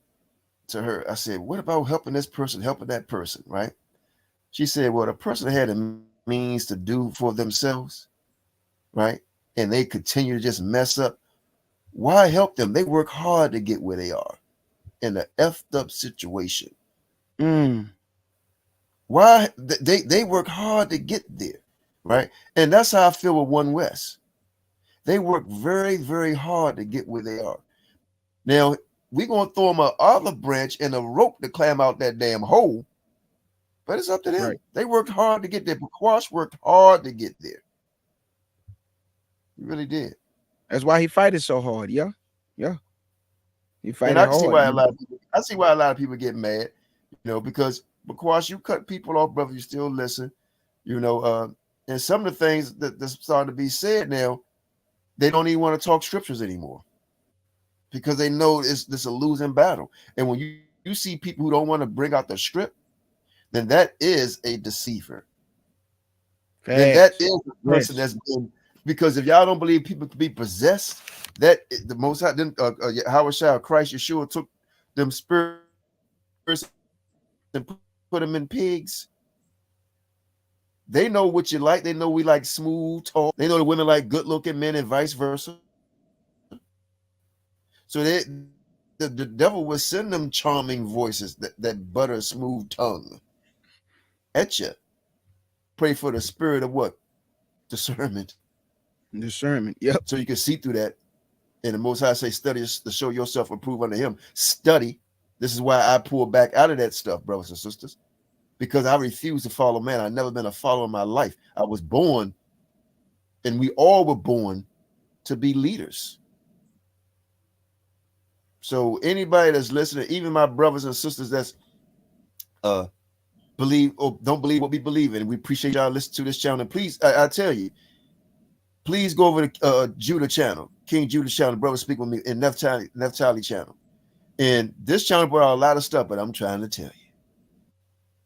to her, what about helping this person, helping that person, right? She said, well, the person had a means to do for themselves, right? And they continue to just mess up. Why help them? They work hard to get where they are in an effed up situation. Why they work hard to get there, right? And that's how I feel with One West. They work very, very hard to get where they are. Now, we're going to throw them an olive branch and a rope to climb out that damn hole. But it's up to them. Right. They worked hard to get there. Bakwash worked hard to get there. He really did. That's why he fighting so hard. Yeah. He fighting and I hard. see why a lot of people get mad, because you cut people off, brother, you still listen, and some of the things that's starting to be said now, they don't even want to talk scriptures anymore because they know this a losing battle. And when you see people who don't want to bring out the script, then that is a deceiver. Facts. Then that is a person that's been, because if y'all don't believe people can be possessed, that the Most High, then Yahawashi, Christ, Yeshua took them spirits and put them in pigs. They know what you like. They know we like smooth talk. They know the women like good-looking men and vice versa. So the devil will send them charming voices, that butter smooth tongue at you. Pray for the spirit of what? Discernment. Yep. So you can see through that. And the Most High say, study to show yourself approved unto him. Study. This is why I pull back out of that stuff, brothers and sisters, because I refuse to follow man. I've never been a follower in my life. I was born, and we all were born to be leaders. So anybody that's listening, even my brothers and sisters that's believe or don't believe what we believe in, we appreciate y'all listening to this channel. And please, I tell you, please go over to Judah channel, King Judah channel, brother speak with me, in Naphtali channel. And this channel brought out a lot of stuff, but I'm trying to tell you,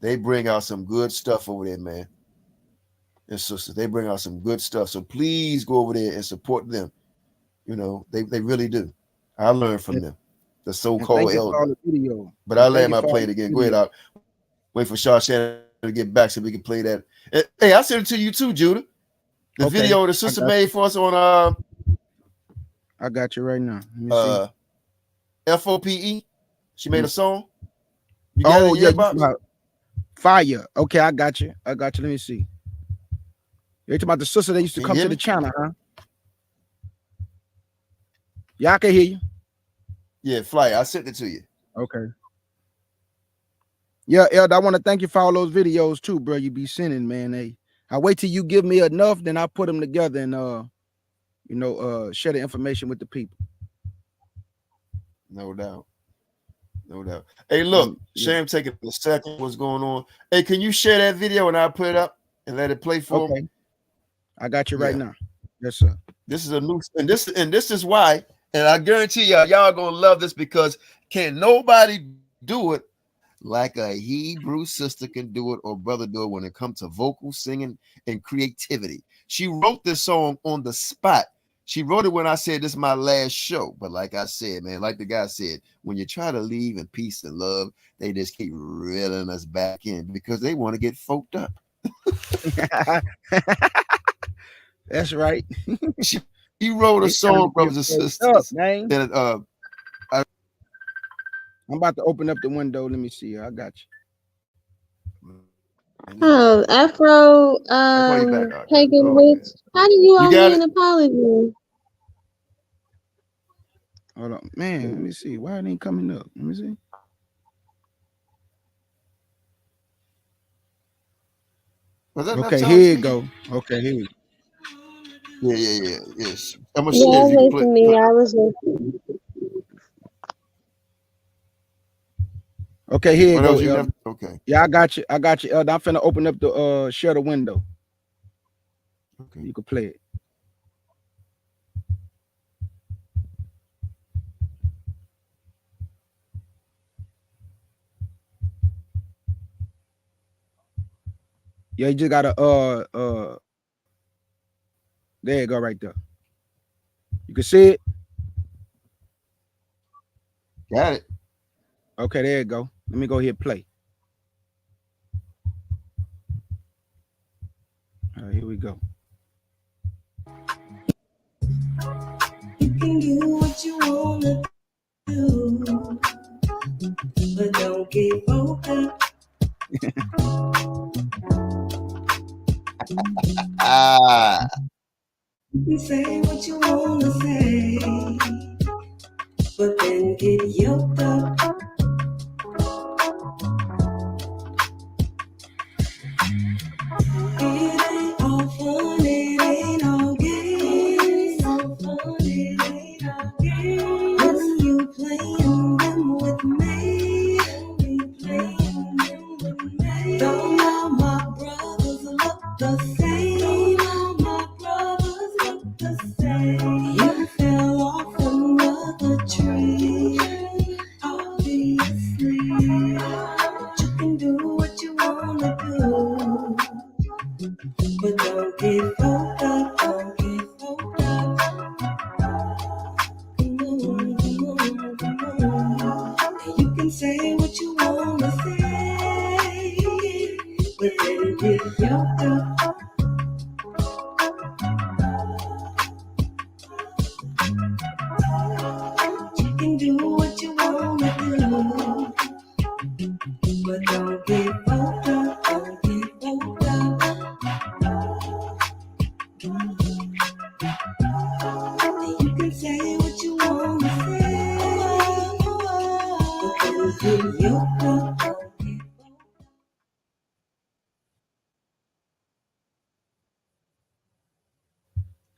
they bring out some good stuff over there, man. And sisters, they bring out some good stuff. So please go over there and support them. They really do. I learned from them, the so-called elder. But I land my plane again. Go ahead. I'll wait for Shaw Shannon to get back so we can play that. Hey, I sent it to you too, Judah. The video the sister made for us on I got you right now. Let me see. F.O.P.E. She made a song. You got it Fire. Okay, I got you. Let me see. You're talking about the sister that used to come to the channel, huh? Yeah, I can hear you. Yeah, Fly. I sent it to you. Okay. Yeah, Elder, I want to thank you for all those videos too, bro. You be sending, man. Hey, I wait till you give me enough, then I put them together and share the information with the people. No doubt. Hey, look, Sham taking a second. What's going on? Hey, can you share that video and I'll put it up and let it play for me? I got you right now. Yes, sir. This is a new, and this is why, and I guarantee y'all gonna love this, because can't nobody do it like a Hebrew sister can do it or brother do it when it comes to vocal singing and creativity. She wrote this song on the spot. She wrote it when I said this is my last show. But like I said, man, like the guy said, when you try to leave in peace and love, they just keep reeling us back in because they want to get folked up. That's right. She wrote a song, brothers and sisters. That, I'm about to open up the window. Let me see. I got you. Oh, Afro Pagan Witch. How do you owe me an apology? Hold on, man. Let me see. Why it ain't coming up? Let me see. Okay, here you go. Okay, here we go. Yeah. Yes. I'm gonna see I was listening. Okay, here you go. Okay. Yeah, I got you. I'm finna open up the share the window. Okay. You can play it. Yeah, you just gotta there you go right there. You can see it. Got it. Okay, there you go. Let me go here and play. All right, here we go. You can do what you wanna do, but don't get woke up. You say what you wanna say, but then get yoked up. It ain't all fun, it ain't all games. You can do what you wanna do, but don't get fucked up, don't get fucked up. You can say what you wanna say, but don't get yoked up.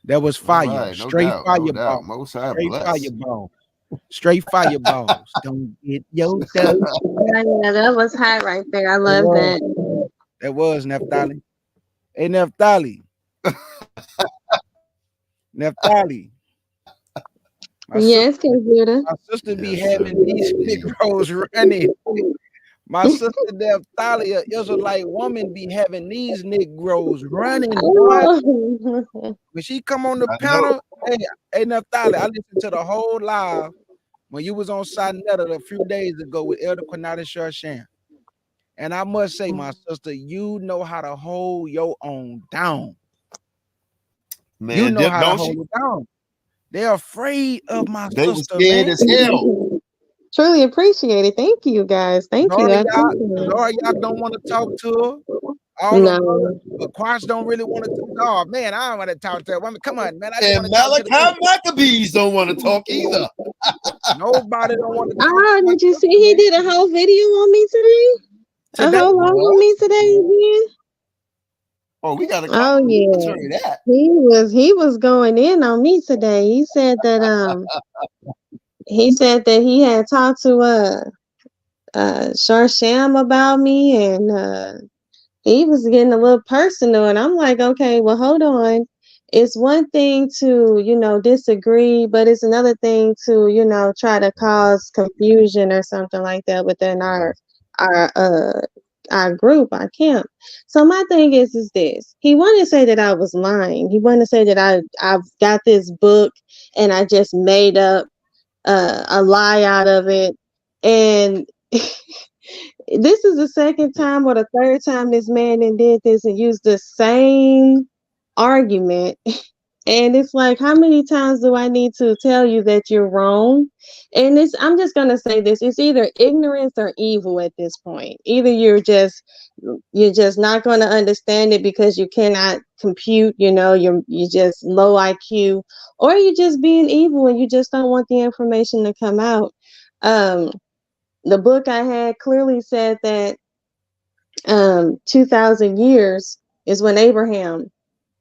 That was All fire. right, no Straight doubt, no doubt. fireball. Most High Straight bless. fireball. Straight fireballs. Don't get yoked up. Yeah, that was hot right there. I That love was. that. That was Naphtali. Hey, Naphtali. Naphtali. Yes, computer. My sister be Yes, sir. having these Negroes running. My sister Naphtali, an Israelite woman, be having these Negroes running, boy. Oh. When she come on the I know. panel, hey Naphtali, I listened to the whole live when you was on Sinetta a few days ago with Elder Qanath and Sharshan. And I must say, my sister, you know how to hold your own down. Man, You know how to don't hold she? it down. They're afraid of my They was sister, scared man. as hell. Truly appreciate it. Thank you, guys. Thank you. I appreciate Y'all don't want to talk to her. All them brothers, No. but Quash don't really want to talk. Oh man, I don't want to talk to her. Woman, come on, man. I just want And to talk to the Malachi brother. Maccabees don't want to talk either. Nobody don't want to talk Ah, to my did you sister, see he man. did a whole video on me today? A Today, whole live on me today again? Oh, we got to Oh commentary yeah. that. He was going in on me today. He said that he had talked to Sharsham about me, and he was getting a little personal, and I'm like, okay, well, hold on. It's one thing to, disagree, but it's another thing to, try to cause confusion or something like that within our our group, our camp. So my thing is this. He wanted to say that I was lying. He wanted to say that I've got this book and I just made up a lie out of it. And this is the second time or the third time this man did this and used the same argument. And it's like, how many times do I need to tell you that you're wrong? And I'm just gonna say this: it's either ignorance or evil at this point. Either you're just not gonna understand it because you cannot compute. You're just low IQ, or you're just being evil and you just don't want the information to come out. The book I had clearly said that 2,000 years is when Abraham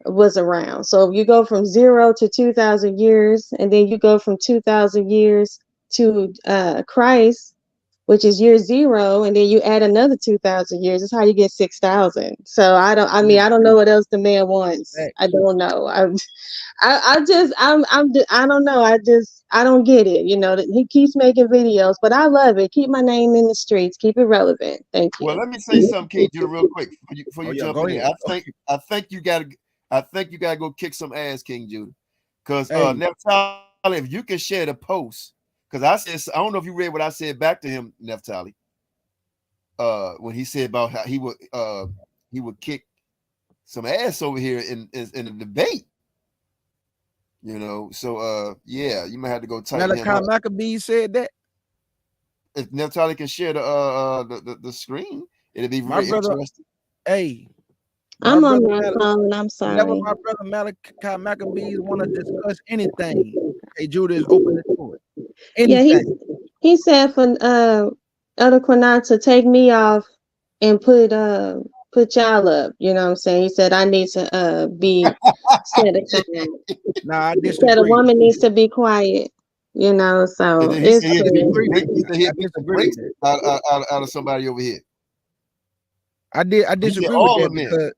was around. So if you go from 0 to 2,000 years, and then you go from 2,000 years to Christ, which is year 0, and then you add another 2,000 years. That's how you get 6,000. So I don't know what else the man wants. I don't know. I don't know. I don't get it. He keeps making videos, but I love it. Keep my name in the streets. Keep it relevant. Thank you. Well, let me say something, King Judah, real quick before you jump go in there. ahead. I think you gotta go kick some ass, King Judah. Because Hey. Naphtali, if you can share the post, because I don't know if you read what I said back to him, Naphtali. When he said about how he would kick some ass over here in a debate. So yeah, you might have to go tighten him Malachi up. Maccabee said that. If Naphtali can share the screen, it'd be My very brother, interesting. hey, I'm on my phone. I'm sorry. whenever my brother Malachi Maccabees want to discuss anything, hey, Judah is open to it. Anything. Yeah, he said for Elder Qanath to take me off and put y'all up. You know what I'm saying? He said I need to be set aside. Nah, I He said a disagree. woman needs to be quiet. And So then he it's said he'd beat the brakes. He said I he'd beat the disagree with brakes that. out of somebody over here. I He said disagree with all that the men. because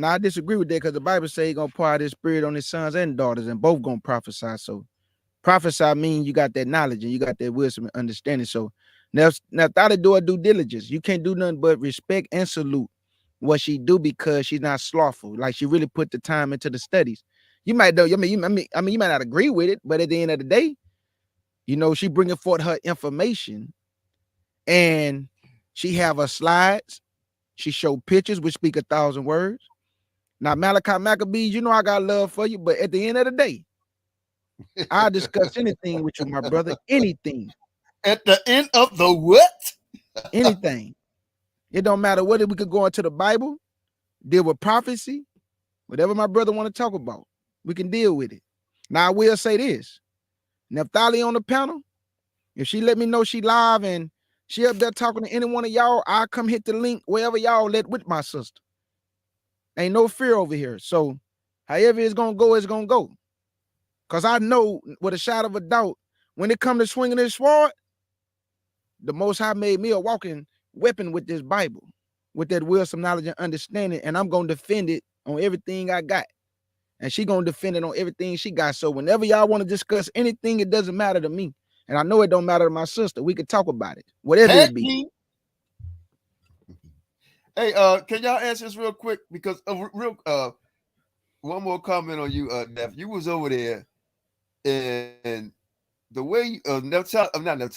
I disagree with that because the Bible says He's gonna pour out His Spirit on His sons and daughters, and both gonna prophesy. So prophesy means you got that knowledge and you got that wisdom and understanding. So now thought to do a due diligence. You can't do nothing but respect and salute what she do because she's not slothful. Like she really put the time into the studies. You might know. I mean, you might not agree with it, but at the end of the day, she bringing forth her information, and she have her slides. She show pictures which speak 1,000 words. Now Malachi Maccabees, I got love for you, but at the end of the day, I'll discuss anything with you, my brother. Anything. At the end of the what? Anything. It don't matter whether we could go into the Bible, deal with prophecy, whatever my brother want to talk about, we can deal with it. Now, I will say this. Naphtali on the panel, if she let me know she live and she up there talking to any one of y'all, I'll come hit the link wherever y'all let with my sister. Ain't no fear over here. So however it's going to go, it's going to go. Because I know with a shadow of a doubt, when it comes to swinging this sword, the Most High made me a walking weapon with this Bible, with that wisdom, knowledge, and understanding, and I'm going to defend it on everything I got. And she going to defend it on everything she got. So whenever y'all want to discuss anything, it doesn't matter to me. And I know it don't matter to my sister. We could talk about it, whatever it be. Hey, can y'all answer this real quick? Because one more comment on you, Neff. You was over there, and the way Sardetta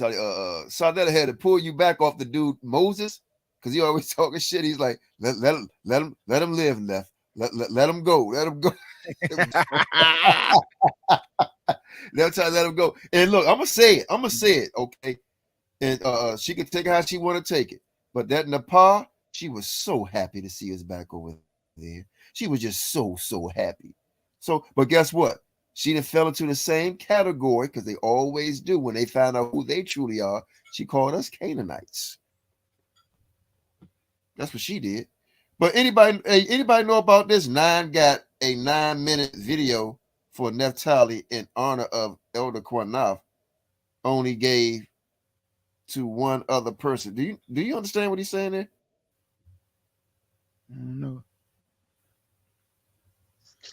had to pull you back off the dude Moses, because he always talking shit. He's like, let him live, Neff. Let him go. Let him go. Let him go. And look, I'm gonna say it, okay. And she can take it how she want to take it. But that Nepal, she was so happy to see us back over there. She was just so happy. So, but guess what? She done fell into the same category, because they always do when they find out who they truly are. She called us Canaanites. That's what she did. But anybody know about this? Nine got a 9-minute video for Naphtali in honor of Elder Qanath, only gave to one other person. Do you understand what he's saying there? No.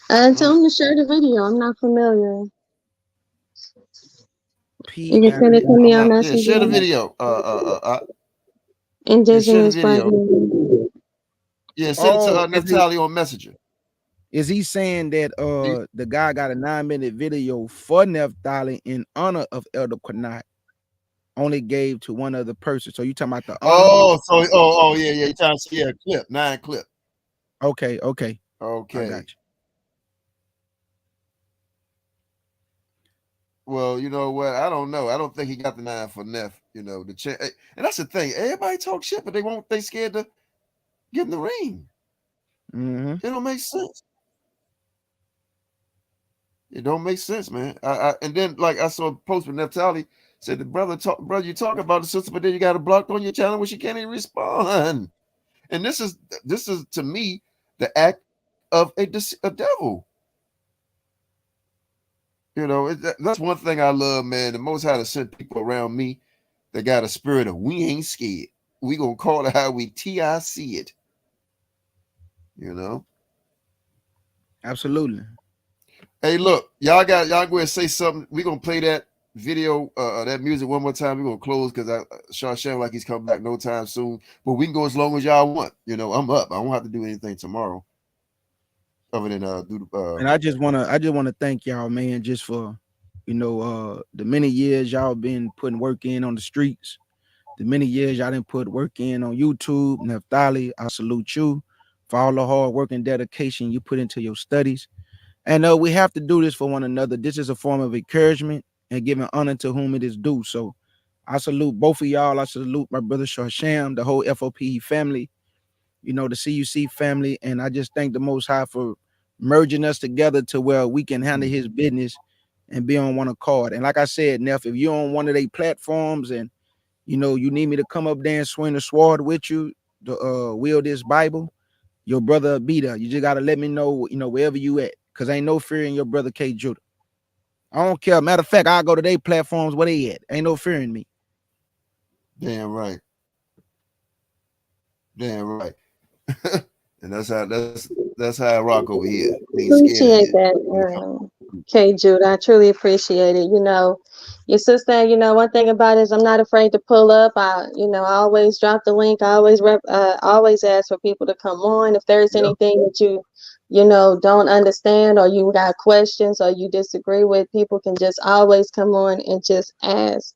Tell him to share the video. I'm not familiar. You can send it to me on Messenger. Yeah, share the video. Indigenous Black man. Yeah, send it to Naphtali on Messenger. Is he saying that the guy got a 9-minute video for Naphtali in honor of Elder Qanath, only gave to one other person? So you talking about the honor? Yeah. You trying to see a clip, 9 clip. Okay. I got you. Well, you know what? I don't know. I don't think he got the 9 for Neff. You know, and that's the thing. Everybody talk shit, but they scared to get in the ring. Mm-hmm. It don't make sense. It don't make sense, man. And then like I saw a post with Naphtali said the brother, you talk about the sister, but then you got her blocked on your channel where she can't even respond. And this is to me the act of a devil. You know, that's one thing I love, man. The Most High to send people around me that got a spirit of we ain't scared. We gonna call it how we TIC it. You know. Absolutely. Hey, look, y'all go ahead and say something. We gonna play that video, that music one more time. We gonna close because Shashan like he's coming back no time soon. But we can go as long as y'all want. You know, I'm up. I don't have to do anything tomorrow. Other than and I just wanna thank y'all, man, just for the many years y'all been putting work in on the streets, the many years y'all didn't put work in on YouTube. Naphtali, I salute you for all the hard work and dedication you put into your studies. And we have to do this for one another. This is a form of encouragement and giving honor to whom it is due. So I salute both of y'all. I salute my brother Shasham, the whole F.O.P.E family, the CUC family. And I just thank the Most High for merging us together to where we can handle his business and be on one accord. And like I said, Neff, if you're on one of their platforms and, you need me to come up there and swing the sword with you to wield this Bible, your brother be there. You just got to let me know, wherever you at. Because ain't no fear in your brother K. Judah. I don't care. Matter of fact, I go to their platforms where they at. Ain't no fear in me. Damn right. And that's how I rock over here. Appreciate that, K. Judah. I truly appreciate it. Your sister, one thing about it is I'm not afraid to pull up. I always drop the link. I always ask for people to come on. If there's anything that you don't understand, or you got questions, or you disagree with, people can just always come on and just ask.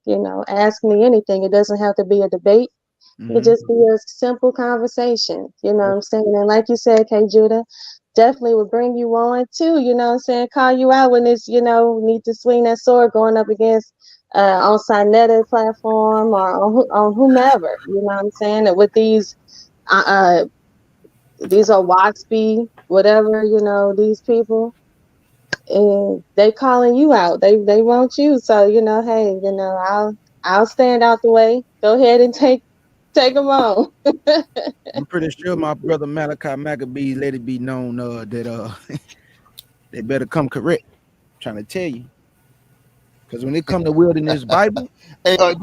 Ask me anything. It doesn't have to be a debate. It just be a simple conversation. You know what I'm saying? And like you said, K. Judah, definitely would bring you on too, you know what I'm saying? Call you out when it's, need to swing that sword going up against on Sinetta platform or on whomever, you know what I'm saying? And with these are WASPy, whatever, these people, and they calling you out. They want you. So, hey, I'll stand out the way. Go ahead and take them on. I'm pretty sure my brother Malachi Maccabee let it be known that they better come correct. I'm trying to tell you. Because when it come to wilderness Bible, hey, come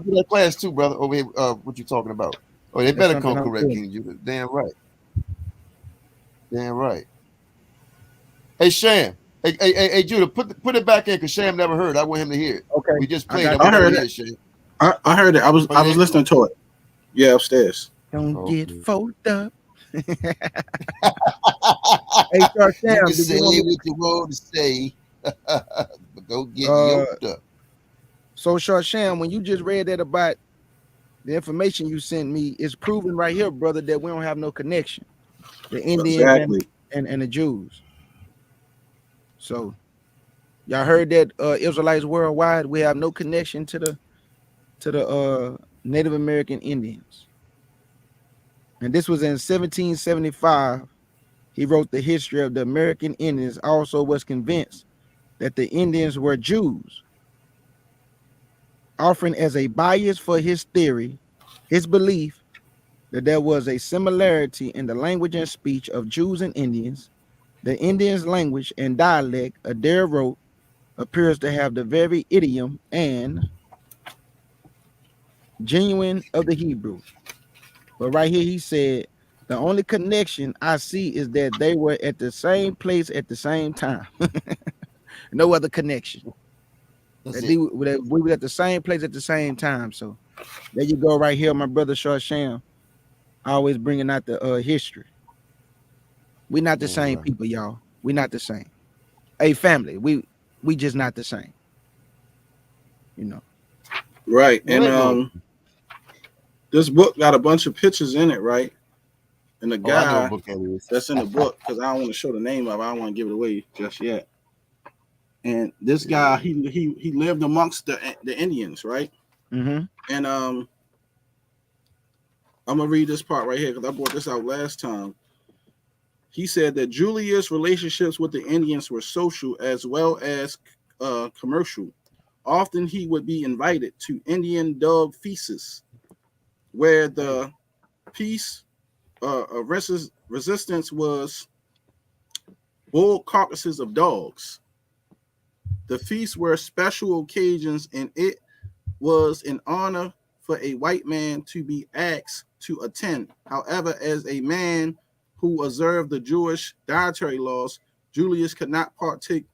to that class too, brother. Over here, what you talking about? Oh, they that's better something come I'm correct, doing. King Judah. Damn right. Damn right. Hey, Sham. Hey, Judah, put it back in because Sham never heard. I want him to hear it. Okay, We just I played. got I I you. want you to heard hear it. it, Sham. I heard it. I was Oh, you did? listening to it. Yeah, upstairs. Don't get Okay. folded up. Hey, You can Sham, did say you want me what you want to say, but don't get to yoked up. so Sham, when you just read that about the information you sent me, it's proven right here, brother, that we don't have no connection. The Indians Exactly. and the Jews. So y'all heard that Israelites worldwide, we have no connection to the Native American Indians. And this was in 1775. He wrote the history of the American Indians, also was convinced that the Indians were Jews, offering as a bias for his theory, his belief that there was a similarity in the language and speech of Jews and Indians. The Indians' language and dialect, Adair wrote, appears to have the very idiom and genuine of the Hebrew. But right here he said, the only connection I see is that they were at the same place at the same time. No other connection. That's That it. we were at the same place at the same time. So there you go, right here, my brother Sham, always bringing out the history. We're not the Damn same right. people, y'all. We're not the same. Hey, family, we just not the same. You know. Right. You And ain't no. this book got a bunch of pictures in it, right? And the Oh, I know what guy book that is. that's in the book, because I don't want to show the name of it, I don't want to give it away just yet. And this guy, he lived amongst the Indians, right? Mm-hmm. And I'm gonna read this part right here because I brought this out last time. He said that Julius' relationships with the Indians were social as well as commercial. Often he would be invited to Indian dog feasts, where the peace of resistance was bull carcasses of dogs. The feasts were special occasions, and it was an honor for a white man to be asked to attend. However, as a man who observed the Jewish dietary laws, Julius could not partake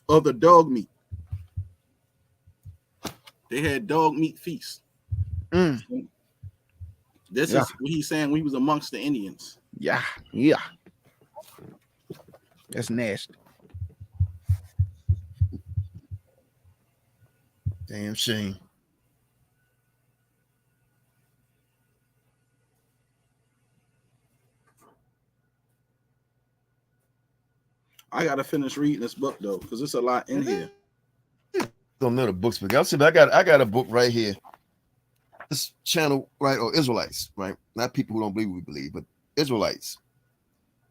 of the dog meat. They had dog meat feasts. Mm. This Yeah. is what he's saying when he was amongst the Indians. Yeah. That's nasty. Damn shame. I gotta finish reading this book though, because there's a lot in here. Don't know the books, but I got a book right here. This channel, right, or Israelites, right? Not people who don't believe we believe, but Israelites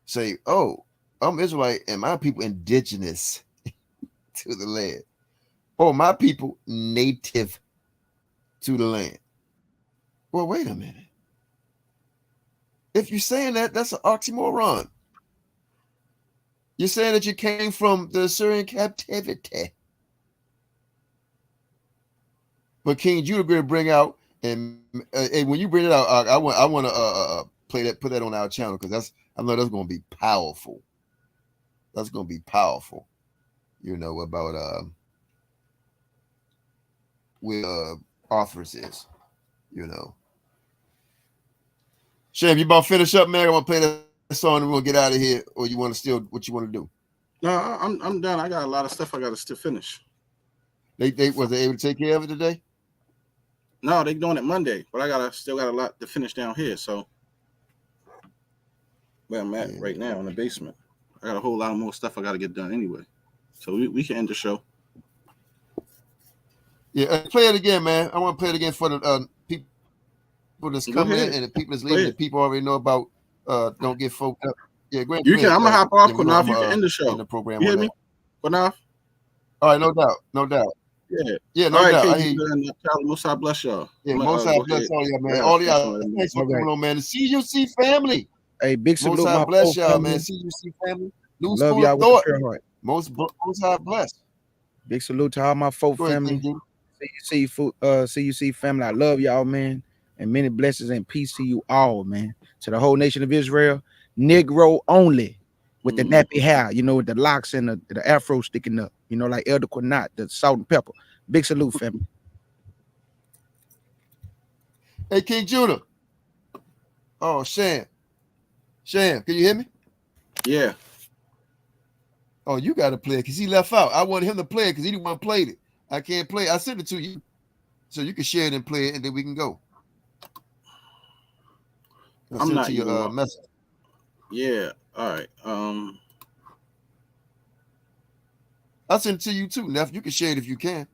say, "Oh, I'm Israelite, and my people indigenous to the land, or my people native to the land." Well, wait a minute. If you're saying that, that's an oxymoron. You're saying that you came from the Assyrian captivity. But King Judah going to bring out, and when you bring it out, I want to put that on our channel because I know that's going to be powerful. That's going to be powerful. You know about where authors is. You know. Sham, you about to finish up, man? I'm gonna play that song and we'll get out of here. Or you want to still what you want to do? No, I'm done. I got a lot of stuff I got to still finish. They was they able to take care of it today? No, they doing it Monday, but I still got a lot to finish down here. So where I'm at right now in the basement. I got a whole lot more stuff I got to get done anyway. So we can end the show. Yeah, play it again, man. I want to play it again for the people that's coming in and the people that's leaving. The people already know about don't get folk up. Yeah, go ahead. You can. I'm gonna hop off, Qanath. You can end the show. In the program. You hear me, Qanath? All right, no doubt. Yeah, no doubt. I hear you. Most I bless y'all. Yeah, most I bless all y'all, man. All y'all, thanks for coming on, man. The CUC family. Hey, big salute. Most I bless y'all, man. CUC family. New school of thought. Most I bless. Big salute to all my folk family. CUC family. I love y'all, man. And many blessings and peace to you all, man. To the whole nation of Israel. Negro only. With the nappy hair, you know, with the locks and the afro sticking up, you know, like Elder Qanath, the salt and pepper. Big salute, family. Hey, King Judah. Oh, Sham, can you hear me? Yeah. Oh, you got to play it because he left out. I wanted him to play it because he didn't want to play it. I can't play it. I sent it to you so you can share it and play it, and then we can go. I'm not to your message. Yeah. All right. I'll send it to you too, Neff. You can share it if you can.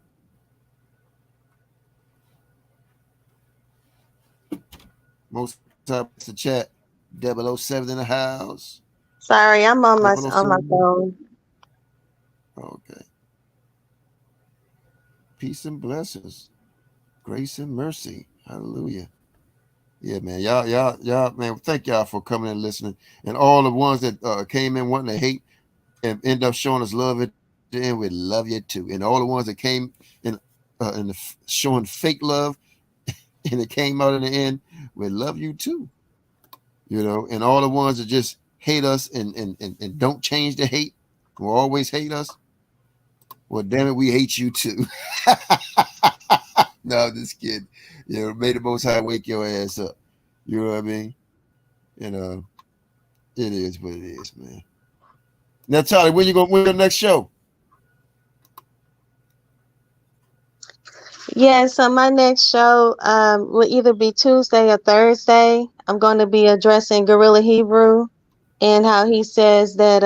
Most times the chat. 007 in the house. Sorry, I'm on my phone. Okay. Peace and blessings. Grace and mercy. Hallelujah. Yeah, man. Y'all, man, thank y'all for coming and listening. And all the ones that came in wanting to hate and end up showing us love at the end, we love you too. And all the ones that came in showing fake love and it came out in the end, we love you too. You know, and all the ones that just hate us and don't change the hate, will always hate us. Well, damn it, we hate you too. No, this kid, you know, may the Most High wake your ass up. You know what I mean? You know, it is what it is, man. Now, Charlie, when you gonna win the next show? Yeah, so my next show will either be Tuesday or Thursday. I'm going to be addressing Guerrilla Hebrew and how he says that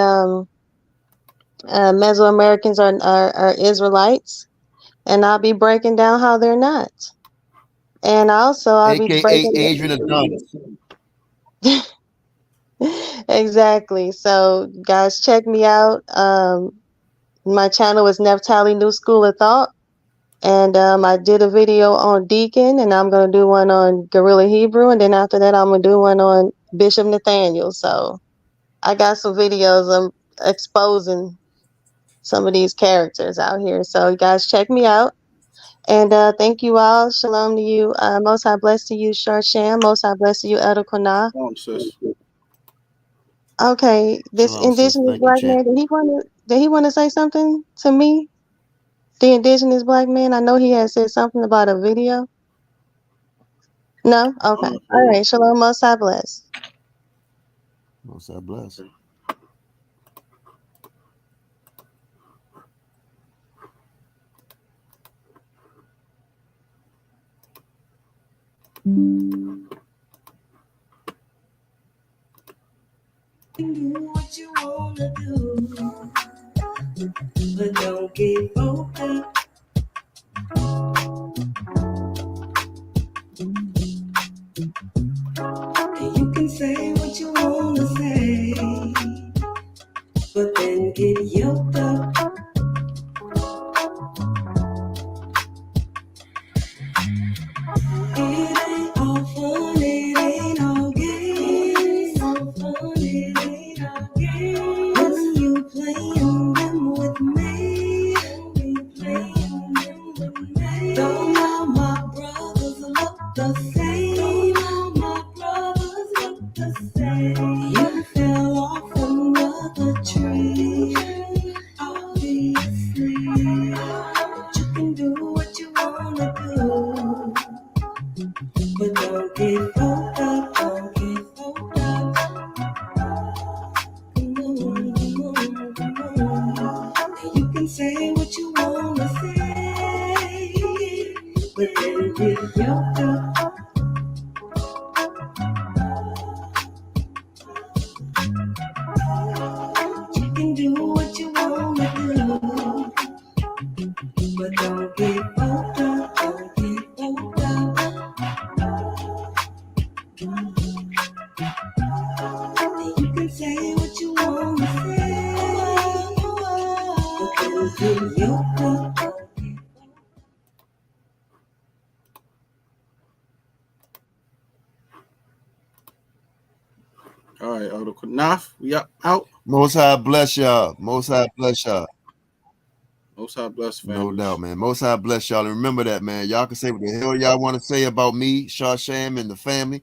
Mesoamericans are Israelites, and I'll be breaking down how they're not. And also, I'll be breaking Adrian Adonis. Exactly. So, guys, check me out. My channel is Naphtali New School of Thought. And I did a video on Deacon, and I'm going to do one on Guerrilla Hebrew. And then after that, I'm going to do one on Bishop Nathaniel. So I got some videos of exposing some of these characters out here. So you guys check me out. And thank you all. Shalom to you. Most High bless to you, Sham. Most High bless to you, Elder Qanath. Okay, this Shalom, indigenous black man, did he want to say something to me? The indigenous black man, I know he had said something about a video. No? Okay. All right. Shalom, most High bless. Most High bless. Do what you wanna do, but don't give up. You can say what you wanna say, but then get yoked up. It ain't all fun, it ain't all games. All fun, it ain't all games. When you playing them with me, don't all my brothers look the same. Don't all my brothers look the same. You fell off another tree, obviously. but don't get fucked up, don't get fucked up. You can say what you want to say, but don't fill your cup. All right, Elder Qanath, we out. Most High bless y'all. Most High bless y'all. Most High bless, family. No doubt, man. Most High bless y'all. And remember that, man. Y'all can say what the hell y'all want to say about me, Shasham, and the family.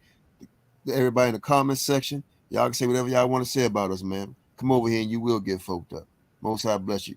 Everybody in the comment section. Y'all can say whatever y'all want to say about us, man. Come over here and you will get folked up. Most High bless you.